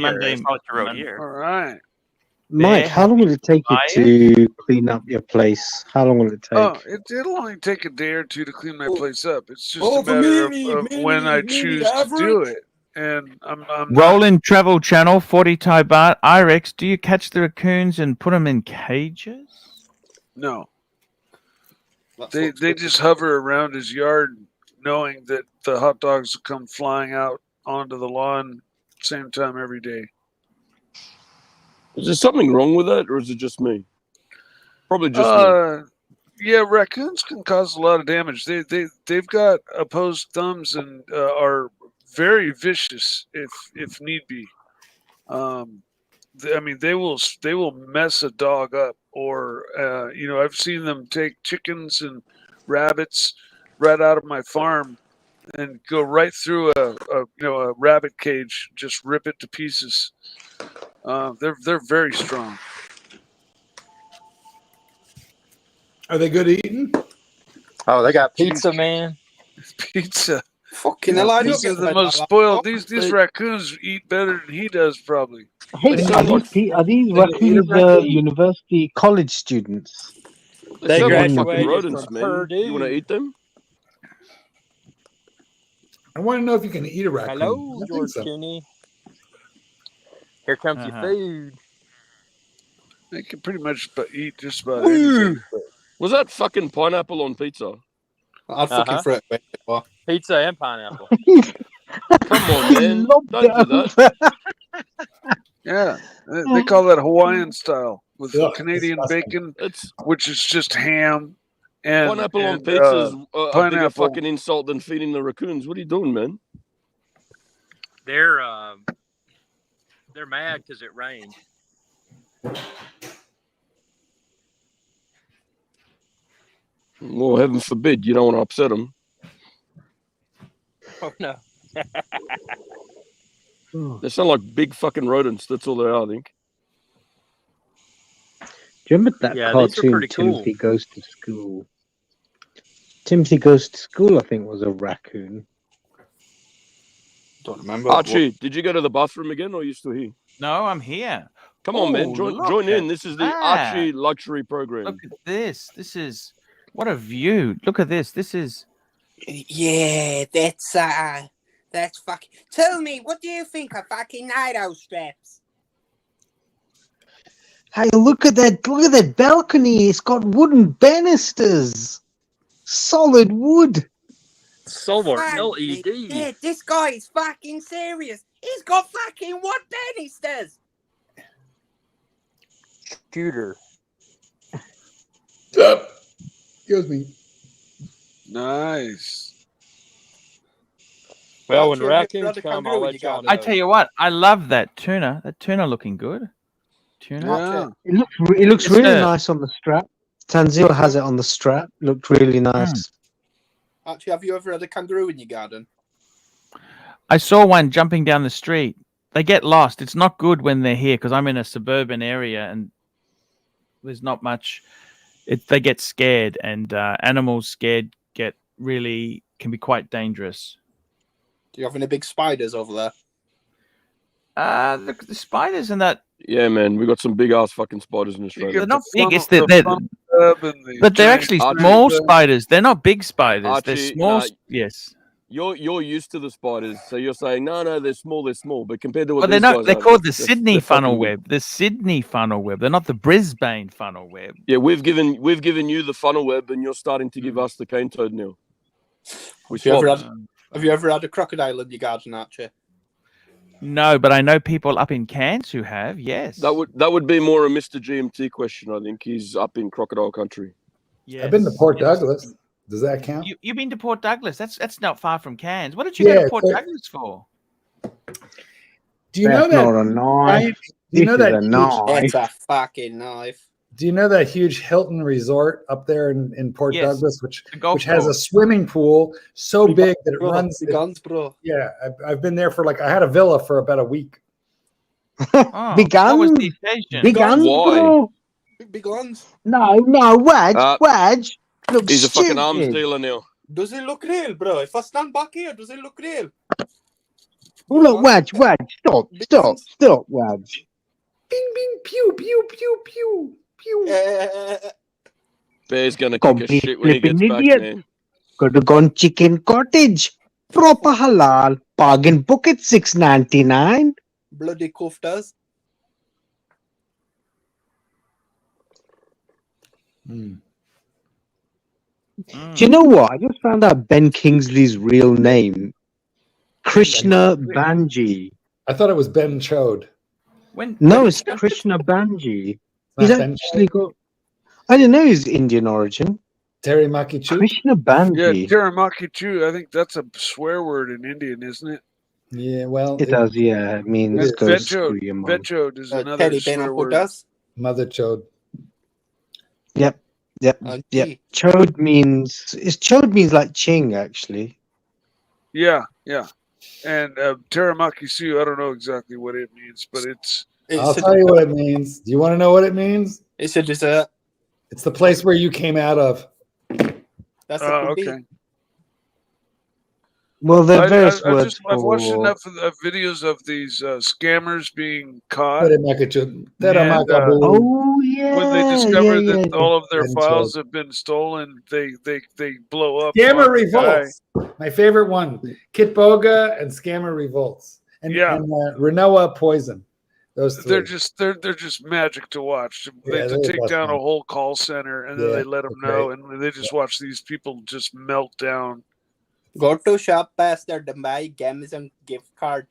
All right. Mike, how long will it take you to clean up your place? How long will it take? Oh, it'll only take a day or two to clean my place up. It's just a matter of when I choose to do it. And I'm Rolling Travel Channel, 40 Thai baht. Irex, do you catch the raccoons and put them in cages? No. They just hover around his yard knowing that the hot dogs will come flying out onto the lawn same time every day. Is there something wrong with that, or is it just me? Probably just me. Yeah, raccoons can cause a lot of damage. They've got opposed thumbs and are very vicious if need be. I mean, they will mess a dog up, or I've seen them take chickens and rabbits right out of my farm and go right through a rabbit cage, just rip it to pieces. They're very strong. Are they good eating? Oh, they got pizza, man. Pizza. Fucking hell, These are the most spoiled. These raccoons eat better than he does, probably. Hey, are these raccoons university college students? They graduated rodents, from man. Purdue. You want to eat them? I want to know if you can eat a raccoon. Hello, I think George so. Clooney. Here comes your food. They can pretty much eat just about anything. Was that fucking pineapple on pizza? I'd fucking throw it away. Pizza and pineapple. Come on, man. Don't do that. Yeah, they call that Hawaiian style with Canadian disgusting. bacon, which is just ham and Pineapple on and, pizza is a bigger pineapple. fucking insult than feeding the raccoons. What are you doing, man? They're mad because it rained. Well, heaven forbid you don't want to upset them. Oh no. They sound like big fucking rodents. That's all they are, I think. Do you remember that Yeah, these are cartoon, pretty cool. Timothy Goes to School? Timothy Goes to School, I think, was a raccoon. Don't remember. Archie, did you go to the bathroom again, or are you still here? No, I'm here. Come on, man. Oh, Join look in. at This is the that. Archie Luxury program. Look at this. This is what a view. Look at this. This is Yeah, that's fucking. Tell me, what do you think of fucking night owl straps? Hey, look at that balcony. It's got wooden banisters. Solid wood. Solar Frankly, LED. Yeah, this guy is fucking serious. He's got fucking what Dennis does. Scooter. Excuse me. Nice. Well, when Archie, have you ever raccoons had a come, kangaroo I'll in let your y'all garden? I know. tell you what, I love that tuna. That tuna looking good. Tuna. Yeah. It looks Yes, really sir. nice on the strap. Tanzil has it on the strap. Looked really nice. Archie, have you ever had a kangaroo in your garden? I saw one jumping down the street. They get lost. It's not good when they're here because I'm in a suburban area and there's not much. They get scared, and animals scared can be quite dangerous. Do you have any big spiders over there? The spiders and that. Yeah, man, we got some big ass fucking spiders in Australia. They're not big. It's funnel web and the but they're giant actually spiders. small spiders. They're not big spiders. They're Archie, small. nah, Yes. You're used to the spiders, so you're saying no, they're small, but compared to what Well, they're these not. guys They're are, called the they're Sydney funnel fucking big. web. The Sydney funnel web. They're not the Brisbane funnel web. Yeah, we've given you the funnel web, and you're starting to give us the cane toad now. Have you ever had a crocodile in your garden, Archie? No, but I know people up in Cairns who have. Yes. That would be more a Mr. GMT question. I think he's up in crocodile country. Yes. I've been to Port Douglas. Does that count? You've been to Port Douglas. That's not far from Cairns. What did you go to Port Douglas for? Do you know That's that? not a knife. Do you know This is that a huge? knife. It's a fucking knife. Do you know that huge Hilton resort up there in Port Yes, Douglas, which the golf has a course. swimming pool so big that it Bro, runs? the guns, bro. Yeah, I've been there for I had a villa for about a week. Oh, Big what was guns. the occasion? Big guns, Why? bro. Big guns. No, Wedge. Look He's a fucking arms stupid. dealer now. Does it look real, bro? If I stand back here, does it look real? Oh, look, Wedge. Stop, Wedge. Bing, bing, pew, pew, pew, pew, pew. Bear's gonna kick a Complete shit when he gets flipping back, idiot. man. Could have gone chicken cottage. Proper halal. Bargain book at $6.99. Bloody koftas. Do you know what? I just found out Ben Kingsley's real name. Krishna Banji. I thought it was Ben Chode. No, it's Krishna Banji. He's Not Ben actually got. I didn't know he's Indian origin. Terry Makichu. Krishna Yeah, Banji. Taramaki Chu. I think that's a swear word in Indian, isn't it? Yeah, well, It does, yeah. It means And go screw your mum. Vechode is another Teddy swear word. Benapotas. Mother Chode. Yep. Chode means like Ching, actually. Yeah. And Taramaki Su, I don't know exactly what it means, but I'll tell you what it means. Do you want to know what it means? It's a dessert. It's the place where you came out of. That's okay. Well, there are various words I've watched for. enough of videos of these scammers being caught. Terry Makichu. Terry And, Makabu. Oh yeah. when they discover that yeah. all of their Ben files Chode. have been stolen, they blow up. Scammer on the guy. Revolts. My favorite one. Kit Boga and Scammer Revolts. And Renoa Poison. Those three. They're just magic to watch. They Yeah, have to they're take best, down man. a whole call center, and then Yeah, they let them they're know, great. and they just watch these people just melt down. Go to shop bastard and buy Amazon gift card.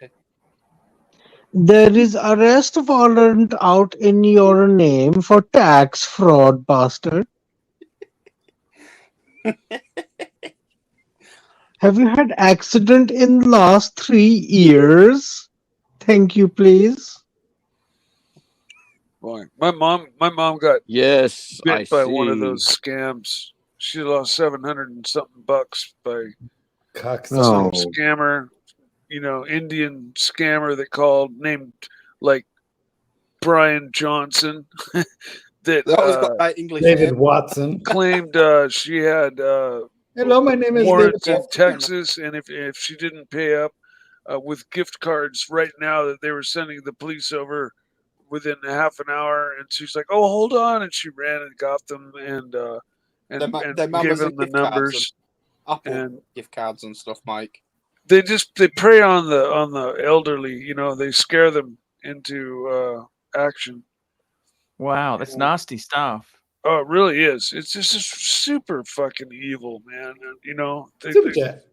There is arrest warrant out in your name for tax fraud, bastard. Have you had accident in last 3 years? Thank you, please. Boy, my mom got Yes, bit I by one of see. those scams. She lost $700 and something bucks by Oh. some scammer, Indian scammer that called, named like Brian Johnson. that always got that English David name. Watson. claimed she had Hello, my name is David warrants in Watson. Texas, and if she didn't pay up with gift cards right now, that they were sending the police over within a half an hour. And she's like, "Oh, hold on!" And she ran and got them and Their gave mamas them and the gift cards numbers. Apple And gift cards and stuff, Mike. they prey on the elderly. They scare them into action. Wow, that's nasty stuff. Oh, it really is. It's just super fucking evil, man. Super chat.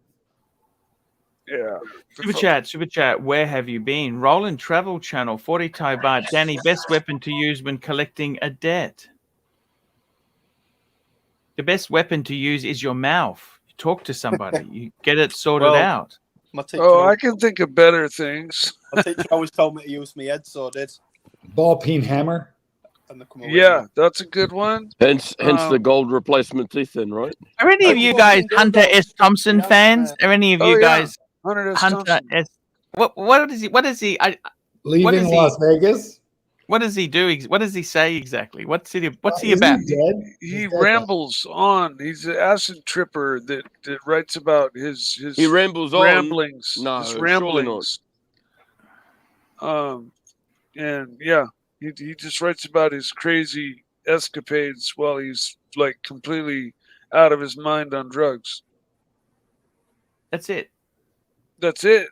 Yeah. Super chat. Where have you been? Roland Travel Channel, 40 Thai baht. Danny, best weapon to use when collecting a debt. The best weapon to use is your mouth. You talk to somebody. You get it sorted out. My teacher Oh, I can think of better things. My teacher always told me to use my head, so I did. Ball peen hammer. And they come away Yeah, with it. that's a good one. Hence the gold replacement teeth, then, right? Are any of you guys Hunter S. Thompson fans? Are any of you yeah. guys Hunter S. Hunter Thompson. S. What is he? What is he? Leaving Las Vegas. What does he do? What does he say exactly? What's he Isn't about? he dead? He rambles on. He's an acid tripper that writes about his He rambles on? ramblings. No, his surely ramblings. And yeah, he just writes about his crazy escapades while he's like completely out of his mind on drugs. That's it. That's it.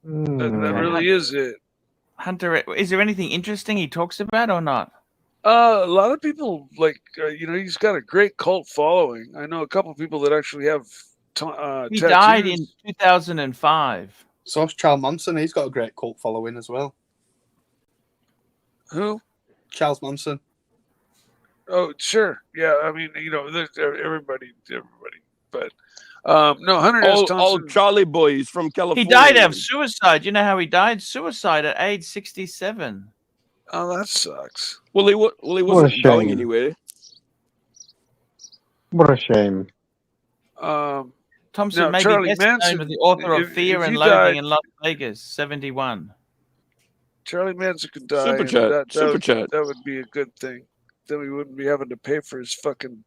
That Mm. really is it. Hunter, is there anything interesting he talks about or not? A lot of people like he's got a great cult following. I know a couple of people that actually have He tattoos. died in 2005. So's Charles Manson. He's got a great cult following as well. Who? Charles Manson. Oh, sure. Yeah, I mean, there's everybody, but no, Hunter S. Thompson. Old Charlie boy, he's from California. He died of suicide. You know how he died? Suicide at age 67. Oh, that sucks. Well, he wasn't going anywhere. What a shame. Thompson now, may Charlie be best known Manson, as the author of if Fear and you Loathing died- in Las Vegas, 71. Charlie Manson could die. Super and chat, super chat. That would be a good thing. Then we wouldn't be having to pay for his fucking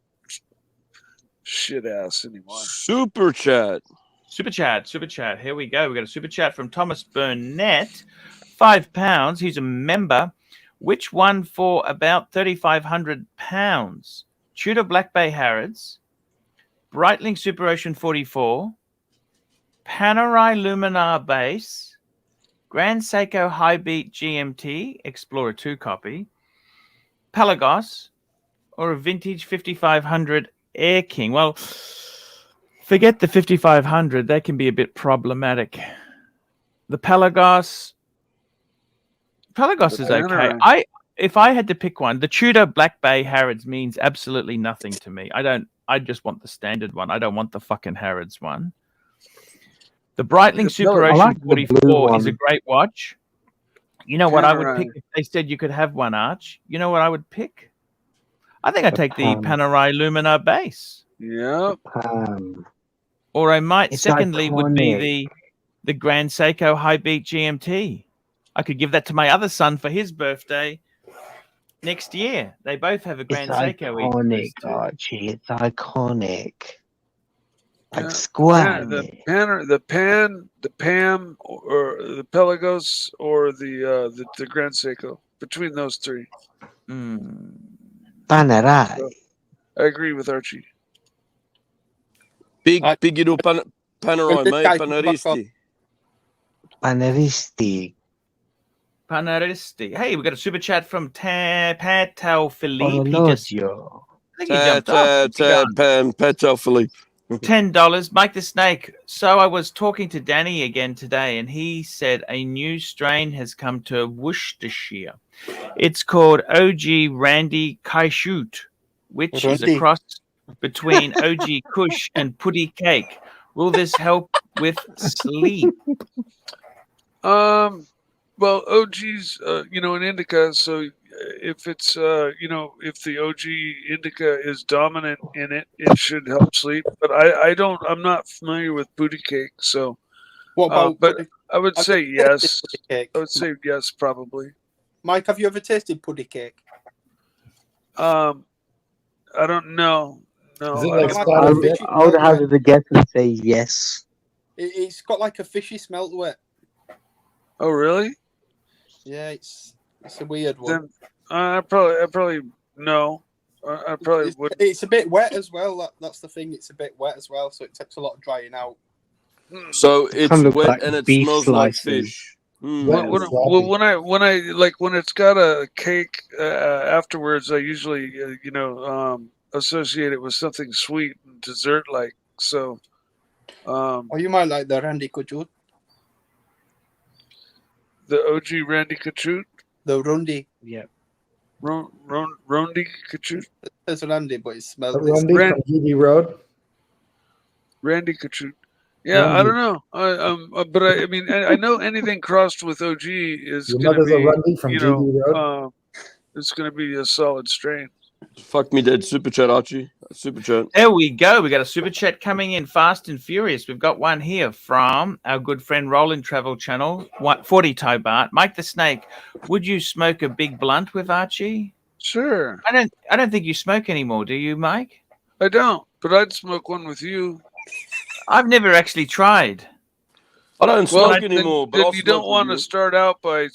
shit ass anymore. Super chat. Super chat. Here we go. We got a super chat from Thomas Burnett, £5. He's a member. Which one for about £3,500? Tudor Black Bay Harrods, Breitling Super Ocean 44, Panerai Luminar Base, Grand Seiko High Beat GMT Explorer 2 copy, Pelagos, or a vintage 5500 Air King? Well, forget the 5500. That can be a bit problematic. The Pelagos is okay. If I had to pick one, the Tudor Black Bay Harrods means absolutely nothing to me. I just want the standard one. I don't want the fucking Harrods one. The Breitling Super I Ocean like the blue 44 is a one. great watch. You know what I would Panerai. pick if they said you could have one, Arch? You know what I would pick? I think I'd take the Panerai Luminar Base. Yeah. Or I might, It's secondly, would iconic. be the Grand Seiko High Beat GMT. I could give that to my other son for his birthday next year. They both have a It's Grand Seiko. iconic, Archie. It's iconic. Like Yeah, squat. the Pam, or the Pelagos, or the Grand Seiko. Between those three, Panerai. I agree with Archie. Big little Panerai, mate. Paneristi. Paneristi. Paneristi. Hey, we got a super chat from Patel Philippe. Orologio. I think he jumped off. Patel Philippe. $10. Mike the Snake. So I was talking to Danny again today, and he said a new strain has come to Worcestershire. It's called OG Randy Kaishut, which is a cross between OG Kush and Putty Cake. Will this help with sleep? Well, OG's, an indica. So if it's, if the OG indica is dominant in it, it should help sleep. But I'm not familiar with booty cake. So, What about? but I would Have say you tasted yes. puddy cake? I would say yes, probably. Mike, have you ever tasted puddy cake? I don't know. No, Is it like I- spotted fish? I would hazard a guess and say yes. It's got like a fishy smell to it. Oh, really? Yeah, it's a weird one. Then I probably no. I probably would. It's a bit wet as well. That's the thing. It's a bit wet as well, so it takes a lot of drying out. So it's Kind of wet like and it beef smells like slices. fish. When it's got a cake afterwards, I usually associate it with something sweet and dessert like. So Or you might like the Randy Couture. The OG Randy Couture. The Rundy. Yeah. Randy Couture. It's Randy, but it smells. Randy from GB Road. Randy Couture. Yeah, I don't know. But I mean, I know anything crossed with OG is Your going to mother's a be, Randy from you GB know, Road. it's going to be a solid strain. Fuck me dead. Super chat, Archie. Super chat. There we go. We got a super chat coming in fast and furious. We've got one here from our good friend Roland Travel Channel, 40 Tobart. Mike the Snake, would you smoke a big blunt with Archie? Sure. I don't think you smoke anymore, do you, Mike? I don't, but I'd smoke one with you. I've never actually tried. I don't smoke then, anymore, but then I'll you smoke don't want with to you. start out by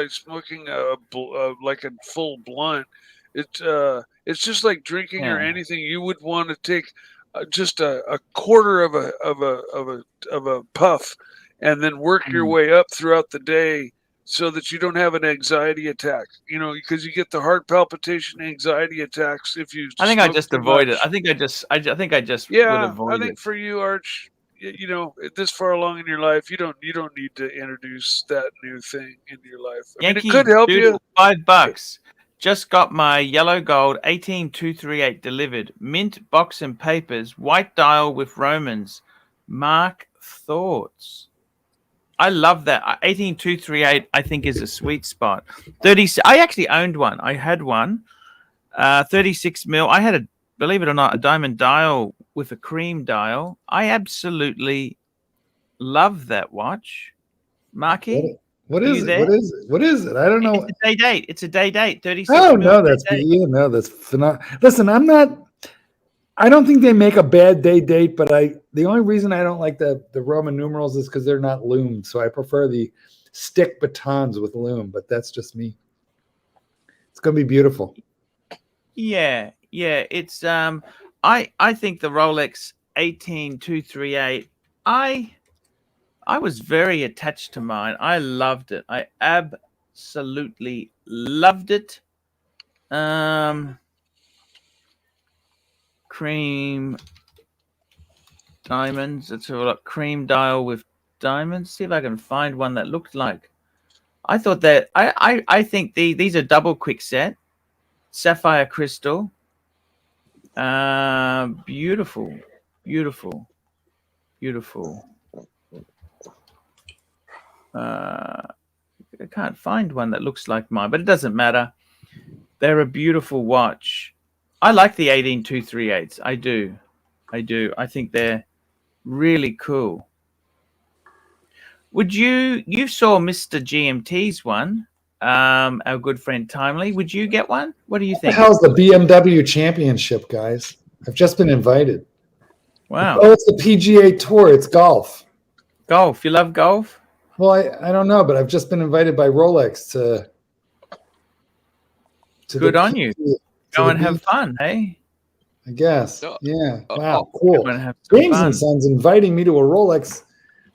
smoking like a full blunt. It's just like drinking or Yeah. anything. You would want to take just a quarter of a puff, and then work your way up throughout the day, so that you don't have an anxiety attack. You know, because you get the heart palpitation, anxiety attacks if you. I think I smoke just too avoid it. much. I think I just would Yeah, avoid I think it. for you, Arch, you know, this far along in your life, you don't need to introduce that new thing into your life. I mean, Yankee it could help you. Doodle, $5. Just got my yellow gold 18238 delivered. Mint box and papers. White dial with Romans. Mark thoughts. I love that. 18238 I think is a sweet spot. 30. I actually owned one. I had one. 36 mil. I had a, believe it or not, a diamond dial with a cream dial. I absolutely love that watch. Marky? What Are is you it? there? What is it? What is it? I don't know. It's a day date. It's a day date. 36 Oh mil no, that's day date. yeah, no, that's phenomenal. Listen, I don't think they make a bad day date, but the only reason I don't like the Roman numerals is because they're not loomed. So I prefer the stick batons with loom, but that's just me. It's gonna be beautiful. Yeah. It's I think the Rolex 18238. I was very attached to mine. I loved it. I absolutely loved it. Cream diamonds. Let's have a look. Cream dial with diamonds. See if I can find one that looked like. I thought that I think these are double quick set. Sapphire crystal. Beautiful. I can't find one that looks like mine, but it doesn't matter. They're a beautiful watch. I like the 18238s. I do. I think they're really cool. Would you saw Mr. GMT's one, our good friend Timely. Would you get one? What do you What the think? hell's the BMW Championship, guys? I've just been invited. Wow. Oh, it's the PGA Tour. It's golf. Golf. You love golf? Well, I don't know, but I've just been invited by Rolex to Good the on you. Go and have fun, hey? I guess. Yeah. Wow. Go Cool. and have some James fun. and Sons inviting me to a Rolex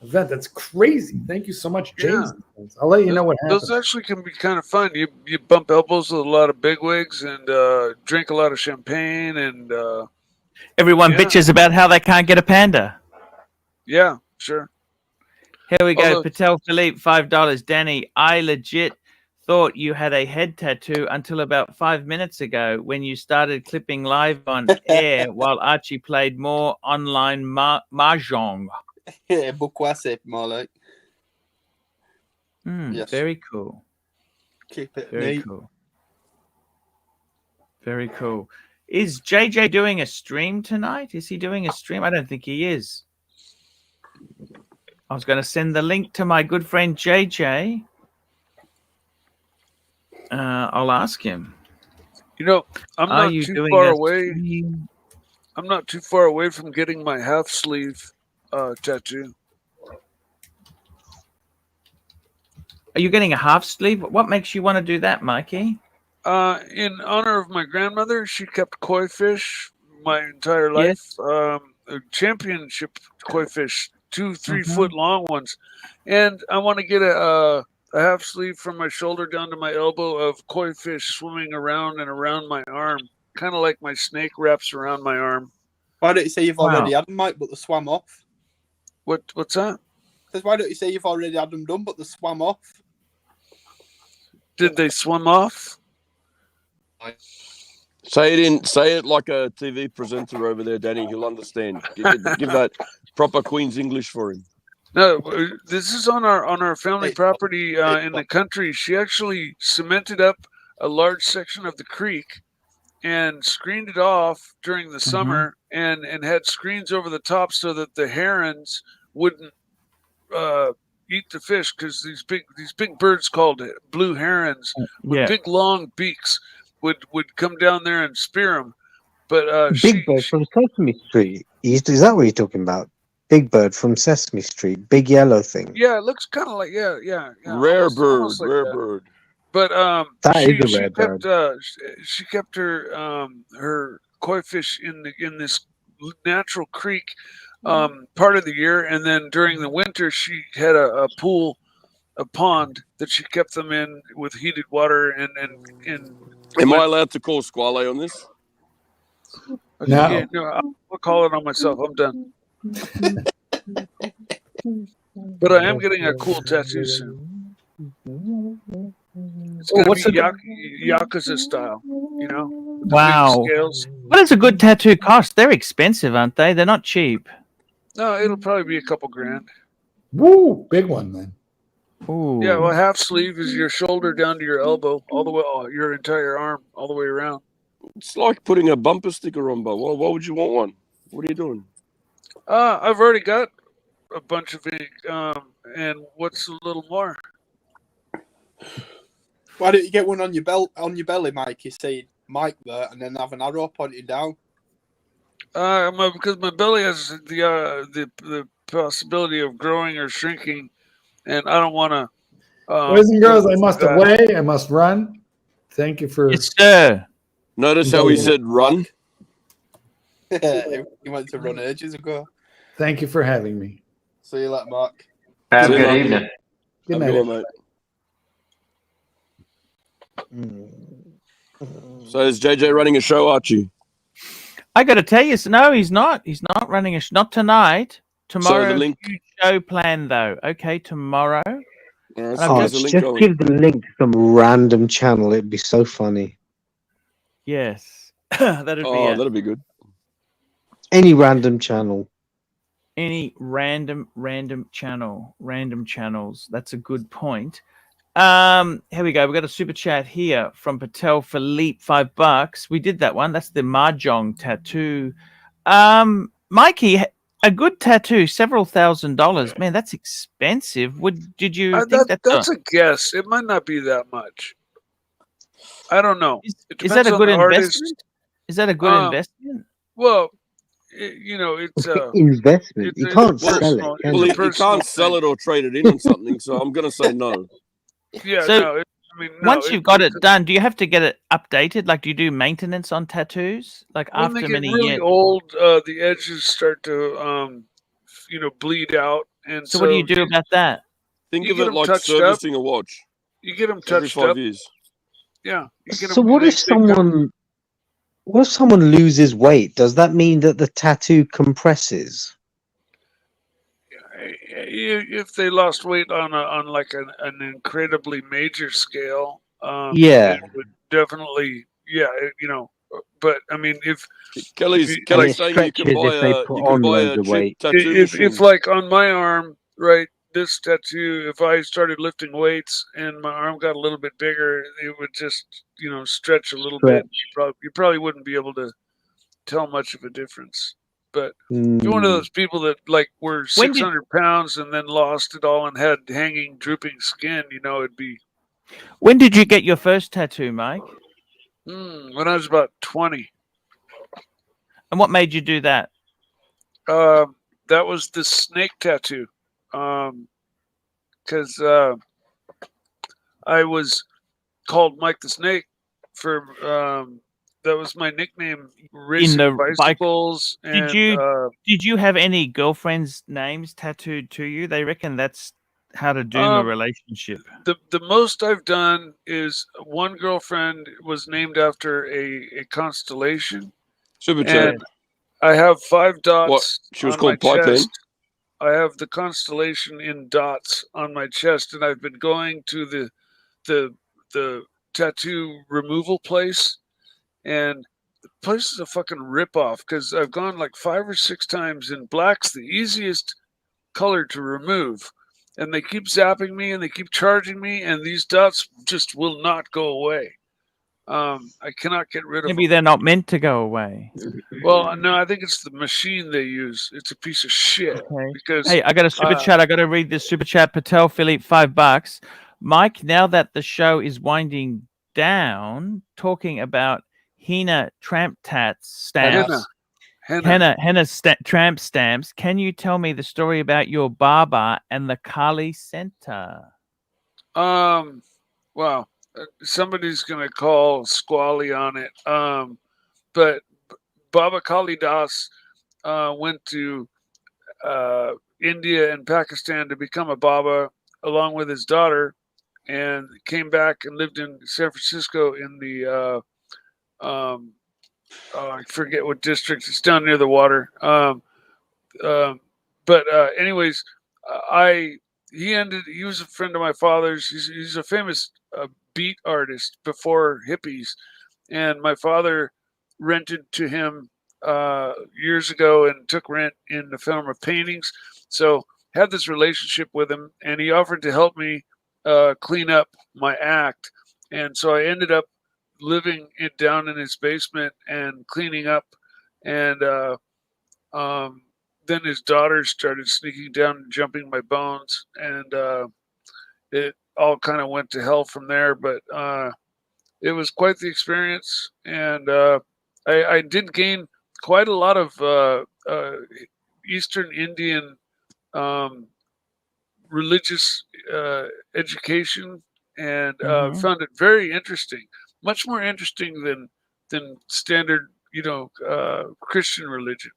event. That's crazy. Thank you so much, James. and Sons. I'll let you know what happens. Those actually can be kind of fun. You bump elbows with a lot of bigwigs and drink a lot of champagne and Everyone yeah. bitches about how they can't get a panda. Yeah, sure. Here we go. Although- Patel Philippe, $5. Danny, I legit thought you had a head tattoo until about 5 minutes ago when you started clipping live on air while Archie played more online mahjong. Bukwase, more like. Yes. Very cool. Keep it Very neat. cool. Very cool. Is JJ doing a stream tonight? Is he doing a stream? I don't think he is. I was going to send the link to my good friend JJ. I'll ask him. You know, I'm Are not you too doing far a away. stream? I'm not too far away from getting my half sleeve tattoo. Are you getting a half sleeve? What makes you want to do that, Mikey? In honor of my grandmother, she kept koi fish my entire life. Yes. Championship koi fish, 2-3 foot long ones, and I want to get a half sleeve from my shoulder down to my elbow of koi fish swimming around and around my arm, kind of like my snake wraps around my arm. Why don't you say you've Wow. already had them, Mike, but they swam off? What's that? Because why don't you say you've already had them done, but they swam off? Did they swim off? Say it like a TV presenter over there, Danny. He'll understand. Give that proper Queen's English for him. No, this is on our family property in the country. She actually cemented up a large section of the creek and screened it off during the summer, and had screens over the top so that the herons wouldn't eat the fish, because these big birds called blue herons with big long beaks would come down there and spear them. But Big Bird from Sesame Street. Is that what you're talking about? Big Bird from Sesame Street, big yellow thing. Yeah, it looks kind of like yeah. Rare bird, almost like rare that. bird. But That is a rare bird. She kept her koi fish in this natural creek part of the year, and then during the winter she had a pool, a pond that she kept them in with heated water and. Am I allowed to call Squale on this? No, I'll call it on myself. I'm done. But I am getting a cool tattoo soon. It's gonna be Yakuza style, you know? With the Wow. big scales. What does a good tattoo cost? They're expensive, aren't they? They're not cheap. No, it'll probably be a couple grand. Woo, big one then. Ooh. Yeah, well, half sleeve is your shoulder down to your elbow, all the way, your entire arm, all the way around. It's like putting a bumper sticker on, but why would you want one? What are you doing? I've already got a bunch of ink, and what's a little more? Why don't you get one on your belly, Mike? You say Mike there, and then have an arrow pointing down. Because my belly has the possibility of growing or shrinking, and I don't want to. Boys and girls, I must away. I must run. Thank you for. Yes, sir. Notice how he said run. He went to run ages ago. Thank you for having me. See you later, Mark. Have a good evening. Good night. So is JJ running a show, Archie? I got to tell you, no, he's not. He's not running not tonight. Tomorrow, So the link... show plan though. Okay, tomorrow. Just give the link to some random channel. It'd be so funny. Yes, that'd be good. Any random channel. Any random channels. That's a good point. Here we go. We got a super chat here from Patel Philippe, $5. We did that one. That's the Mahjong tattoo. Mikey, a good tattoo, several $1,000s. Man, that's expensive. Did you think that's a guess? It might not be that much. I don't know. Is that a good investment? Is that a good investment? Well, it's investment. You can't sell it. Well, you can't sell it or trade it in on something. So I'm going to say no. Yeah. So, once you've got it done, do you have to get it updated? Like, do you do maintenance on tattoos? Like when after they get many really years? old, the edges start to, bleed out. And So what do you do about that? Think You of get it 'em like touched servicing a watch. You get them Every touched 5 up. years. Yeah. You get So 'em- what they- if someone loses weight? Does that mean that the tattoo compresses? if they lost weight on like an incredibly major scale, Yeah. it would definitely, But I mean, if Kelly's it saying you can stretches buy if they a put you can on buy loads a of cheap weight. tattoo if machine. like on my arm, right, this tattoo, if I started lifting weights and my arm got a little bit bigger, it would just stretch a little bit. You probably wouldn't be able to tell much of a difference. But if you're one of those people that like were 600 pounds and then lost it all and had hanging, drooping skin, it'd be. When did you get your first tattoo, Mike? When I was about 20. And what made you do that? That was the snake tattoo. Because I was called Mike the Snake for that was my nickname. Racing bicycles. Did you have any girlfriends' names tattooed to you? They reckon that's how to doom a relationship. The most I've done is one girlfriend was named after a constellation. Super chat. And I have 5 dots. What? She was on my called Pipeline? chest. I have the constellation in dots on my chest, and I've been going to the tattoo removal place, and the place is a fucking ripoff because I've gone like 5 or 6 times, and black's the easiest color to remove. And they keep zapping me and they keep charging me, and these dots just will not go away. I cannot get rid of Maybe them. they're not meant to go away. Well, no, I think it's the machine they use. It's a piece of shit. Okay. Because Hey, I got a super chat. I got to read this super chat. Patel Philippe, $5. Mike, now that the show is winding down, talking about henna tramp tats stamps, henna tramp stamps, can you tell me the story about your barber and the Kali Center? Well, somebody's gonna call Squally on it. But Baba Kalidas went to India and Pakistan to become a Baba along with his daughter, and came back and lived in San Francisco in the I forget what district. It's down near the water. But anyways, he was a friend of my father's. He's a famous beat artist before hippies, and my father rented to him years ago and took rent in the form of paintings. So had this relationship with him, and he offered to help me clean up my act, and so I ended up living down in his basement and cleaning up, and then his daughters started sneaking down and jumping my bones, and it all kind of went to hell from there. But it was quite the experience, and I did gain quite a lot of Eastern Indian religious education, and found it very interesting, much more interesting than standard, Christian religion.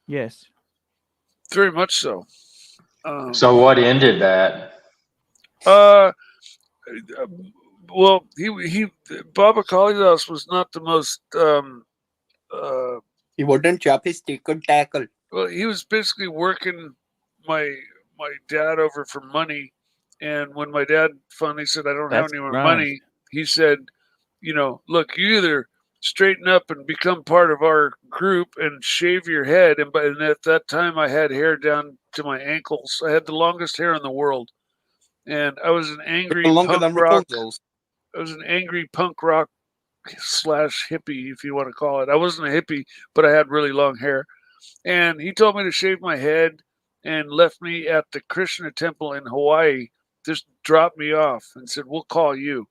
Yes. Very much so. So what ended that? Well, he Baba Kalidas was not the most. He wouldn't chop his stick and tackle. Well, he was basically working my dad over for money, and when my dad finally said, "I don't have That's any more right. money," he said, "Look, you either straighten up and become part of our group and shave your head." And at that time, I had hair down to my ankles. I had the longest hair in the world, and I was an angry Longer than punk rock. Rapunzel's. I was an angry punk rock / hippie, if you want to call it. I wasn't a hippie, but I had really long hair. And he told me to shave my head and left me at the Krishna temple in Hawaii. Just dropped me off and said, "We'll call you."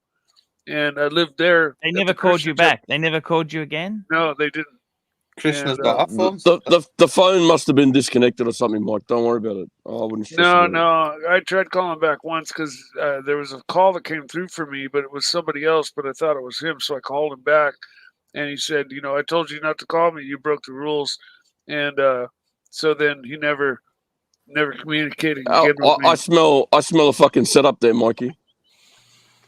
And I lived there. They at never the called Krishna you back. temple. They never called you again? No, they didn't. Krishna's And, got iPhones. The phone must have been disconnected or something, Mike. Don't worry about it. I wouldn't stress about it. No. I tried calling back once because there was a call that came through for me, but it was somebody else, but I thought it was him. So I called him back, and he said, "I told you not to call me. You broke the rules." And so then he never communicated again with me. I smell a fucking setup there, Mikey.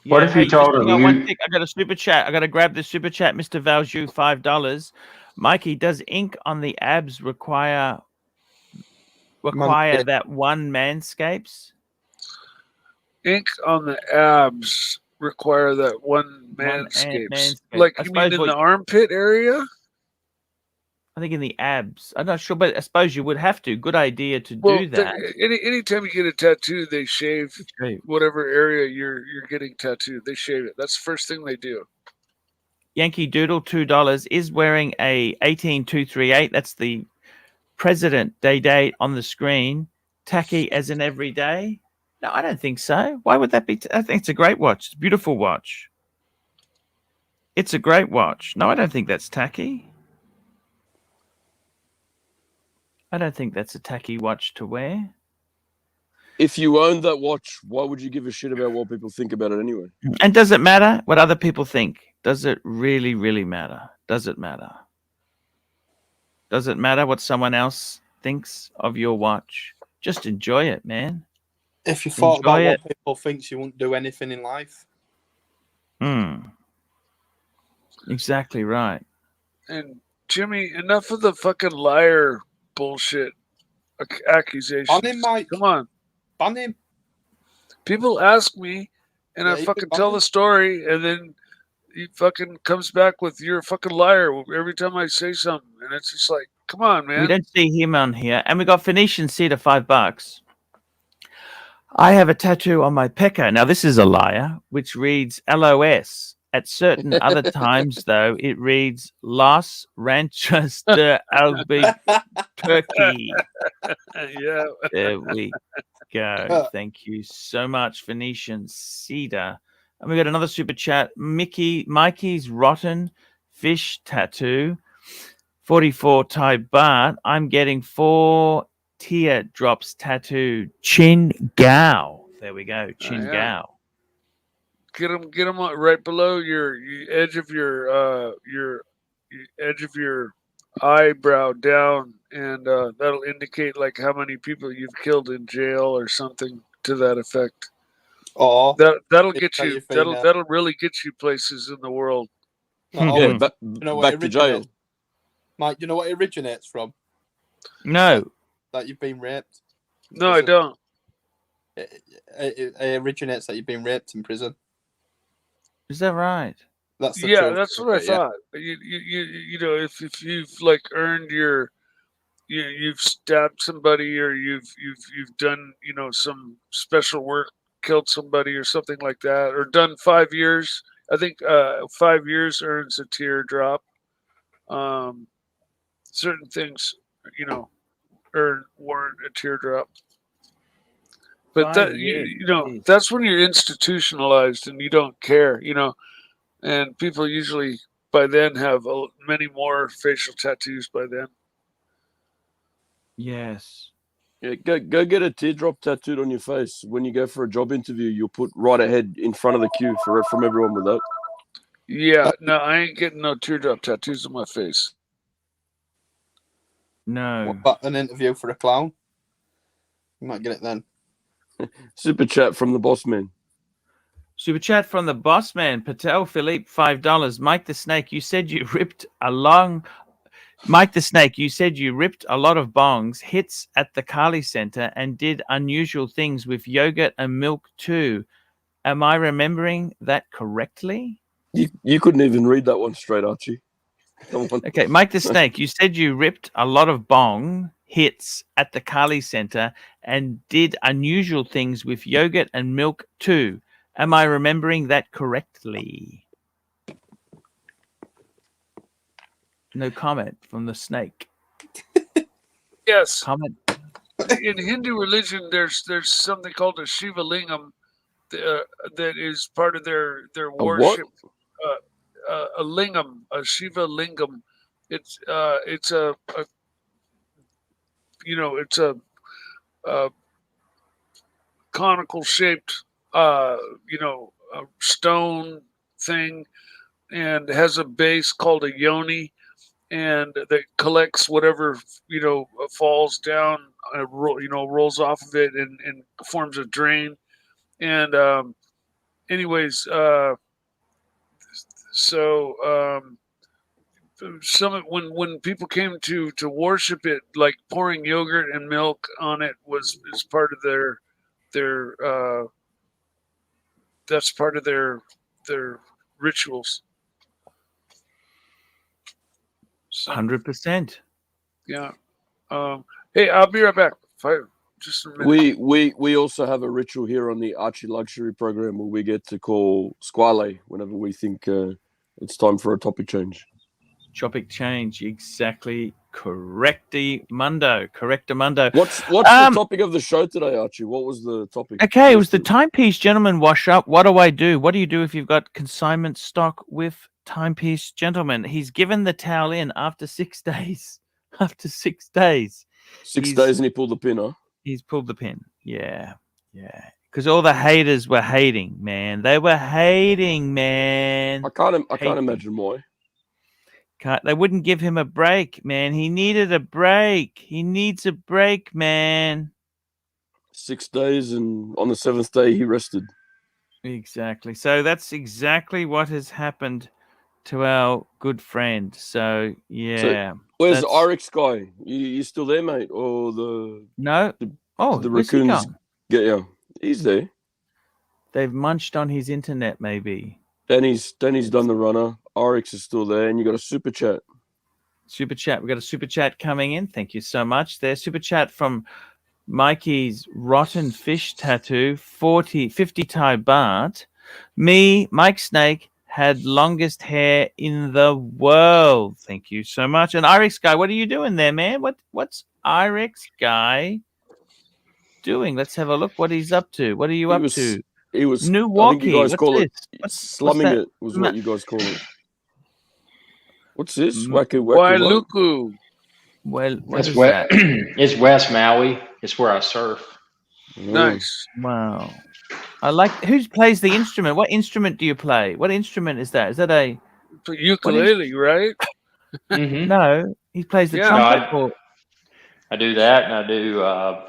What if you told him hang on one you? tick. I got a super chat. I got to grab the super chat. Mr. Valju, $5. Mikey, does ink on the abs require that one manscapes? Ink on the abs require that one manscapes. manscape. Like, I you mean suppose in the armpit area? I think in the abs. I'm not sure, but I suppose you would have to. Good idea to Well, do that. anytime you get a tattoo, they shave whatever area you're getting tattooed. They shave it. That's the first thing they do. Yankee Doodle, $2, is wearing a 18238. That's the President Day date on the screen. Tacky as in every day? No, I don't think so. Why would that be? I think it's a great watch. It's a beautiful watch. It's a great watch. No, I don't think that's tacky. I don't think that's a tacky watch to wear. If you owned that watch, why would you give a shit about what people think about it anyway? And does it matter what other people think? Does it really, really matter? Does it matter? Does it matter what someone else thinks of your watch? Just enjoy it, man. If you thought about Enjoy what people think, you wouldn't do anything in life. Exactly right. And Jimmy, enough of the fucking liar bullshit. accusations. Ban him, Mike. Come on. Ban him. People ask me, and Yeah, I you fucking could ban tell him. the story, and then he fucking comes back with "you're a fucking liar" every time I say something, and it's just like, come on, man. We don't see him on here, and we got Phoenician Cedar $5. I have a tattoo on my pecker. Now this is a liar, which reads LOS. At certain other times, though, it reads Los Ranchos de Albuquerque. Yeah. There we go. Thank you so much, Phoenician Cedar. And we got another super chat. Mikey's Rotten Fish Tattoo. 44 Thai baht. I'm getting 4 teardrops tattoo. Chin Gao. There we go. Chin Yeah. Gao. Get them right below your edge of your edge of your eyebrow down, and that'll indicate like how many people you've killed in jail or something to that effect. Oh, that'll get you. That'll really get you places in the world. You know what back to jail. originates? Mike, you know what it originates from? No. That you've been raped. No, I don't. It originates that you've been raped in prison. Is that right? That's the Yeah, truth. that's what I thought. You know, if you've like earned your, you've stabbed somebody, or you've done, you know, some special work, killed somebody or something like that, or done 5 years. I think 5 years earns a teardrop. Certain things, you know, warrant a teardrop. But that you know, that's when you're institutionalized and you don't care, you know. And people usually by then have many more facial tattoos by then. Yes. Yeah, go get a teardrop tattooed on your face. When you go for a job interview, you'll put right ahead in front of the queue from everyone with that. Yeah, no, I ain't getting no teardrop tattoos on my face. No. What about an interview for a clown? You might get it then. Super chat from the boss man. Super chat from the boss man, Patel Philippe, $5. Mike the Snake, you said you ripped a lot of bongs, hits at the Kali Center, and did unusual things with yogurt and milk too. Am I remembering that correctly? You couldn't even read that one straight, Archie. Come on. Okay, Mike the Snake, you said you ripped a lot of bong hits at the Kali Center and did unusual things with yogurt and milk too. Am I remembering that correctly? No comment from the snake. Yes. Comment. In Hindu religion, there's something called a Shiva Lingam that is part of their worship. A lingam, a Shiva Lingam. It's a you know, it's a conical shaped you know, a stone thing, and has a base called a yoni, and that collects whatever, you know, falls down, you know, rolls off of it and forms a drain. And anyways, so when people came to worship it, like pouring yogurt and milk on it is part of their that's part of their rituals. 100%. Yeah. Hey, I'll be right back. Just a minute. We also have a ritual here on the ArchieLuxury program where we get to call Squale whenever we think it's time for a topic change. Topic change, exactly. Correctamundo. What's the topic of the show today, Archie? What was the topic? Okay, it was the timepiece gentleman Washup. What do I do? What do you do if you've got consignment stock with timepiece gentleman? He's given the towel in after 6 days. After 6 days. 6 days and he pulled the pin, huh? He's pulled the pin. Yeah. Because all the haters were hating, man. They were hating, man. I can't imagine why. They wouldn't give him a break, man. He needed a break. He needs a break, man. 6 days, and on the 7th day he rested. Exactly. So that's exactly what has happened to our good friend. So yeah. Where's the that's- Oryx guy? You still there, mate? Or the No. Oh, the where's he raccoons? gone? Yeah, he's there. They've munched on his internet, maybe. Danny's done the runner. Oryx is still there, and you got a super chat. Super chat. We got a super chat coming in. Thank you so much. There's super chat from Mikey's rotten fish tattoo, 50 Thai baht. Me, Mike Snake, had longest hair in the world. Thank you so much. And Irex Guy, what are you doing there, man? What's Irex Guy doing? Let's have a look what he's up to. What are you up to? He was. New I think you Walkie. guys What's call this? it slumming. It was what you guys call it. What's this? Wacky Wailuku. Well, what It's is that? It's West Maui. It's where I surf. Nice. Wow. I like. Who plays the instrument? What instrument do you play? What instrument is that? Is that a ukulele, right? Mm-hmm. No, he plays the Yeah. trumpet. No, I do that, and I do. A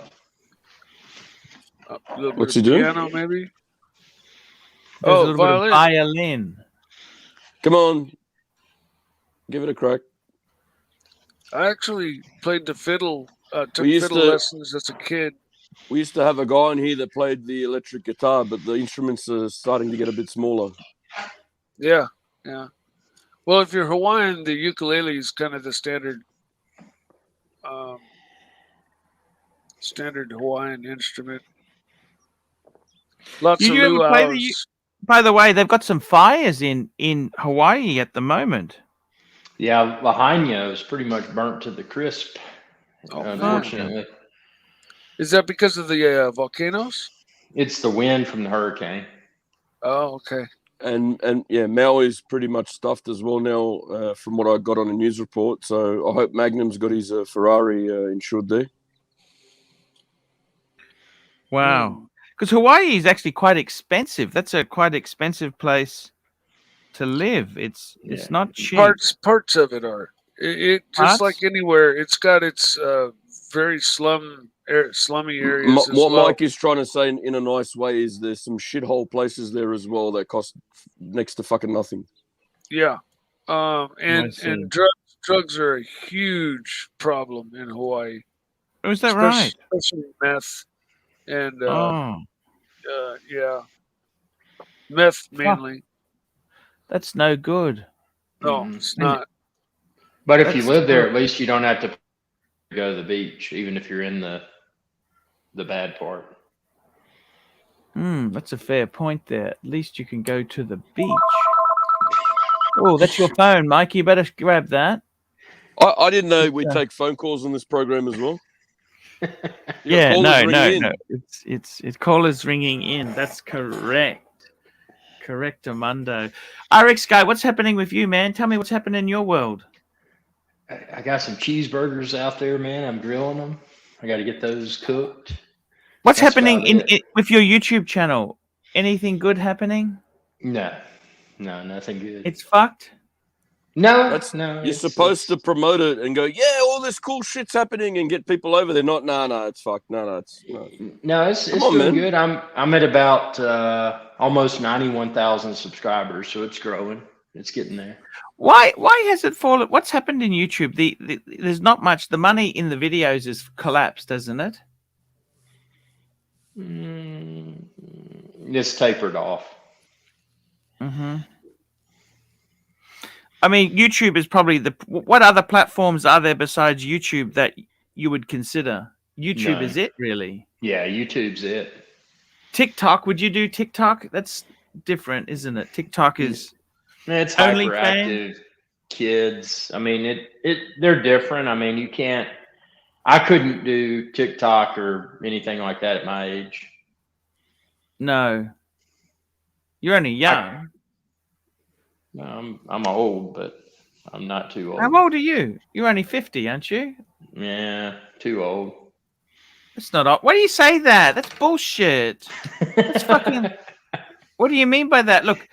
little What's bit he of doing? piano, maybe. There's a Oh, little bit of violin. violin. Come on, give it a crack. I actually played the fiddle. Took We used fiddle to- lessons as a kid. We used to have a guy in here that played the electric guitar, but the instruments are starting to get a bit smaller. Yeah, yeah. Well, if you're Hawaiian, the ukulele is kind of the standard, standard Hawaiian instrument. Lots Did of you ever play the? luau's. By the way, they've got some fires in Hawaii at the moment. Yeah, Lahaina is pretty much burnt to the crisp. Oh, man. Unfortunately, Is that because of the volcanoes? it's the wind from the hurricane. Oh, okay. And yeah, Maui is pretty much stuffed as well now, from what I got on a news report. So I hope Magnum's got his Ferrari insured there. Wow. Because Hawaii is actually quite expensive. That's a quite expensive place to live. It's not cheap. Parts of it are. It Parts? just like anywhere. It's got its very slummy areas as What well. Mike is trying to say in a nice way is there's some shithole places there as well that cost next to fucking nothing. Yeah. I see. And drugs are a huge problem in Hawaii. Oh, is that right? Especially meth and Oh, yeah, meth mainly. that's no good. No, it's not. But if you That's live there, true. at least you don't have to go to the beach, even if you're in the bad part. That's a fair point there. At least you can go to the beach. Oh, that's your phone, Mike. You better grab that. I didn't know we take phone calls on this program as well. Yeah, callers no. ringing in. It's callers ringing in. That's correct. Correct, Amundo. RX Guy, what's happening with you, man? Tell me what's happening in your world. I got some cheeseburgers out there, man. I'm grilling them. I got to get those cooked. What's That's happening about it. with your YouTube channel? Anything good happening? No, nothing good. It's fucked. No, You're it's supposed to promote it and go, yeah, all this cool shit's happening and get people over there. Not, no, it's fucked. No, it's It's on, doing man. good. I'm at about almost 91,000 subscribers, so it's growing. It's getting there. Why has it fallen? What's happened in YouTube? There's not much. The money in the videos is collapsed, hasn't it? It's tapered off. Mm-hmm. I mean, YouTube is probably what other platforms are there besides YouTube that you would consider? YouTube None. is it, really? Yeah, YouTube's it. TikTok, would you do TikTok? That's different, isn't it? TikTok is It's OnlyFans? hyperactive kids. I mean, they're different. I mean, you can't. I couldn't do TikTok or anything like that at my age. No. You're only young. I'm old, but I'm not too old. How old are you? You're only 50, aren't you? Yeah, too old. That's not old. Why do you say that? That's bullshit. That's fucking. What do you mean by that? Look,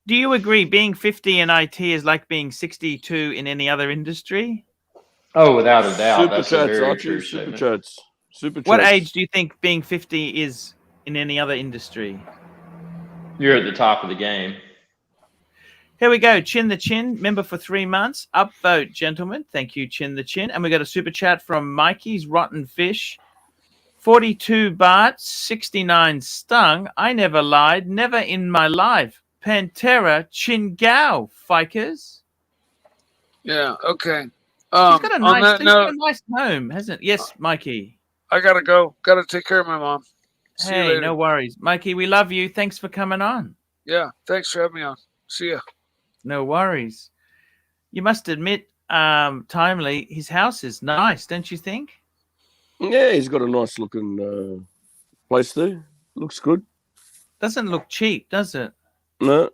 do you agree being 50 in IT is like being 62 in any other industry? Oh, without a doubt. Super That's a chats, very Archie. true Super statement. chats. Super chats. What age do you think being 50 is in any other industry? You're at the top of the game. Here we go. Chin the Chin, member for 3 months. Upvote, gentlemen. Thank you, Chin the Chin. And we got a super chat from Mikey's Rotten Fish. 42 baht, 69 stung. I never lied, never in my life. Pantera Chin Gao, Fikers. Yeah, okay. He's got a on nice, that he's got note, a nice home, hasn't he? Yes, Mikey. I gotta go. Gotta take care of my mom. See you Hey, later. no worries. Mikey, we love you. Thanks for coming on. Yeah, thanks for having me on. See ya. No worries. You must admit, Timely, his house is nice, don't you think? Yeah, he's got a nice looking place there. Looks good. Doesn't look cheap, does it? No.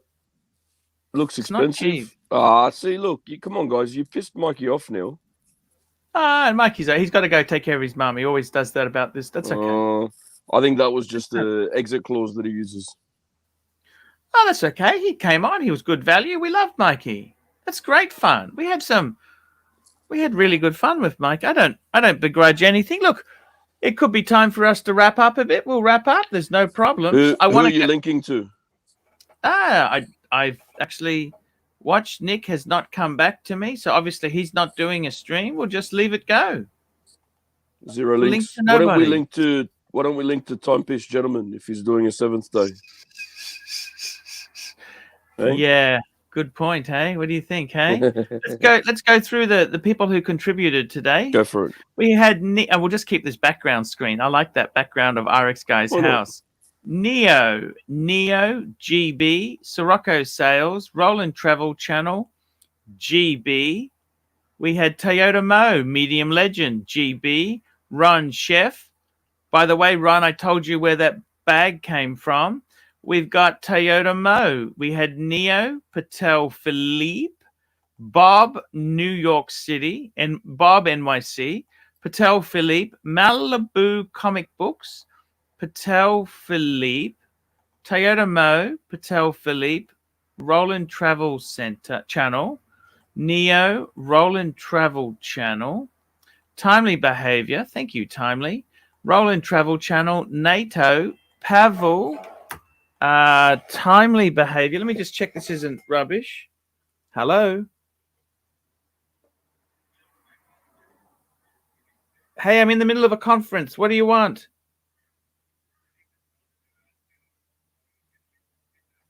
Looks It's not cheap. expensive. Ah, see, look, come on, guys. You pissed Mikey off now. And Mikey's he's got to go take care of his mum. He always does that about this. That's okay. I think that was just the exit clause that he uses. Oh, that's okay. He came on. He was good value. We loved Mikey. That's great fun. We had really good fun with Mike. I don't begrudge anything. Look, it could be time for us to wrap up a bit. We'll wrap up. There's no problem. Who are you linking to? I've actually watched. Nick has not come back to me, so obviously he's not doing a stream. We'll just leave it go. Zero links. Link to Why don't we link to Timepiece Gentleman if he's doing a 7th day? Hey? Yeah, good point. Hey, what do you think? Hey, let's go through the people who contributed today. Go for it. We had and we'll just keep this background screen. I like that background of RX Guy's house. Neo, GB, Sirocco Sales, Roland Travel Channel, GB. We had Toyota Mo, Medium Legend, GB, Ron Chef. By the way, Ron, I told you where that bag came from. We've got Toyota Mo. We had Neo, Patel Philippe, Bob, New York City, and Bob NYC, Patel Philippe, Malibu Comic Books, Patel Philippe, Toyota Mo, Patel Philippe, Roland Travel Center Channel, Neo, Roland Travel Channel, Timely Behavior, thank you, Timely, Roland Travel Channel, NATO, Pavel, Timely Behavior. Let me just check this isn't rubbish. Hello. Hey, I'm in the middle of a conference. What do you want?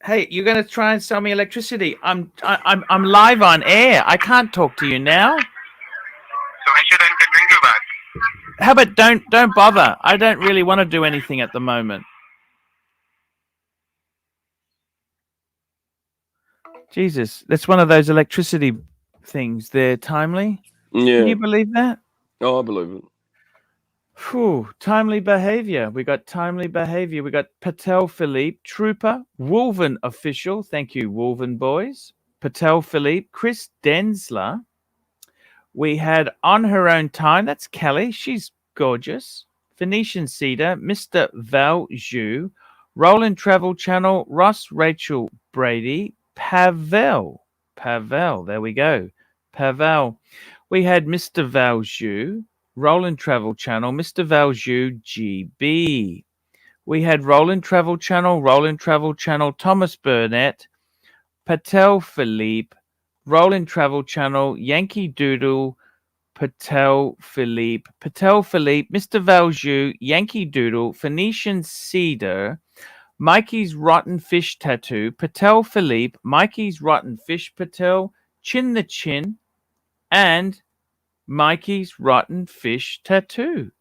Hey, you're going to try and sell me electricity. I'm live on air. I can't talk to you now. So I shouldn't bring you back. How about don't bother? I don't really want to do anything at the moment. Jesus, that's one of those electricity things there, Timely. Yeah. Can you believe that? Oh, I believe it. Whew, Timely Behavior. We got Timely Behavior. We got Patel Philippe, Trooper, Wolven Official. Thank you, Wolven boys. Patel Philippe, Chris Densler. We had On Her Own Time. That's Kelly. She's gorgeous. Phoenician Cedar, Mr. Val Zhu, Roland Travel Channel, Ross Rachel Brady, Pavel. There we go. Pavel. We had Mr. Val Zhu, Roland Travel Channel, Mr. Valju GB. We had Roland Travel Channel, Thomas Burnett, Patel Philippe, Roland Travel Channel, Yankee Doodle, Patel Philippe, Mr. Valju, Yankee Doodle, Phoenician Cedar, Mikey's Rotten Fish Tattoo, Patel Philippe, Mikey's Rotten Fish Patel, Chin the Chin, and Mikey's Rotten Fish Tattoo.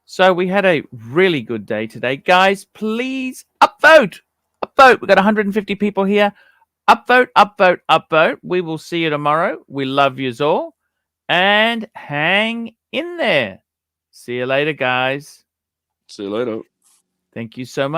So we had a really good day today. Guys, please upvote. Upvote. We've got 150 people here. Upvote. We will see you tomorrow. We love yous all. And hang in there. See you later, guys. See you later. Thank you so much.